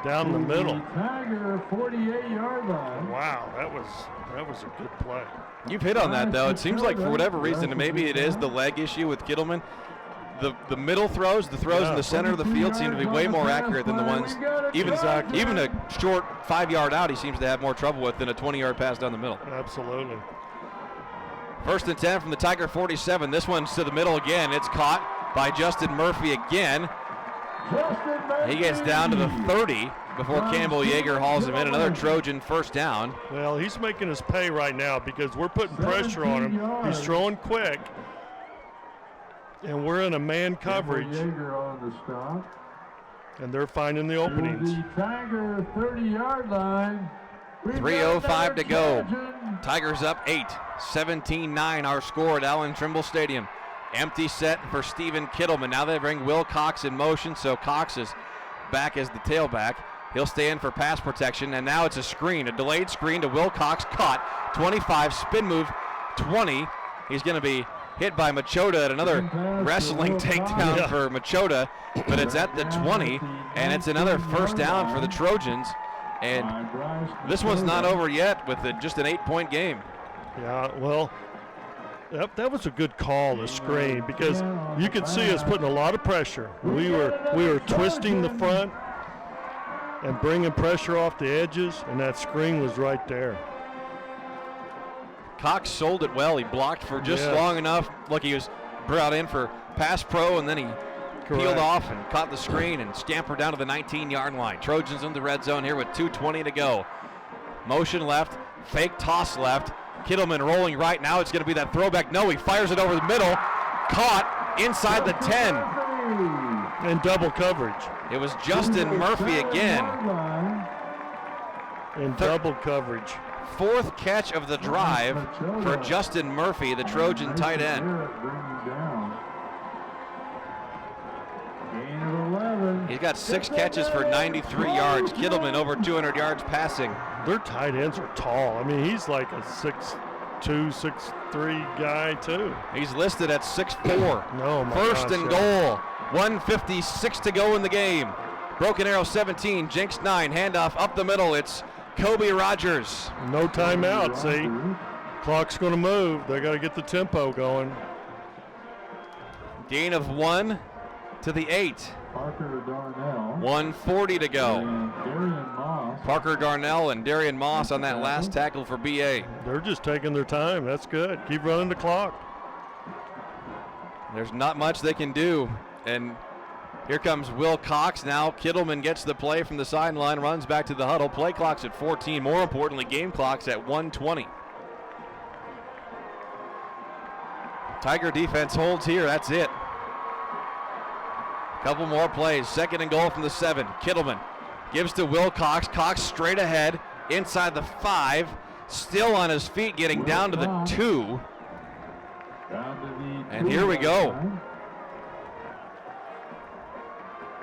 down the middle. Tiger 48-yard line. Wow, that was a good play. You've hit on that, though. It seems like for whatever reason, and maybe it is the leg issue with Kittleman, the middle throws, the throws in the center of the field seem to be way more accurate than the ones, even a short 5-yard out he seems to have more trouble with than a 20-yard pass down the middle. Absolutely. 1st and 10 from the Tiger 47. This one's to the middle again. It's caught by Justin Murphy again. He gets down to the 30 before Campbell Yeager hauls him in. Another Trojan first down. Well, he's making us pay right now because we're putting pressure on him. He's throwing quick, and we're in a man coverage. Yeager on the stop. And they're finding the openings. The Tiger 30-yard line. 3:05 to go. Tigers up 8, 17-9 our score at Allen Trimble Stadium. Empty set for Stephen Kittleman. Now they bring Will Cox in motion, so Cox is back as the tailback. He'll stay in for pass protection, and now it's a screen, a delayed screen to Will Cox, caught, 25, spin move, 20. He's going to be hit by Machota at another wrestling takedown for Machota, but it's at the 20, and it's another first down for the Trojans. And this one's not over yet with just an 8-point game. Yeah, well, that was a good call, the screen, because you could see us putting a lot of pressure. We were twisting the front and bringing pressure off the edges, and that screen was right there. Cox sold it well. He blocked for just long enough. Look, he was brought in for pass pro, and then he peeled off and caught the screen and scampered down to the 19-yard line. Trojans in the red zone here with 2:20 to go. Motion left, fake toss left. Kittleman rolling right now. It's going to be that throwback. No, he fires it over the middle. Caught inside the 10. In double coverage. It was Justin Murphy again. In double coverage. 4th catch of the drive for Justin Murphy, the Trojan tight end. He's got 6 catches for 93 yards. Kittleman over 200 yards passing. Their tight ends are tall. I mean, he's like a 6'2", 6'3" guy, too. He's listed at 6'4". No, my First gosh, and goal. 1:56 to go in the game. Broken Arrow 17, Jenks 9. Handoff up the middle. It's Kobe Rogers. No timeout, see? Clock's going to move. They got to get the tempo going. Gain of 1 to the 8. Parker Darnell. 1:40 to go. Darian Moss. Parker Darnell and Darian Moss on that last tackle for BA. They're just taking their time. That's good. Keep running the clock. There's not much they can do. And here comes Will Cox. Now Kittleman gets the play from the sideline, runs back to the huddle. Play clock's at 14. More importantly, game clock's at 1:20. Tiger defense holds here. That's it. Couple more plays. 2nd and goal from the 7. Kittleman gives to Will Cox. Cox straight ahead inside the 5. Still on his feet, getting down to the 2. And here we go.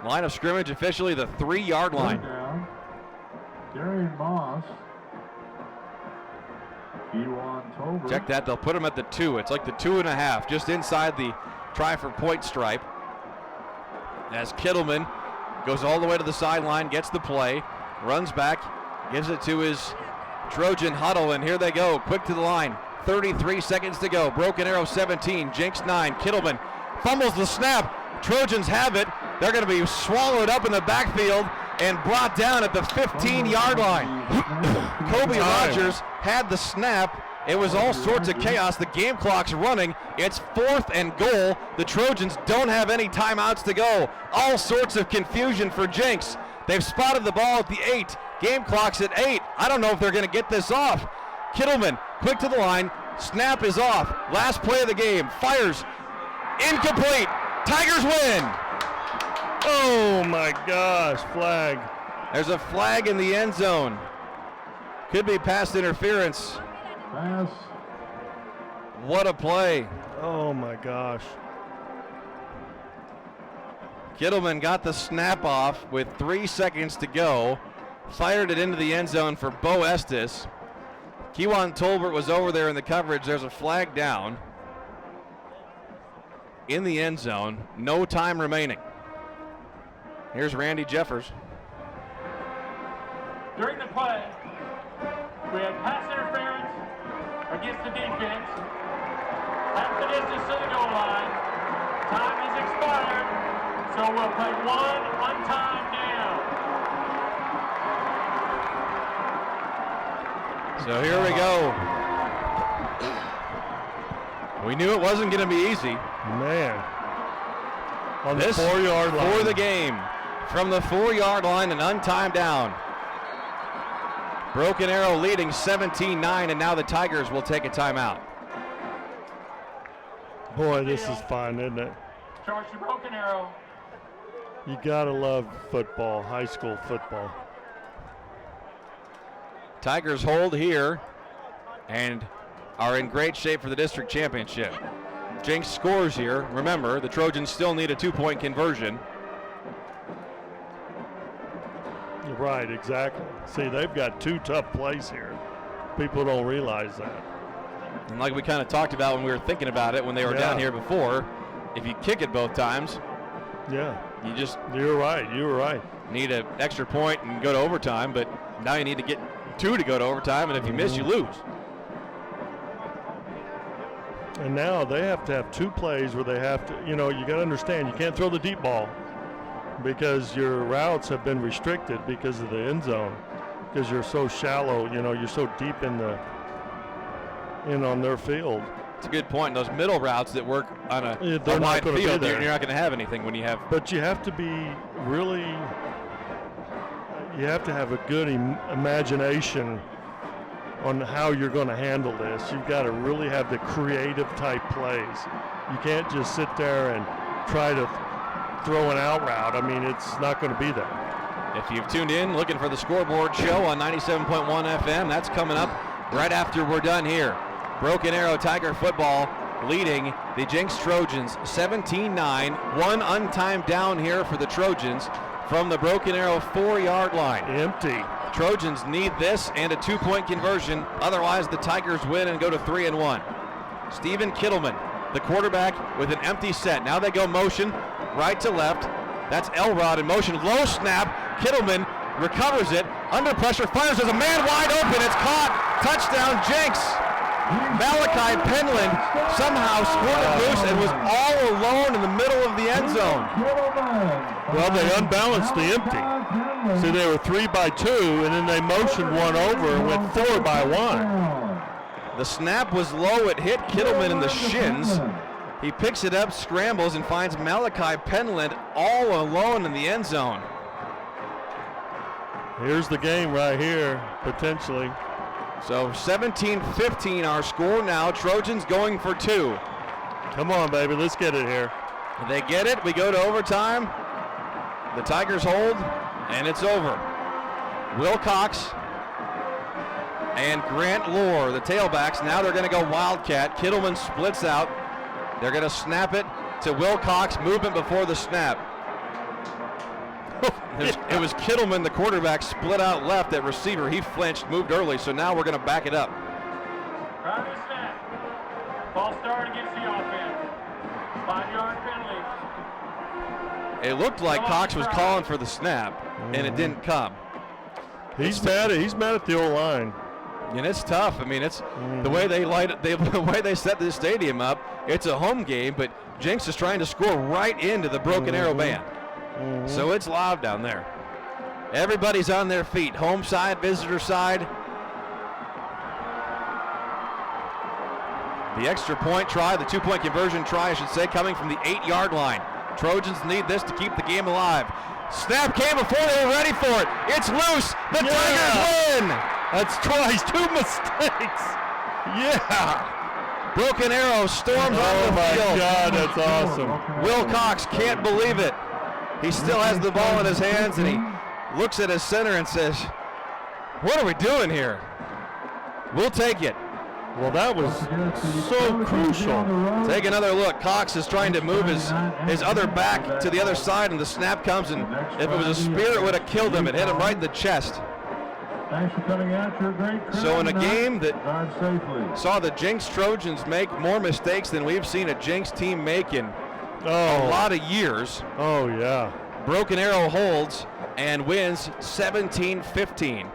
Line of scrimmage officially the 3-yard line. Darian Moss. Check that. They'll put him at the 2. It's like the 2.5, just inside the try for point stripe. As Kittleman goes all the way to the sideline, gets the play, runs back, gives it to his Trojan huddle, and here they go, quick to the line. 33 seconds to go. Broken Arrow 17, Jenks 9. Kittleman fumbles the snap. Trojans have it. They're going to be swallowed up in the backfield and brought down at the 15-yard line. Kobe Rogers had the snap. It was all sorts of chaos. The game clock's running. It's 4th and goal. The Trojans don't have any timeouts to go. All sorts of confusion for Jenks. They've spotted the ball at the 8. Game clock's at 8. I don't know if they're going to get this off. Kittleman, quick to the line. Snap is off. Last play of the game. Fires. Incomplete. Tigers win. Oh my gosh, flag. There's a flag in the end zone. Could be pass interference. Pass. What a play. Oh my gosh. Kittleman got the snap off with 3 seconds to go. Fired it into the end zone for Bo Estes. Kewan Tolbert was over there in the coverage. There's a flag down in the end zone. No time remaining. Here's Randy Jeffers. During the play, we had pass interference against the defense. Half the distance to the goal line. Time has expired, so we'll play one on-time down. So here we go. We knew it wasn't going to be easy. Man. On This the 4-yard line. For the game. From the 4-yard line, an untimed down. Broken Arrow leading 17-9, and now the Tigers will take a timeout. Boy, this is fun, isn't it? Charge to Broken Arrow. You gotta love football, high school football. Tigers hold here and are in great shape for the district championship. Jenks scores here. Remember, the Trojans still need a 2-point conversion. Right, exactly. See, they've got 2 tough plays here. People don't realize that. And like we kind of talked about when we were thinking about it when they were down here before, if you kick it both times, you're right. Need an extra point and go to overtime, but now you need to get 2 to go to overtime, and if you miss, you lose. And now they have to have 2 plays where they have to, you got to understand, you can't throw the deep ball because your routes have been restricted because of the end zone, because you're so shallow, you're so deep in on their field. It's a good point. Those middle routes that work on a wide field, you're not going to have anything when you have. But you have to be really, you have to have a good imagination on how you're going to handle this. You've got to really have the creative type plays. You can't just sit there and try to throw an out route. I mean, it's not going to be there. If you've tuned in looking for the scoreboard show on 97.1 FM, that's coming up right after we're done here. Broken Arrow Tiger football leading the Jenks Trojans 17-9. 1 untimed down here for the Trojans from the Broken Arrow 4-yard line. Empty. Trojans need this and a 2-point conversion. Otherwise, the Tigers win and go to 3-1. Stephen Kittleman, the quarterback, with an empty set. Now they go motion right to left. That's Elrod in motion. Low snap. Kittleman recovers it. Under pressure. Fires. There's a man wide open. It's caught. Touchdown, Jenks. Malachi Penland somehow scored it loose and was all alone in the middle of the end zone. Well, they unbalanced the empty. See, they were 3 by 2, and then they motioned one over and went 4 by 1. The snap was low. It hit Kittleman in the shins. He picks it up, scrambles, and finds Malachi Penland all alone in the end zone. Here's the game right here, potentially. So 17-15 our score now. Trojans going for 2. Come on, baby, let's get it here. They get it. We go to overtime. The Tigers hold, and it's over. Wilcox and Grant Lohr, the tailbacks. Now they're going to go Wildcat. Kittleman splits out. They're going to snap it to Wilcox. Movement before the snap. It was Kittleman, the quarterback, split out left at receiver. He flinched, moved early, so now we're going to back it up. Prior to the snap, ball start against the offense. 5-yard penalty. It looked like Cox was calling for the snap, and it didn't come. He's mad at the old line. And it's tough. I mean, it's the way they the way they set this stadium up. It's a home game, but Jenks is trying to score right into the Broken Arrow band. So it's loud down there. Everybody's on their feet. Home side, visitor side. The extra point try, the 2-point conversion try, I should say, coming from the 8-yard line. Trojans need this to keep the game alive. Snap came before they were ready for it. It's loose. The Tigers win. That's twice, 2 mistakes. Yeah. Broken Arrow storms on the field. Oh my God, that's awesome. Will Cox can't believe it. He still has the ball in his hands, and he looks at his center and says, "What are we doing here? We'll take it." Well, that was so crucial. Take another look. Cox is trying to move his other back to the other side, and the snap comes, and if it was a spear, it would have killed him. It hit him right in the chest. Thanks for coming out. You're a great crowd. So in a game that Drive safely. saw the Jenks Trojans make more mistakes than we've seen a Jenks team make in a lot of years. Oh, yeah. Broken Arrow holds and wins 17-15.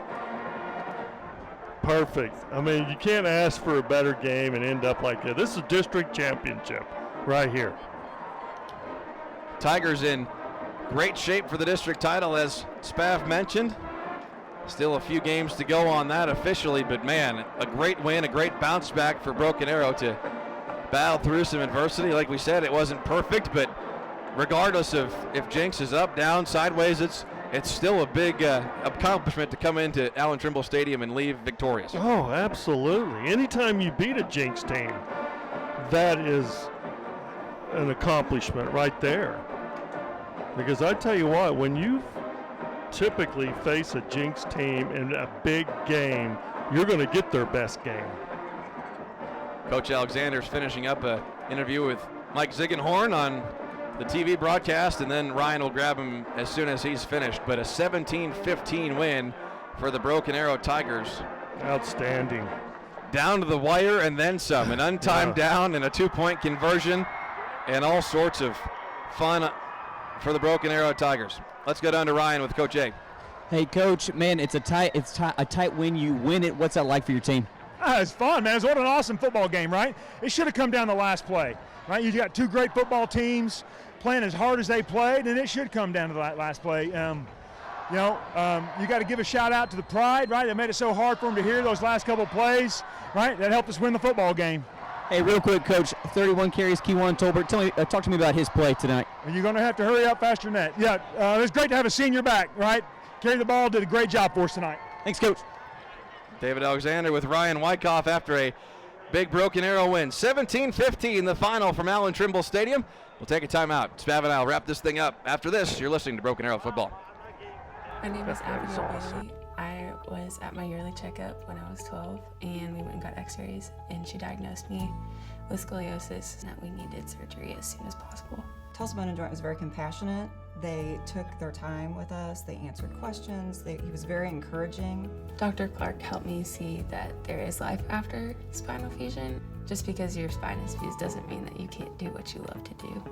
Perfect. I mean, you can't ask for a better game and end up like that. This is a district championship right here. Tigers in great shape for the district title, as Spav mentioned. Still a few games to go on that officially, but man, a great win, a great bounce back for Broken Arrow to battle through some adversity. Like we said, it wasn't perfect, but regardless of if Jenks is up, down, sideways, it's still a big accomplishment to come into Allen Trimble Stadium and leave victorious. Oh, absolutely. Anytime you beat a Jenks team, that is an accomplishment right there. Because I tell you what, when you typically face a Jenks team in a big game, you're going to get their best game. Coach Alexander's finishing up an interview with Mike Ziegenhorn on the TV broadcast, and then Ryan will grab him as soon as he's finished. But a 17-15 win for the Broken Arrow Tigers. Outstanding. Down to the wire and then some. An untimed down and a 2-point conversion and all sorts of fun for the Broken Arrow Tigers. Let's go down to Ryan with Coach A. Hey, Coach, man, it's a tight win. You win it. What's that like for your team? It's fun, man. It's what an awesome football game, right? It should have come down the last play, right? You got two great football teams playing as hard as they played, and it should come down to the last play. You got to give a shout out to the Pride, right? That made it so hard for them to hear those last couple plays, right? That helped us win the football game. Hey, real quick, Coach, 31 carries, Kewan Tolbert. Talk to me about his play tonight. You're going to have to hurry up faster than that. Yeah, it was great to have a senior back, right? Carried the ball, did a great job for us tonight. Thanks, Coach. David Alexander with Ryan Wyckoff after a big Broken Arrow win. 17-15, the final from Allen Trimble Stadium. We'll take a timeout. Spav and I will wrap this thing up. After this, you're listening to Broken Arrow Football. My name is Abigail Bailey. I was at my yearly checkup when I was 12, and we went and got x-rays, and she diagnosed me with scoliosis and that we needed surgery as soon as possible. Tulsa Bone and Joint was very compassionate. They took their time with us. They answered questions. He was very encouraging. Dr. Clark helped me see that there is life after spinal fusion. Just because your spine is fused doesn't mean that you can't do what you love to do.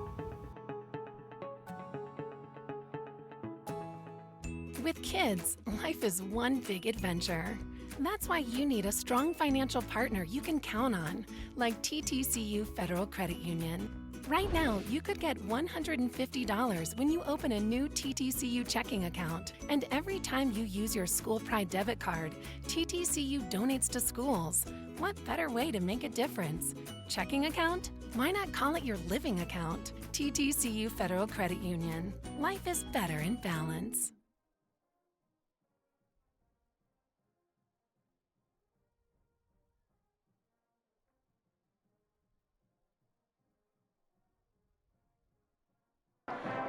With kids, life is one big adventure. That's why you need a strong financial partner you can count on, like TTCU Federal Credit Union. Right now, you could get $150 when you open a new TTCU checking account. And every time you use your School Pride debit card, TTCU donates to schools. What better way to make a difference? Checking account? Why not call it your living account? TTCU Federal Credit Union. Life is better in balance.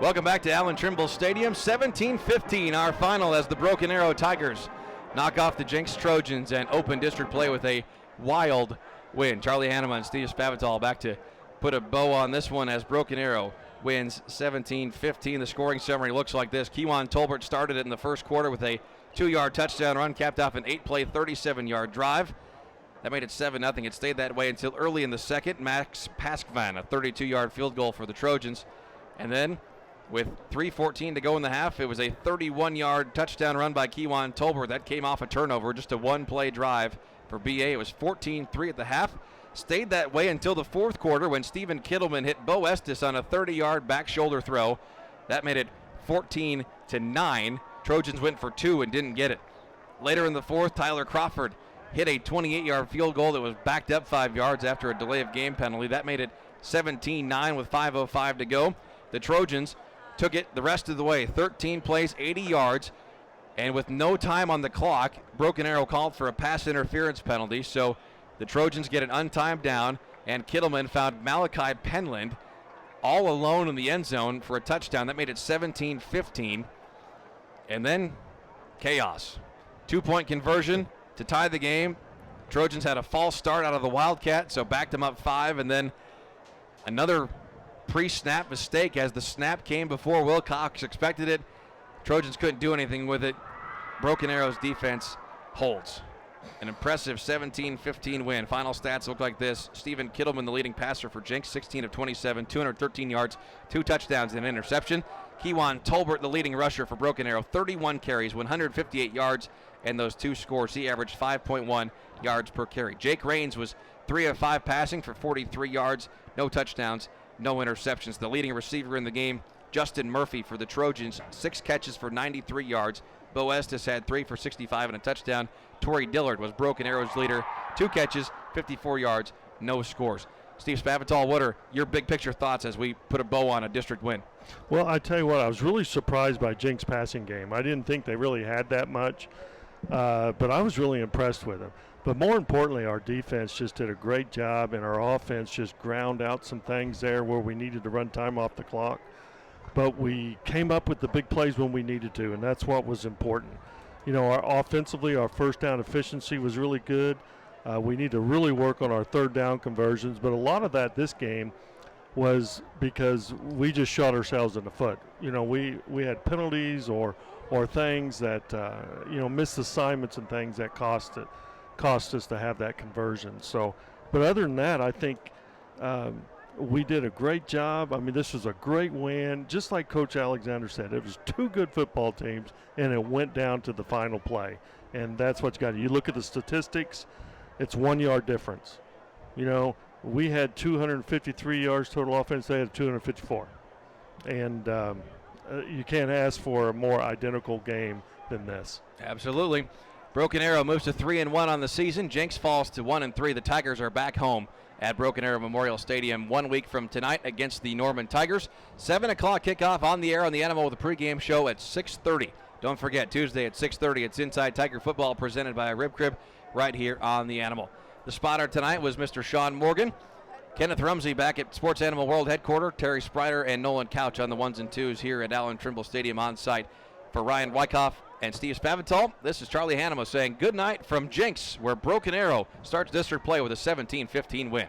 Welcome back to Allen Trimble Stadium. 17-15, our final as the Broken Arrow Tigers knock off the Jenks Trojans and open district play with a wild win. Charlie Hanneman and Steve Spavital back to put a bow on this one as Broken Arrow wins 17-15. The scoring summary looks like this. Kewan Tolbert started it in the first quarter with a 2-yard touchdown run, capped off an 8-play, 37-yard drive. That made it 7-0. It stayed that way until early in the second. Max Paskvan, a 32-yard field goal for the Trojans. And then with 3:14 to go in the half, it was a 31-yard touchdown run by Kewan Tolbert. That came off a turnover, just a one-play drive for BA. It was 14-3 at the half. Stayed that way until the fourth quarter when Stephen Kittleman hit Bo Estes on a 30-yard back shoulder throw. That made it 14-9. Trojans went for 2 and didn't get it. Later in the fourth, Tyler Crawford hit a 28-yard field goal that was backed up 5 yards after a delay of game penalty. That made it 17-9 with 5:05 to go. the Trojans took it the rest of the way. 13 plays, 80 yards. And with no time on the clock, Broken Arrow called for a pass interference penalty. So the Trojans get an untimed down, and Kittleman found Malachi Penland all alone in the end zone for a touchdown. That made it 17-15. And then chaos. 2-point conversion to tie the game. Trojans had a false start out of the Wildcat, so backed them up 5, and then another pre-snap mistake as the snap came before Wilcox expected it. Trojans couldn't do anything with it. Broken Arrow's defense holds. An impressive 17-15 win. Final stats look like this. Stephen Kittleman, the leading passer for Jenks, 16 of 27, 213 yards, 2 touchdowns and an interception. Kewan Tolbert, the leading rusher for Broken Arrow, 31 carries, 158 yards, and those 2 scores. He averaged 5.1 yards per carry. Jake Raines was 3 of 5 passing for 43 yards, no touchdowns, no interceptions. The leading receiver in the game, Justin Murphy for the Trojans, 6 catches for 93 yards. Bo Estes had 3 for 65 and a touchdown. Torrey Dillard was Broken Arrow's leader, 2 catches, 54 yards, no scores. Steve Spavital, what are your big picture thoughts as we put a bow on a district win? Well, I tell you what, I was really surprised by Jenks' passing game. I didn't think they really had that much, but I was really impressed with them. But more importantly, our defense just did a great job, and our offense just ground out some things there where we needed to run time off the clock. But we came up with the big plays when we needed to, and that's what was important. You know, our offensively, our first down efficiency was really good. We need to really work on our third down conversions, but a lot of that this game was because we just shot ourselves in the foot. You know, we had penalties or things that, missed assignments and things that cost us to have that conversion. So, but other than that, I think we did a great job. I mean, this was a great win. Just like Coach Alexander said, it was 2 good football teams, and it went down to the final play. And that's what you got. You look at the statistics, it's 1 yard difference. You know, we had 253 yards total offense. They had 254. And you can't ask for a more identical game than this. Absolutely. Broken Arrow moves to 3-1 on the season. Jenks falls to 1-3. The Tigers are back home at Broken Arrow Memorial Stadium 1 week from tonight against the Norman Tigers. 7 o'clock kickoff on the air on the Animal with a pregame show at 6:30. Don't forget, Tuesday at 6:30, it's Inside Tiger Football presented by Rib Crib right here on the Animal. The spotter tonight was Mr. Sean Morgan. Kenneth Rumsey back at Sports Animal World Headquarters. Terry Sprider and Nolan Couch on the 1s and 2s here at Allen Trimble Stadium on site. For Ryan Wyckoff and Steve Spavital, this is Charlie Hanema saying good night from Jenks, where Broken Arrow starts district play with a 17-15 win.